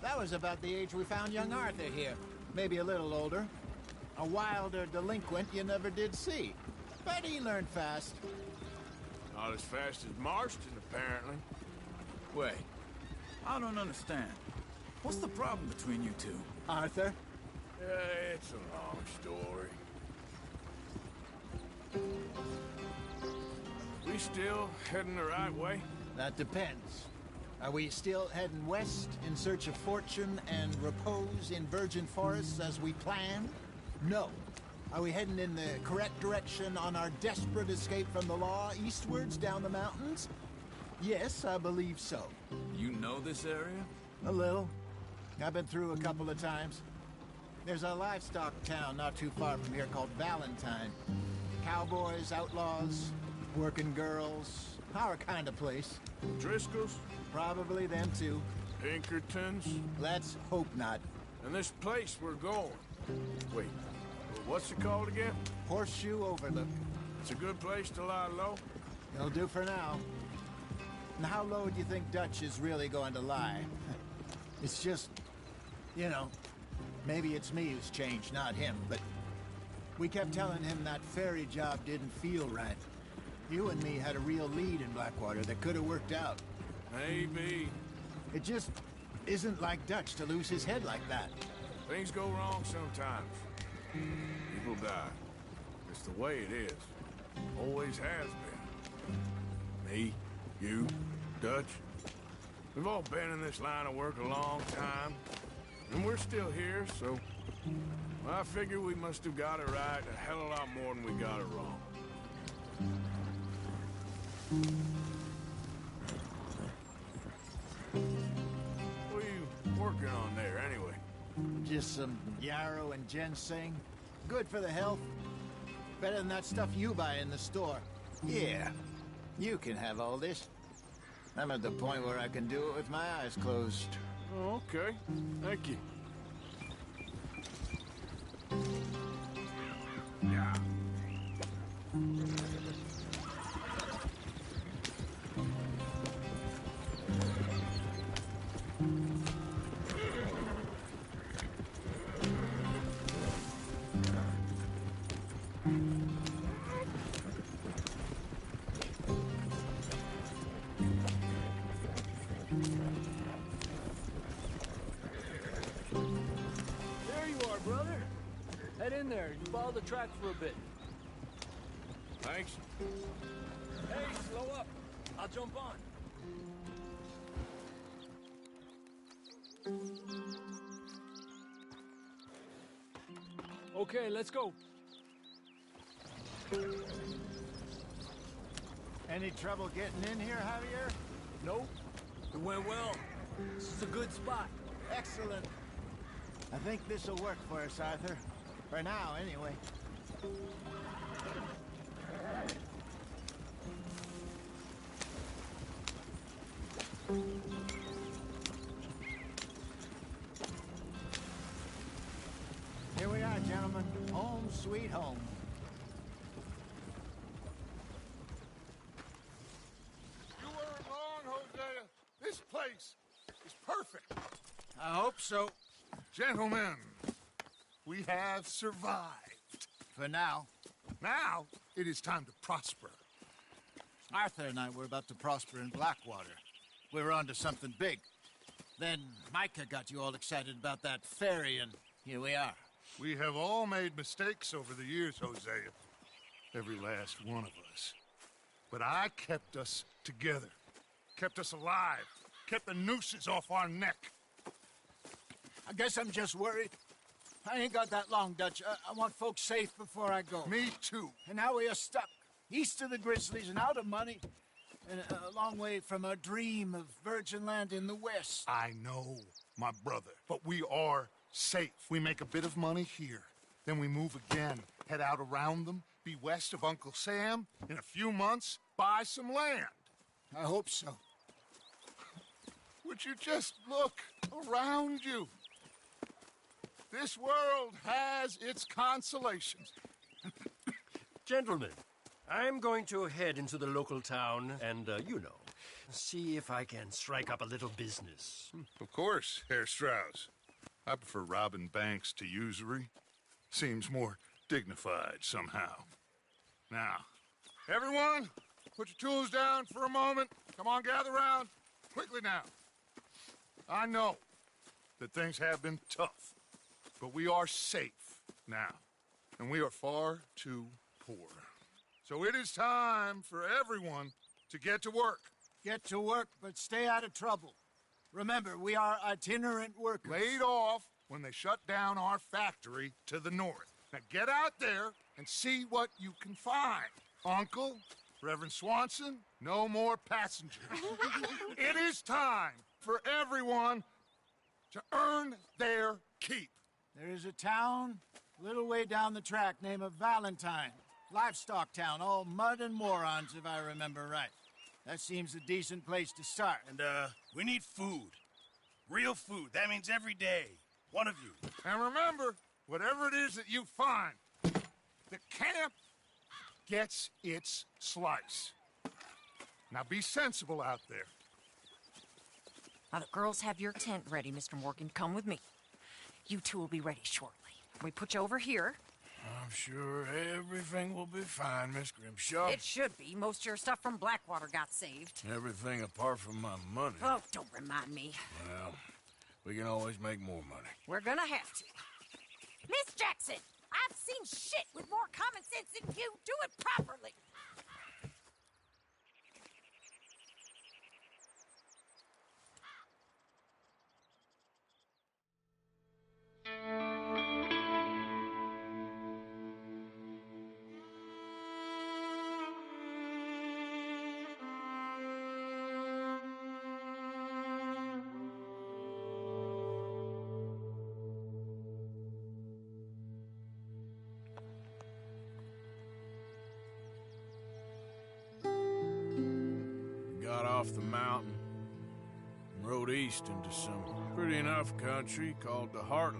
That was about the age we found young Arthur here. Maybe a little older. A wilder delinquent you never did see. But he learned fast. Not as fast as Marston, apparently. Wait, I don't understand. What's the problem between you two? Arthur? It's a long story. We still heading the right way? That depends. Are we still heading west in search of fortune and repose in virgin forests as we planned? No. Are we heading in the correct direction on our desperate escape from the law eastwards down the mountains? Yes, I believe so. You know this area? A little. I've been through a couple of times. There's a livestock town not too far from here called Valentine. Cowboys, outlaws, working girls, our kind of place. Driscoll's? Probably them too. Pinkertons? Let's hope not. And this place we're going. Wait, what's it called again? Horseshoe Overlook. It's a good place to lie low? It'll do for now. And how low do you think Dutch is really going to lie? It's just, you know, maybe it's me who's changed, not him, but we kept telling him that ferry job didn't feel right. You and me had a real lead in Blackwater that could have worked out. Maybe. It just isn't like Dutch to lose his head like that. Things go wrong sometimes. People die. It's the way it is. Always has been. Me, you, Dutch. We've all been in this line of work a long time. And we're still here, so... I figure we must have got it right a hell of a lot more than we got it wrong. What are you working on there, anyway? Just some yarrow and ginseng. Good for the health. Better than that stuff you buy in the store. Yeah, you can have all this. I'm at the point where I can do it with my eyes closed. Oh, okay. Thank you. Yeah. Head in there. You follow the track for a bit. Thanks. Hey, slow up. I'll jump on. Okay, let's go. Any trouble getting in here, Javier? Nope. It went well. This is a good spot. Excellent. I think this'll work for us, Arthur. For now, anyway. Here we are, gentlemen. Home sweet home. You weren't wrong, Hosea. This place is perfect. I hope so. Gentlemen, we have survived. For now. Now, it is time to prosper. Arthur and I were about to prosper in Blackwater. We were on to something big. Then Micah got you all excited about that ferry, and here we are. We have all made mistakes over the years, Hosea. Every last one of us. But I kept us together. Kept us alive. Kept the nooses off our neck. I guess I'm just worried. I ain't got that long, Dutch. I want folks safe before I go. Me too. And now we are stuck, east of the Grizzlies and out of money, and a long way from our dream of virgin land in the west. I know, my brother, but we are safe. We make a bit of money here, then we move again, head out around them, be west of Uncle Sam, in a few months, buy some land. I hope so. Would you just look around you? This world has its consolations. Gentlemen, I'm going to head into the local town and, you know, see if I can strike up a little business. Of course, Herr Strauss. I prefer robbing banks to usury. Seems more dignified somehow. Now, everyone, put your tools down for a moment. Come on, gather round. Quickly now. I know that things have been tough. But we are safe now, and we are far too poor. So it is time for everyone to get to work. Get to work, but stay out of trouble. Remember, we are itinerant workers. Laid off when they shut down our factory to the north. Now get out there and see what you can find. Uncle, Reverend Swanson, no more passengers. It is time for everyone to earn their keep. There is a town a little way down the track named Valentine. Livestock town, all mud and morons, if I remember right. That seems a decent place to start. And, we need food. Real food. That means every day. One of you. And remember, whatever it is that you find, the camp gets its slice. Now be sensible out there. Now the girls have your tent ready, Mr. Morgan. Come with me. You two will be ready shortly. We put you over here. I'm sure everything will be fine, Miss Grimshaw. It should be. Most of your stuff from Blackwater got saved. Everything apart from my money. Oh, don't remind me. Well, we can always make more money. We're gonna have to. Miss Jackson, I've seen shit with more common sense than you. Do it properly. Got off the mountain and rode east into some pretty enough country called the Heartlands.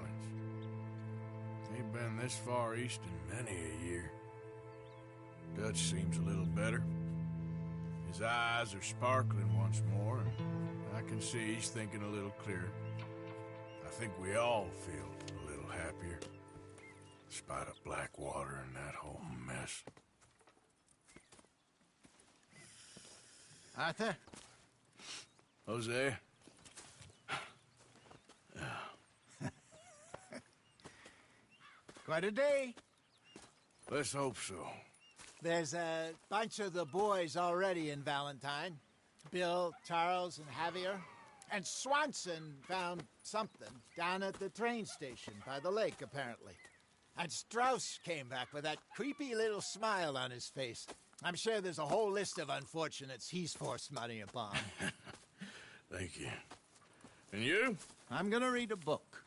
Ain't been this far east in many a year. Dutch seems a little better. His eyes are sparkling once more, and I can see he's thinking a little clearer. I think we all feel a little happier, in spite of Blackwater and that whole mess. Arthur? Jose? Quite a day. Let's hope so. There's a bunch of the boys already in Valentine. Bill, Charles, and Javier. And Swanson found something down at the train station by the lake, apparently. And Strauss came back with that creepy little smile on his face. I'm sure there's a whole list of unfortunates he's forced money upon. Thank you. And you? I'm gonna read a book.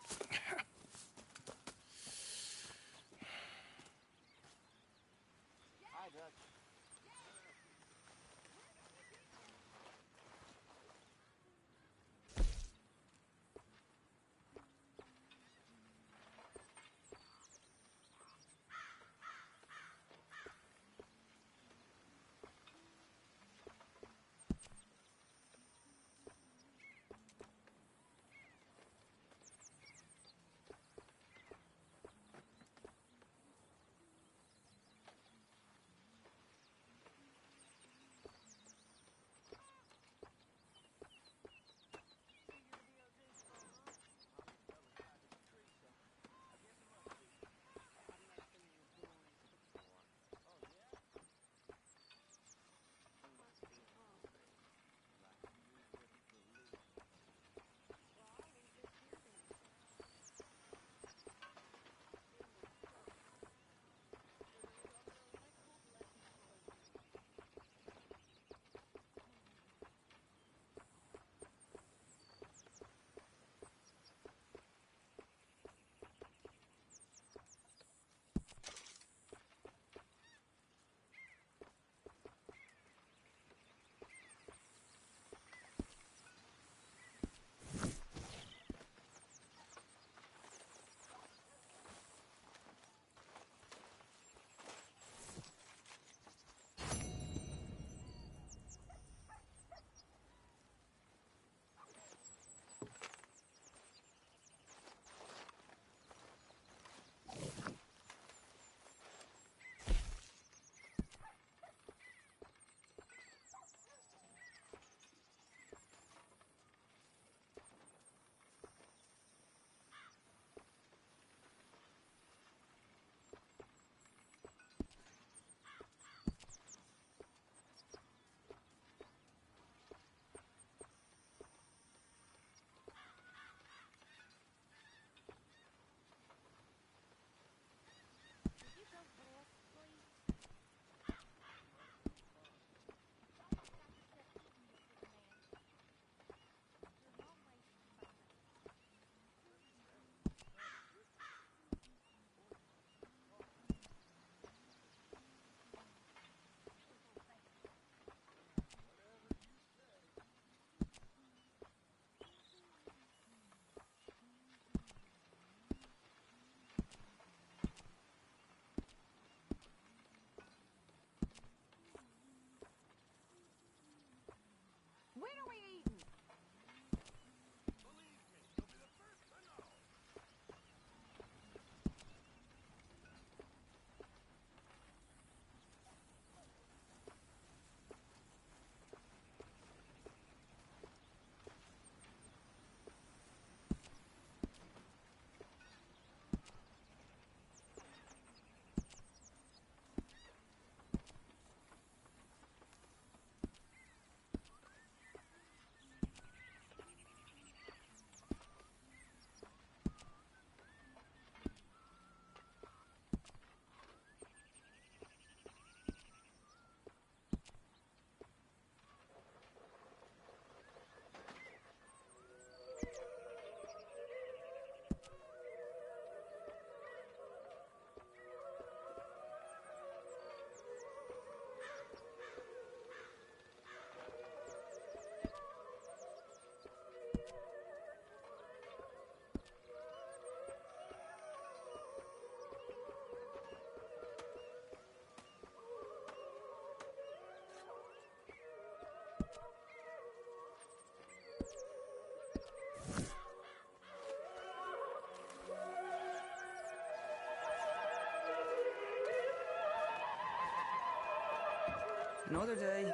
Another day.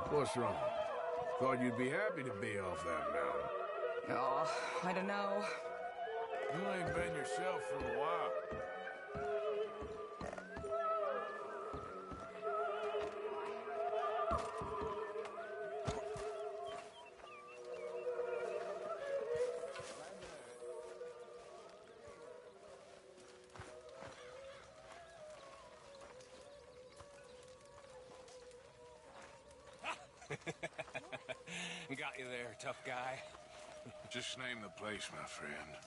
What's wrong? Thought you'd be happy to be off that mountain. Oh, I don't know. You ain't been yourself for a while. Got you there, tough guy. Just name the place, my friend.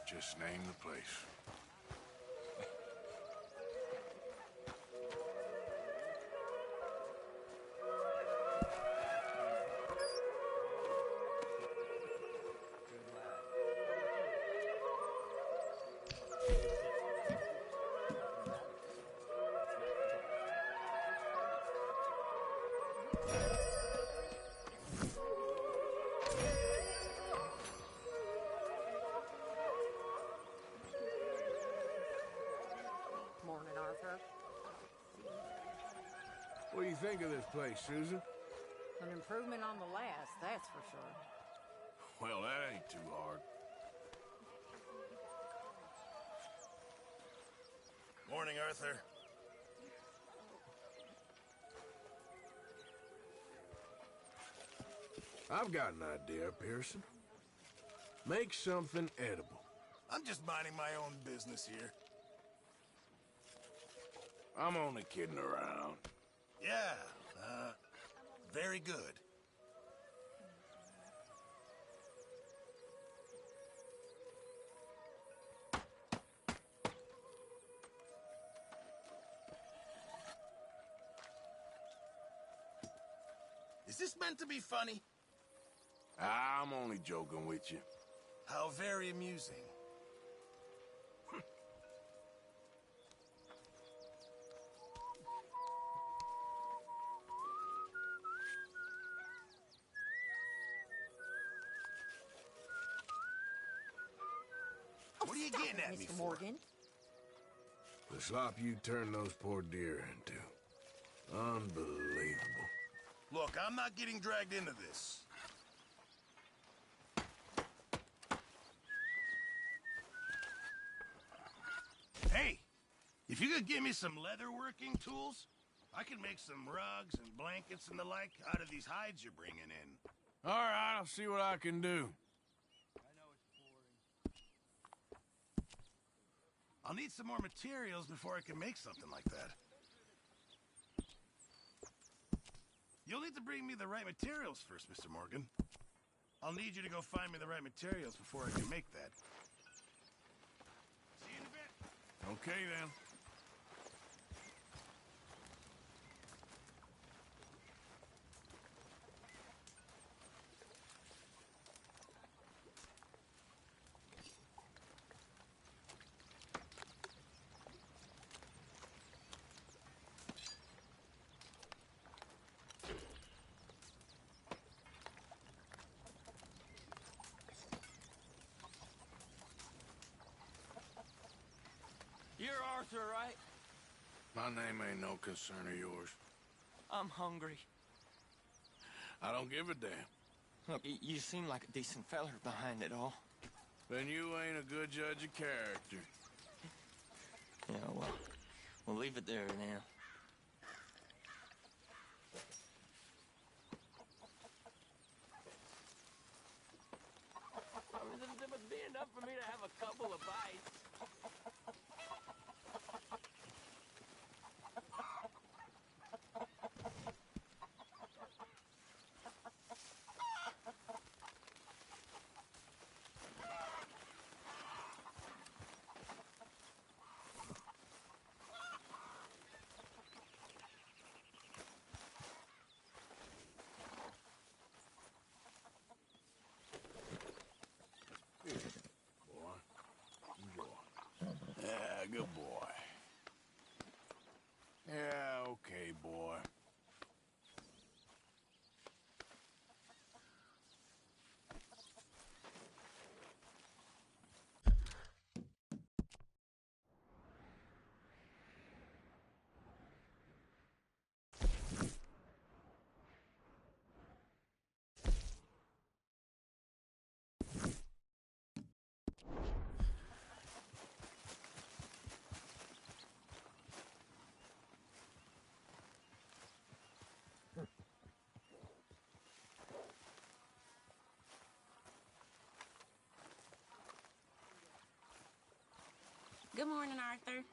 Just name the place. Morning, Arthur. What do you think of this place, Susan? An improvement on the last, that's for sure. Well, that ain't too hard. Morning, Arthur. I've got an idea, Pearson. Make something edible. I'm just minding my own business here. I'm only kidding around. Yeah, very good. Is this meant to be funny? I'm only joking with you. How very amusing. What are you getting at me Mr. for? Morgan. The slop you turned those poor deer into. Unbelievable. Look, I'm not getting dragged into this. Hey, if you could give me some leather working tools, I can make some rugs and blankets and the like out of these hides you're bringing in. All right, I'll see what I can do. I'll need some more materials before I can make something like that. You'll need to bring me the right materials first, Mr. Morgan. I'll need you to go find me the right materials before I can make that. See you in a bit. Okay, then. You're Arthur, right? My name ain't no concern of yours. I'm hungry. I don't give a damn. Look, you seem like a decent feller behind it all. Then you ain't a good judge of character. Yeah, well, we'll leave it there now. I mean, there must be enough for me to have a couple of bites. Yeah, good boy. Yeah, okay, boy. Good morning, Arthur.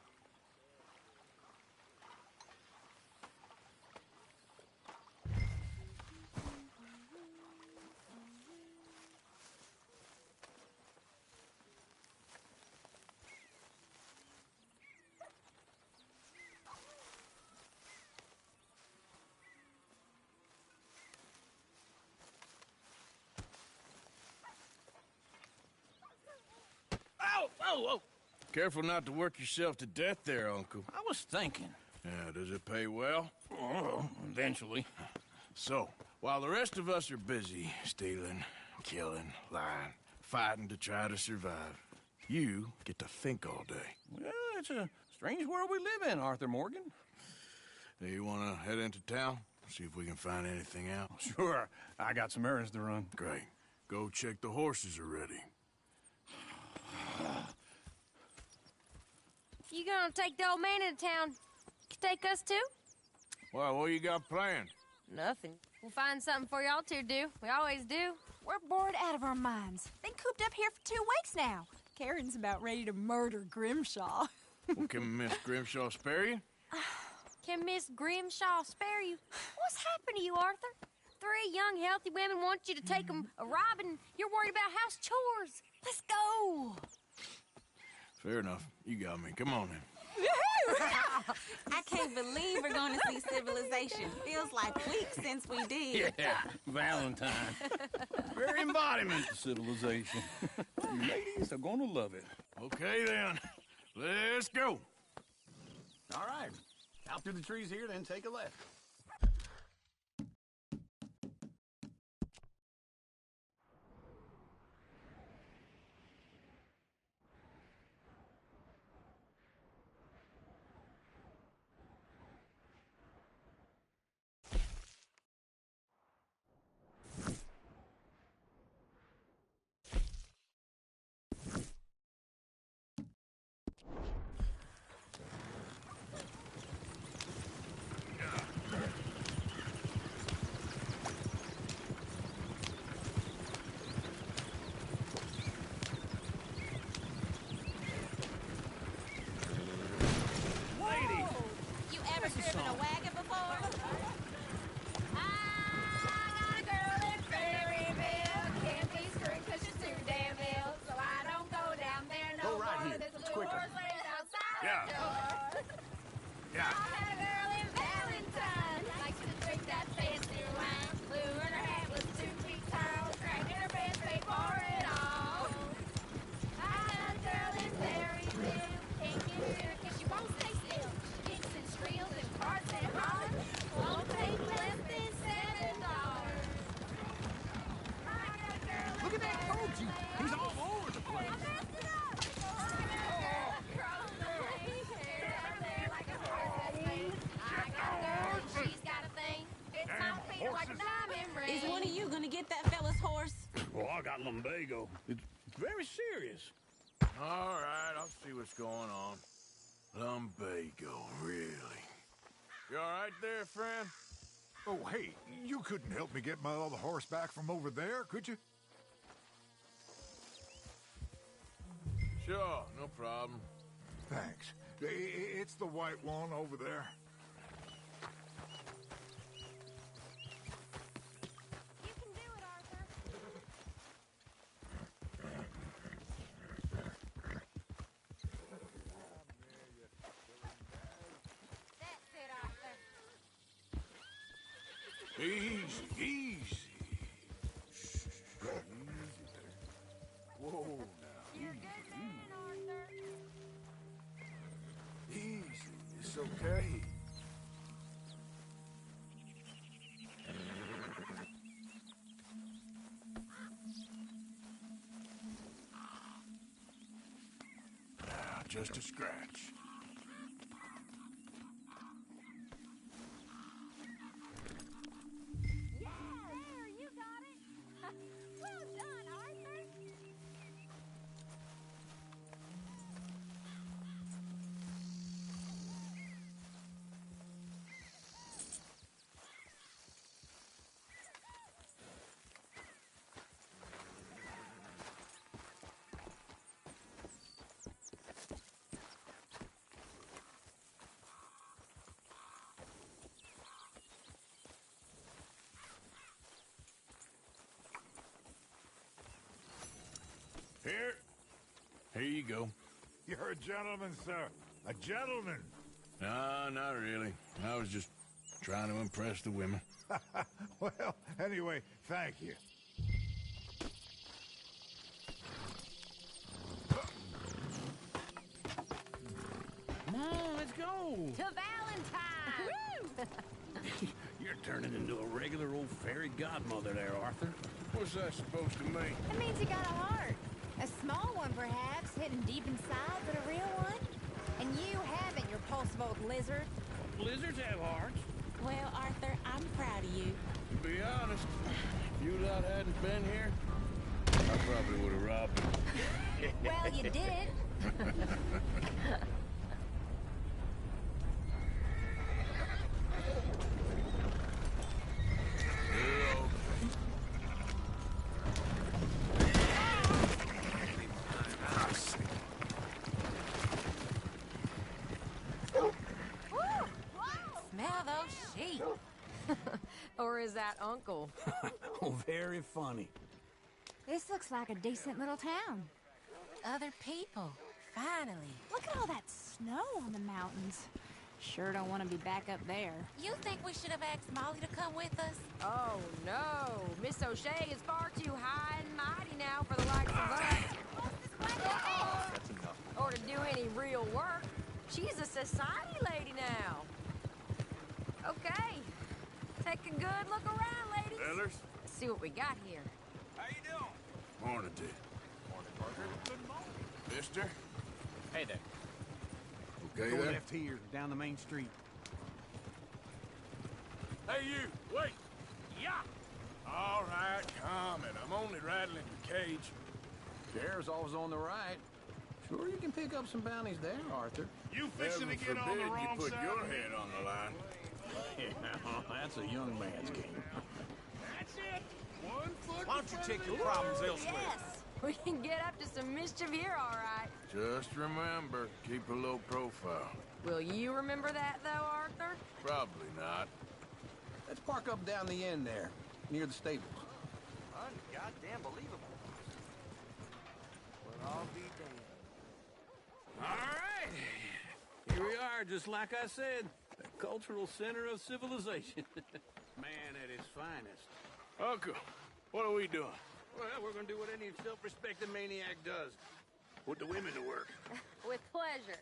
Oh! Careful not to work yourself to death there, Uncle. I was thinking. Yeah, does it pay well? Oh, eventually. So, while the rest of us are busy stealing, killing, lying, fighting to try to survive, you get to think all day. Well, it's a strange world we live in, Arthur Morgan. Do you want to head into town? See if we can find anything out? Sure. I got some errands to run. Great. Go check the horses are ready. You gonna take the old man into town? Take us too? Well, what you got planned? Nothing. We'll find something for y'all to do. We always do. We're bored out of our minds. Been cooped up here for 2 weeks now. Karen's about ready to murder Grimshaw. Well, can Miss Grimshaw spare you? Can Miss Grimshaw spare you? What's happened to you, Arthur? 3 young, healthy women want you to take them a robbing. You're worried about house chores. Let's go. Fair enough. You got me. Come on, then. I can't believe we're going to see civilization. Feels like weeks since we did. Yeah, Valentine. Very embodiment of civilization. You ladies are gonna love it. Okay, then. Let's go. All right. Out through the trees here, then take a left. Driven a wagon before? I got a girl in Ferryville. Can't be screwed 'cause she's too damn ill. So I don't go down there no Go right more. here. There's a It's blue quicker. horse laid outside Yeah. the door. Yeah. I had a girl in Valentine. Likes to drink that fancy wine. Blue and her hat was 2 feet tall. Cracking her best paid for it all. I had a girl in Ferryville. Can't get her 'cause she won't stay still. She kicks and squeals and parts and hollers. Won't take less than $7. Look at that coach. He's all over the place. Is one of you gonna get that fella's horse? Well, I got lumbago. It's very serious. All right, I'll see what's going on. Lumbago, really? You all right there, friend? Oh, hey, you couldn't help me get my other horse back from over there, could you? Sure, no problem. Thanks. It's the white one over there. Easy, easy. Whoa, now, easy. Easy, it's okay. Just a scratch. You're a gentleman, sir. A gentleman. No, not really. I was just trying to impress the women. Well, anyway, thank you. Come on, let's go. To Valentine! You're turning into a regular old fairy godmother there, Arthur. What's that supposed to mean? It means you got a heart. A small one, perhaps, hidden deep inside, but a real one. And you haven't, you repulsive old lizard. Lizards have hearts. Well, Arthur, I'm proud of you. To be honest, if you lot hadn't been here, I probably would have robbed him. Well, you did. Smell those sheep. Or is that Uncle? Oh, very funny. This looks like a decent little town. Other people. Finally. Look at all that snow on the mountains. Sure don't want to be back up there. You think we should have asked Molly to come with us? Oh, no. Miss O'Shea is far too high and mighty now for the likes of us. That's enough. Or to do any real work. She's a society lady now. Okay. Take a good look around, ladies. Fellers? See what we got here. How you doing? Morning, Dick. Morning, Parker. Good morning. Mister? Hey there. Okay Go there? left here, down the main street. Hey, you, wait! Yeah! All right, calm it. I'm only rattling your cage. Sheriff's always on the right. Sure you can pick up some bounties there, Arthur. You fixing to get on the wrong you put side your of me? head on the line. Yeah, that's a young man's game. That's it. 1 foot. Why don't you take your problems elsewhere? Yes. We can get up to some mischief here, all right. Just remember, keep a low profile. Will you remember that, though, Arthur? Probably not. Let's park up down the end there, near the stables. Ungoddamn believable. Well, I'll be damned. All right. Here we are, just like I said. The cultural center of civilization. Man at his finest. Uncle, what are we doing? Well, we're gonna do what any self-respecting maniac does. Put the women to work. With pleasure.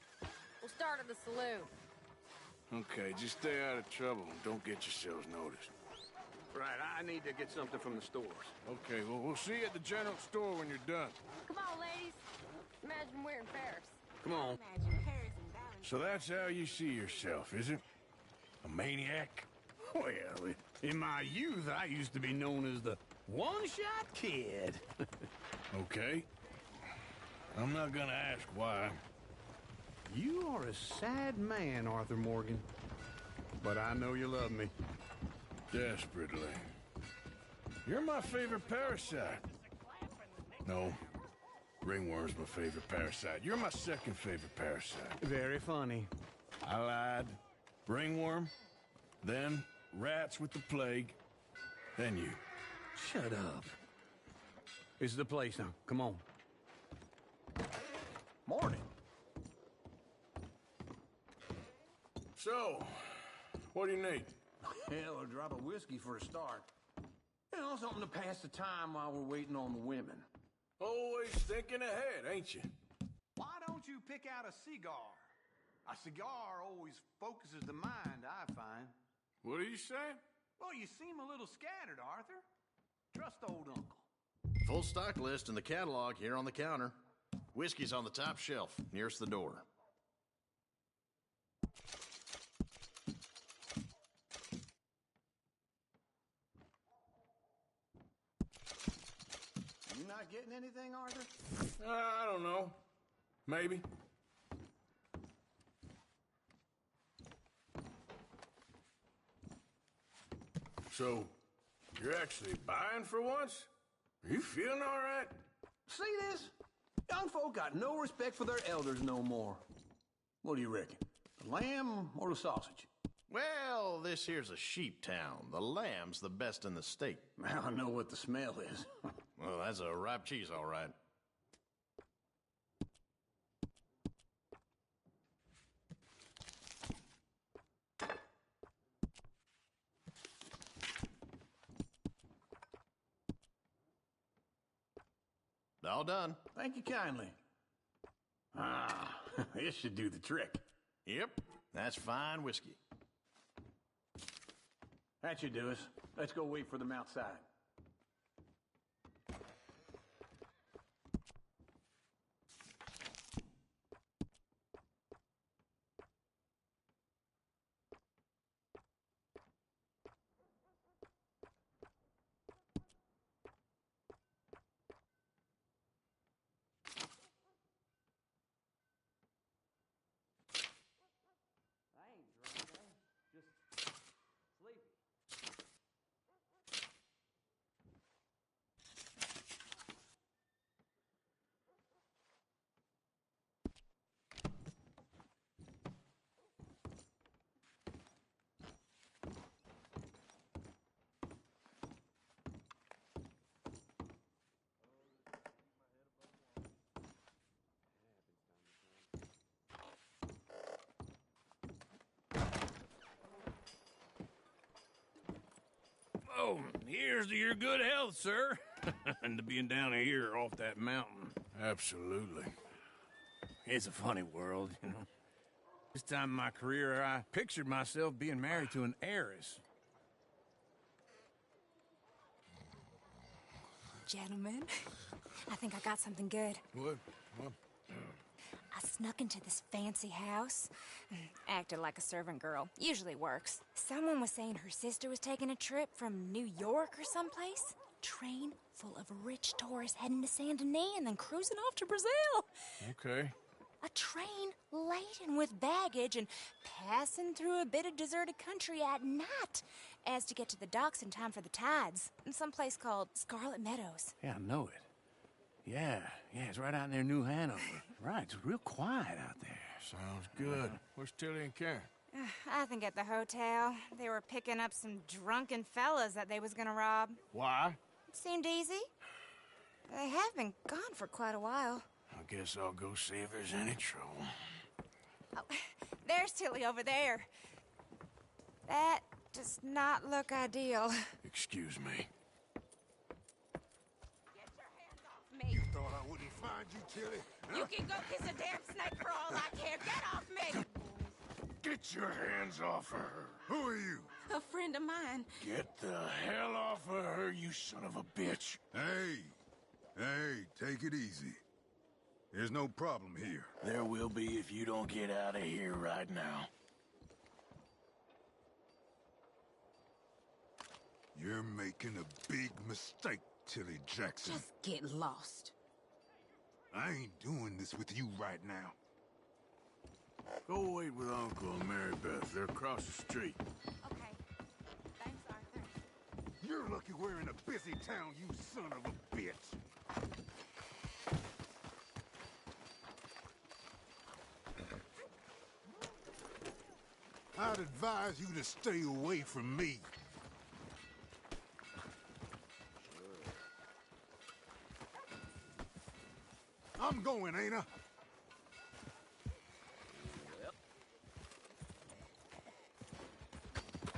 We'll start at the saloon. Okay, just stay out of trouble and don't get yourselves noticed. Right, I need to get something from the stores. Okay, well, we'll see you at the general store when you're done. Come on, ladies. Imagine we're in Paris. Come on. Imagine Paris and Valentine. So that's how you see yourself, is it? A maniac? Well, in my youth, I used to be known as the one-shot kid. Okay. I'm not gonna ask why. You are a sad man, Arthur Morgan. But I know you love me. Desperately. You're my favorite parasite. No. Ringworm's my favorite parasite. You're my second favorite parasite. Very funny. I lied. Ringworm, then rats with the plague, then you. Shut up. This is the place now. Come on. Morning. So, what do you need? Hell, a drop of whiskey for a start. You know, something to pass the time while we're waiting on the women. Always thinking ahead, ain't you? Why don't you pick out a cigar? A cigar always focuses the mind, I find. What are you saying? Well, you seem a little scattered, Arthur. Trust old uncle. Full stock list in the catalog here on the counter. Whiskey's on the top shelf, nearest the door. You not getting anything, Arthur? I don't know. Maybe. So, you're actually buying for once? Are you feeling all right? See this? Young folk got no respect for their elders no more. What do you reckon? The lamb or the sausage? Well, this here's a sheep town. The lamb's the best in the state. Now I know what the smell is. Well, that's a ripe cheese, all right. All done. Thank you kindly. Ah, this should do the trick. Yep, that's fine whiskey. That should do us. Let's go wait for them outside. Oh, here's to your good health, sir. And to being down here off that mountain. Absolutely. It's a funny world, you know. This time in my career, I pictured myself being married to an heiress. Gentlemen, I think I got something good. What? I snuck into this fancy house. Acted like a servant girl. Usually works. Someone was saying her sister was taking a trip from New York or someplace. Train full of rich tourists heading to Saint Denis and then cruising off to Brazil. Okay. A train laden with baggage and passing through a bit of deserted country at night as to get to the docks in time for the tides in some place called Scarlet Meadows. Yeah, I know it. Yeah, it's right out near New Hanover. Right, it's real quiet out there. Sounds good. Where's Tilly and Karen? I think at the hotel. They were picking up some drunken fellas that they was gonna rob. Why? It seemed easy. They have been gone for quite a while. I guess I'll go see if there's any trouble. Oh, there's Tilly over there. That does not look ideal. Excuse me. Me. You thought I wouldn't find you, Tilly? You can go kiss a damn snake for all I care. Get off me! Get your hands off her. Who are you? A friend of mine. Get the hell off of her, you son of a bitch. Hey, take it easy. There's no problem here. There will be if you don't get out of here right now. You're making a big mistake, Tilly Jackson. Just get lost. I ain't doing this with you right now. Go wait with Uncle and Mary Beth. They're across the street. Okay. Thanks, Arthur. You're lucky we're in a busy town, you son of a bitch. I'd advise you to stay away from me. I'm going, ain't I?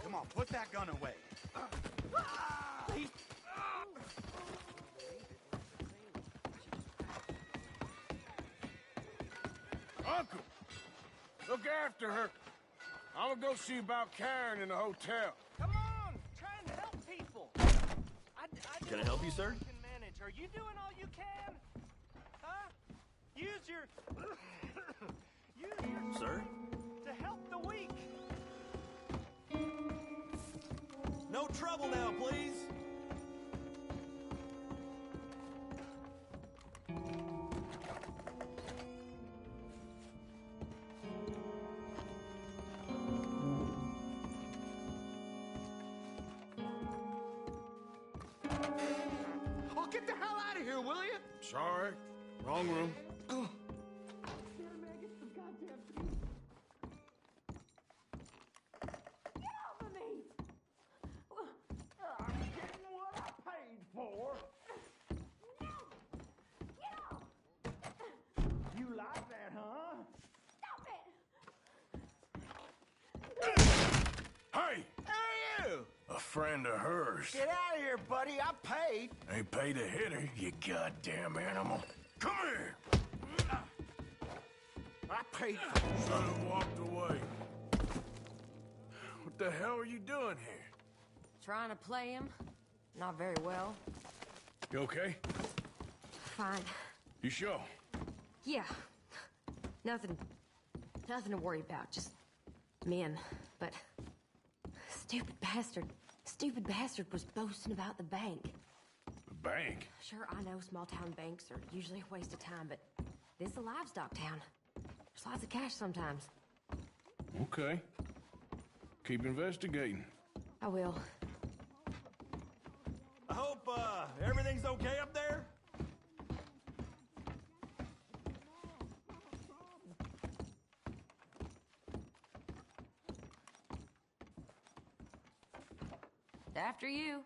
Come on, put that gun away. Uncle, look after her. I'm gonna go see about Karen in the hotel. Come on, trying to help people. Can I help you, sir? Can manage. Are you doing all you can? Huh? Use your Sir? to help the weak. No trouble now, please. Oh, get the hell out of here, will you? Sorry. Wrong room. You like that, huh? Hey! Who are you? A friend of hers. Get out of here, buddy. I paid. Ain't paid a hitter, you goddamn animal. Come here! I paid for it. Son walked away. What the hell are you doing here? Trying to play him. Not very well. You okay? Fine. You sure? Yeah. Nothing to worry about. Just men. But stupid bastard was boasting about the bank. The bank? Sure, I know small town banks are usually a waste of time, but this is a livestock town. There's lots of cash sometimes. Okay. Keep investigating. I will. I hope, everything's okay up there? After you.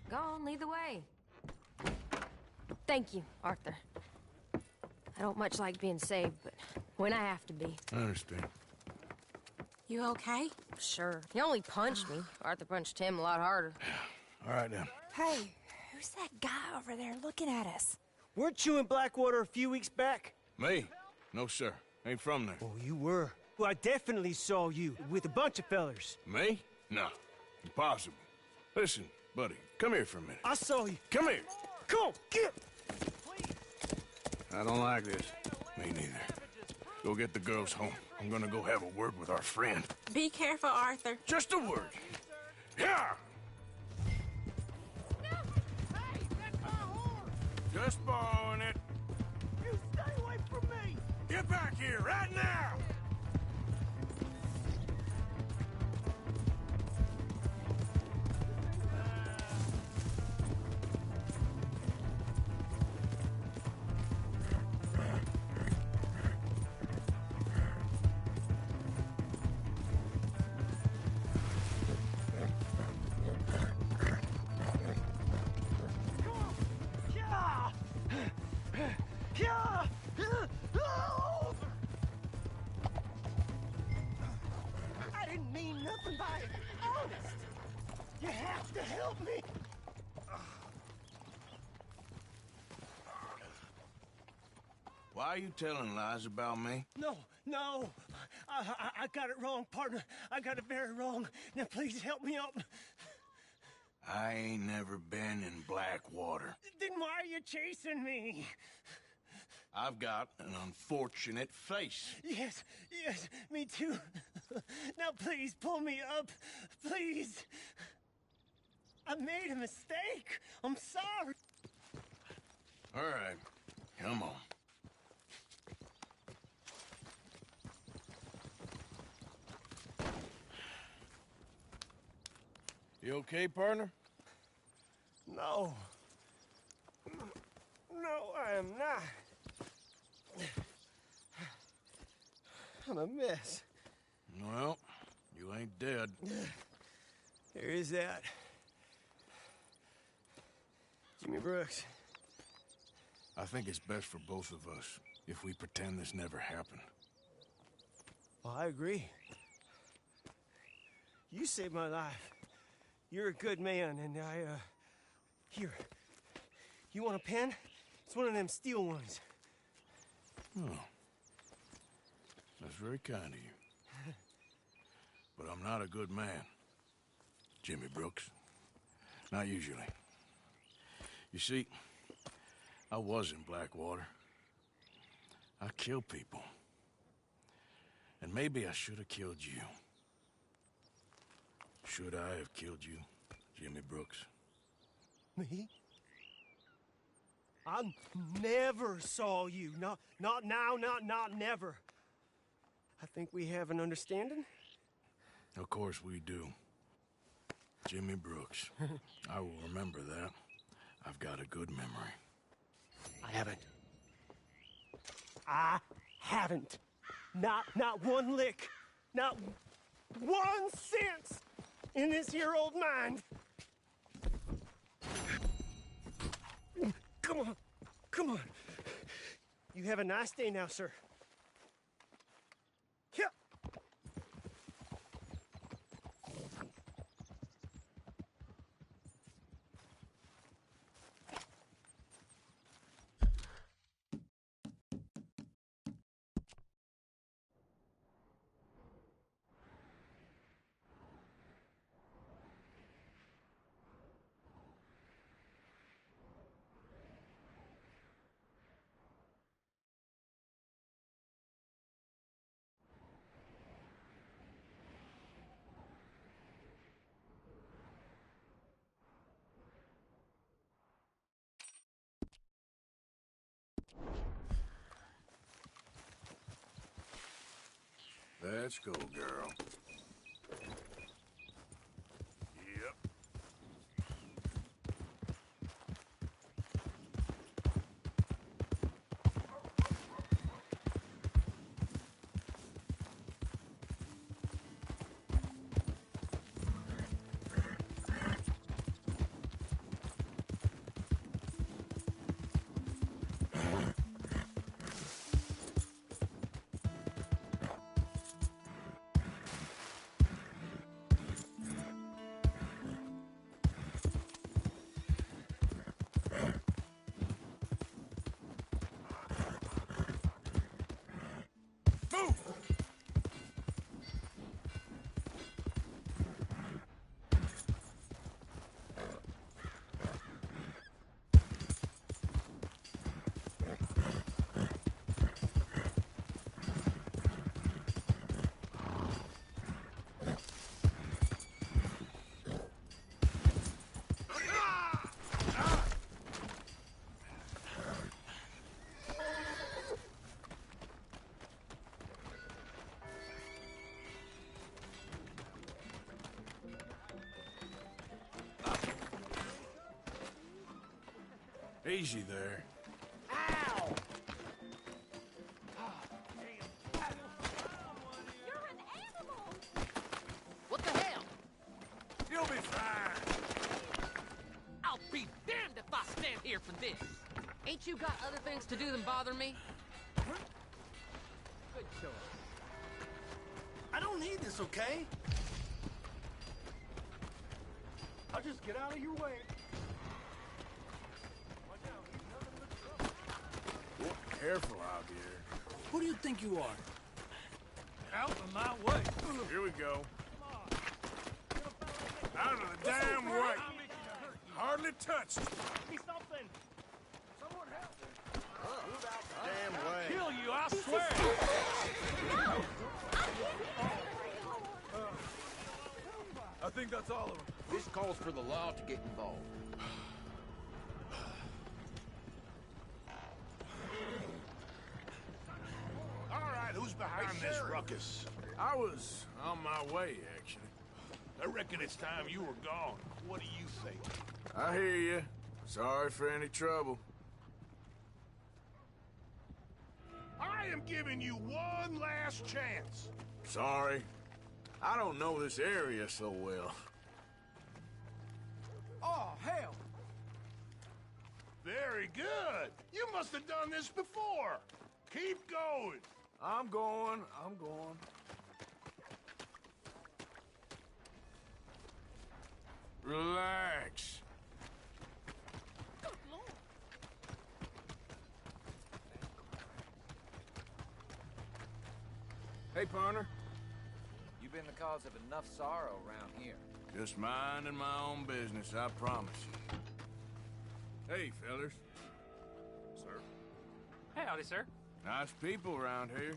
Go on, lead the way. Thank you, Arthur. I don't much like being saved, but when I have to be. I understand. You okay? Sure. He only punched me. Arthur punched him a lot harder. All right, then. Hey, who's that guy over there looking at us? Weren't you in Blackwater a few weeks back? Me? No, sir. Ain't from there. Oh, you were. Well, I definitely saw you with a bunch of fellers. Me? No. Impossible. Listen, buddy, come here for a minute. I saw you. Come here. Come on, get! I don't like this. Me neither. Go get the girls home. I'm gonna go have a word with our friend. Be careful, Arthur. Just a word. Yeah! Just borrowing it. You stay away from me! Get back here right now! I didn't mean nothing by it. Honest. You have to help me. Why are you telling lies about me? No. I got it wrong, partner. I got it very wrong. Now, please help me out. I ain't never been in Blackwater. Then why are you chasing me? I've got an unfortunate face. Yes, me too. Now, please, pull me up. Please. I made a mistake. I'm sorry. All right, come on. You okay, partner? No. No, I am not. I'm a mess. Well, you ain't dead. There is that. Jimmy Brooks. I think it's best for both of us if we pretend this never happened. Well, I agree. You saved my life. You're a good man, and here. You want a pen? It's one of them steel ones. Oh. That's very kind of you. But I'm not a good man, Jimmy Brooks. Not usually. You see, I was in Blackwater. I killed people. And maybe I should have killed you. Should I have killed you, Jimmy Brooks? Me? I never saw you. Not now, not never. I think we have an understanding. Of course we do. Jimmy Brooks. I will remember that. I've got a good memory. I haven't. Not one lick. Not 1 cent in this here old mind. Come on. You have a nice day now, sir. Yeah. Let's go, girl. Yep. Easy there. Ow! You're an animal! What the hell? You'll be fine. I'll be damned if I stand here for this. Ain't you got other things to do than bother me? Good choice. I don't need this, okay? I'll just get out of your way. Careful out here. Who do you think you are? Out of my way. Here we go. Out of the damn way. Hardly touched. Give me something. Someone help me. Move out the damn way. Kill you, I swear. I think that's all of them. This calls for the law to get involved. Who's behind this ruckus? I was on my way, actually. I reckon it's time you were gone. What do you think? I hear you. Sorry for any trouble. I am giving you one last chance. Sorry. I don't know this area so well. Oh, hell! Very good. You must have done this before. Keep going. I'm going. Relax. Good Lord. Hey, partner. You've been the cause of enough sorrow around here. Just minding my own business, I promise you. Hey, fellas. Sir. Howdy, sir. Nice people around here.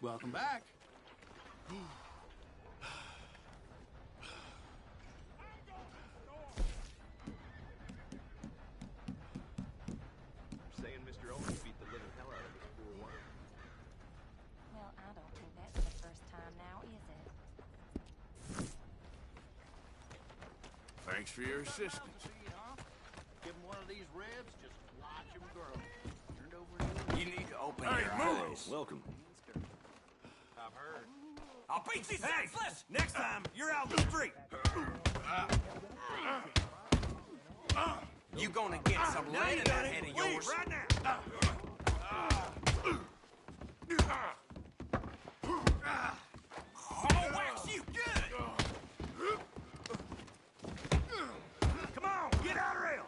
Welcome back. Saying Mr. Owens beat the living hell out of this poor woman. Well, I don't think that's the first time now, is it? Thanks for your assistance. Give him one of these ribs, just watch him grow. Turned over. You need to open Hey, your move. eyes. Welcome. I've heard. I'll beat you senseless! Next time, you're out in the street. You gonna get some Now lead you in got that it. head of Leave yours. right now. I'll wax you good. Come on, get out of rails.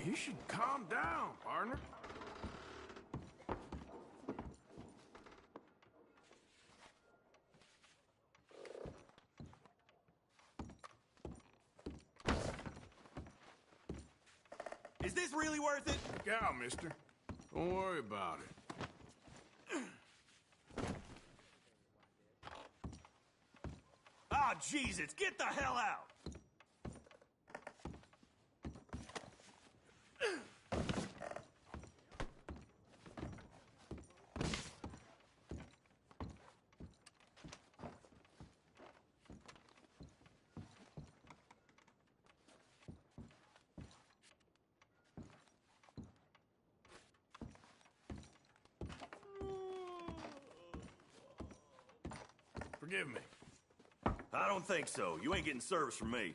You should calm down, partner. Is this really worth it? Look out, mister. Don't worry about it. Oh, Jesus, get the hell out! Forgive me. I don't think so. You ain't getting service from me.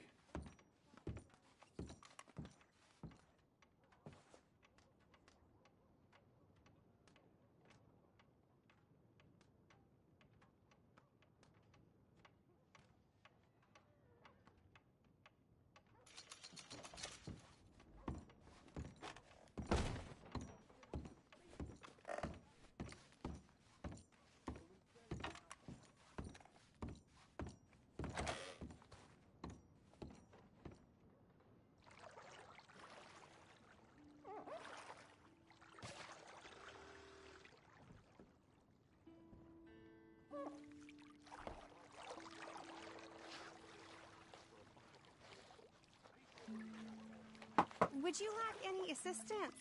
Would you like any assistance?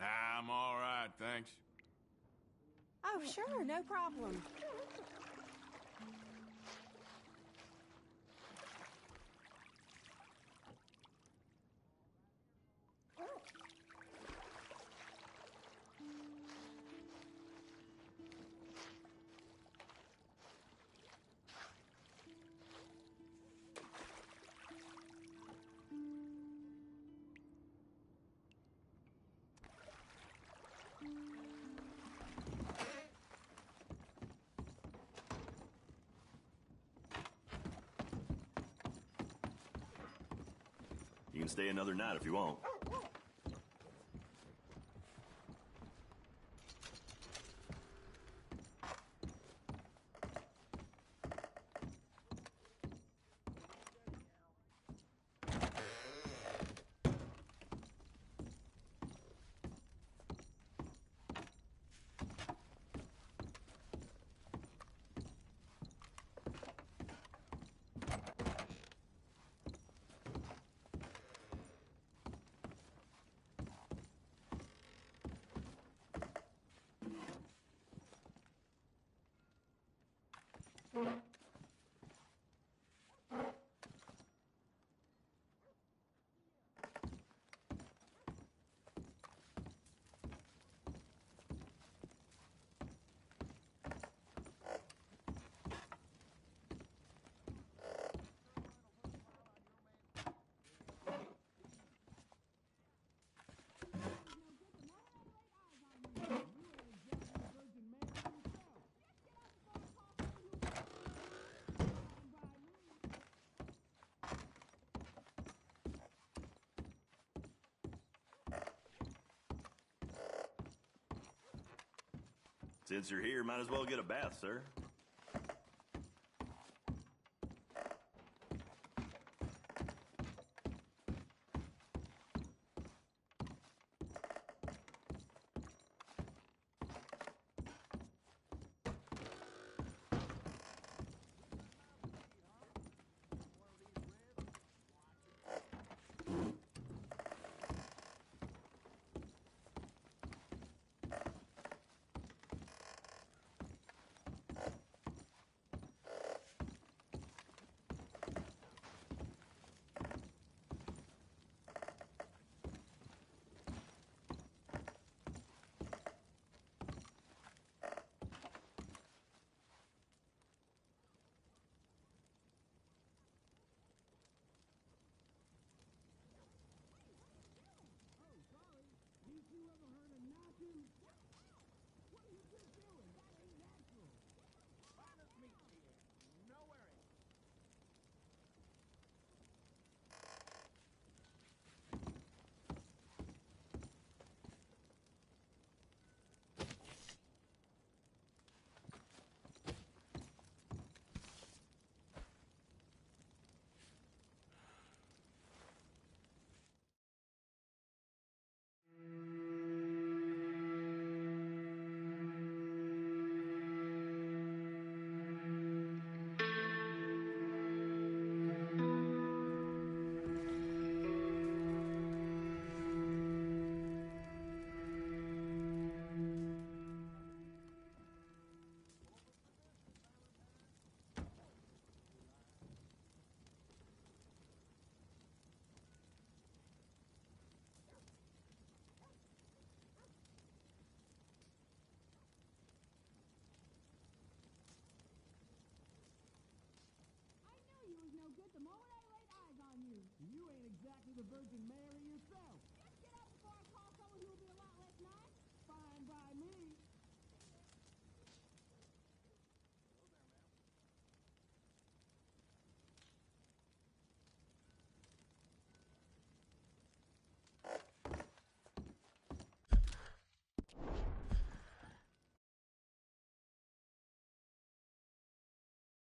I'm all right, thanks. Oh, sure, no problem. You can stay another night if you want. Since you're here, might as well get a bath, sir. the Virgin Mary yourself. Just get up before I call someone who will be a lot less nice. Fine by me.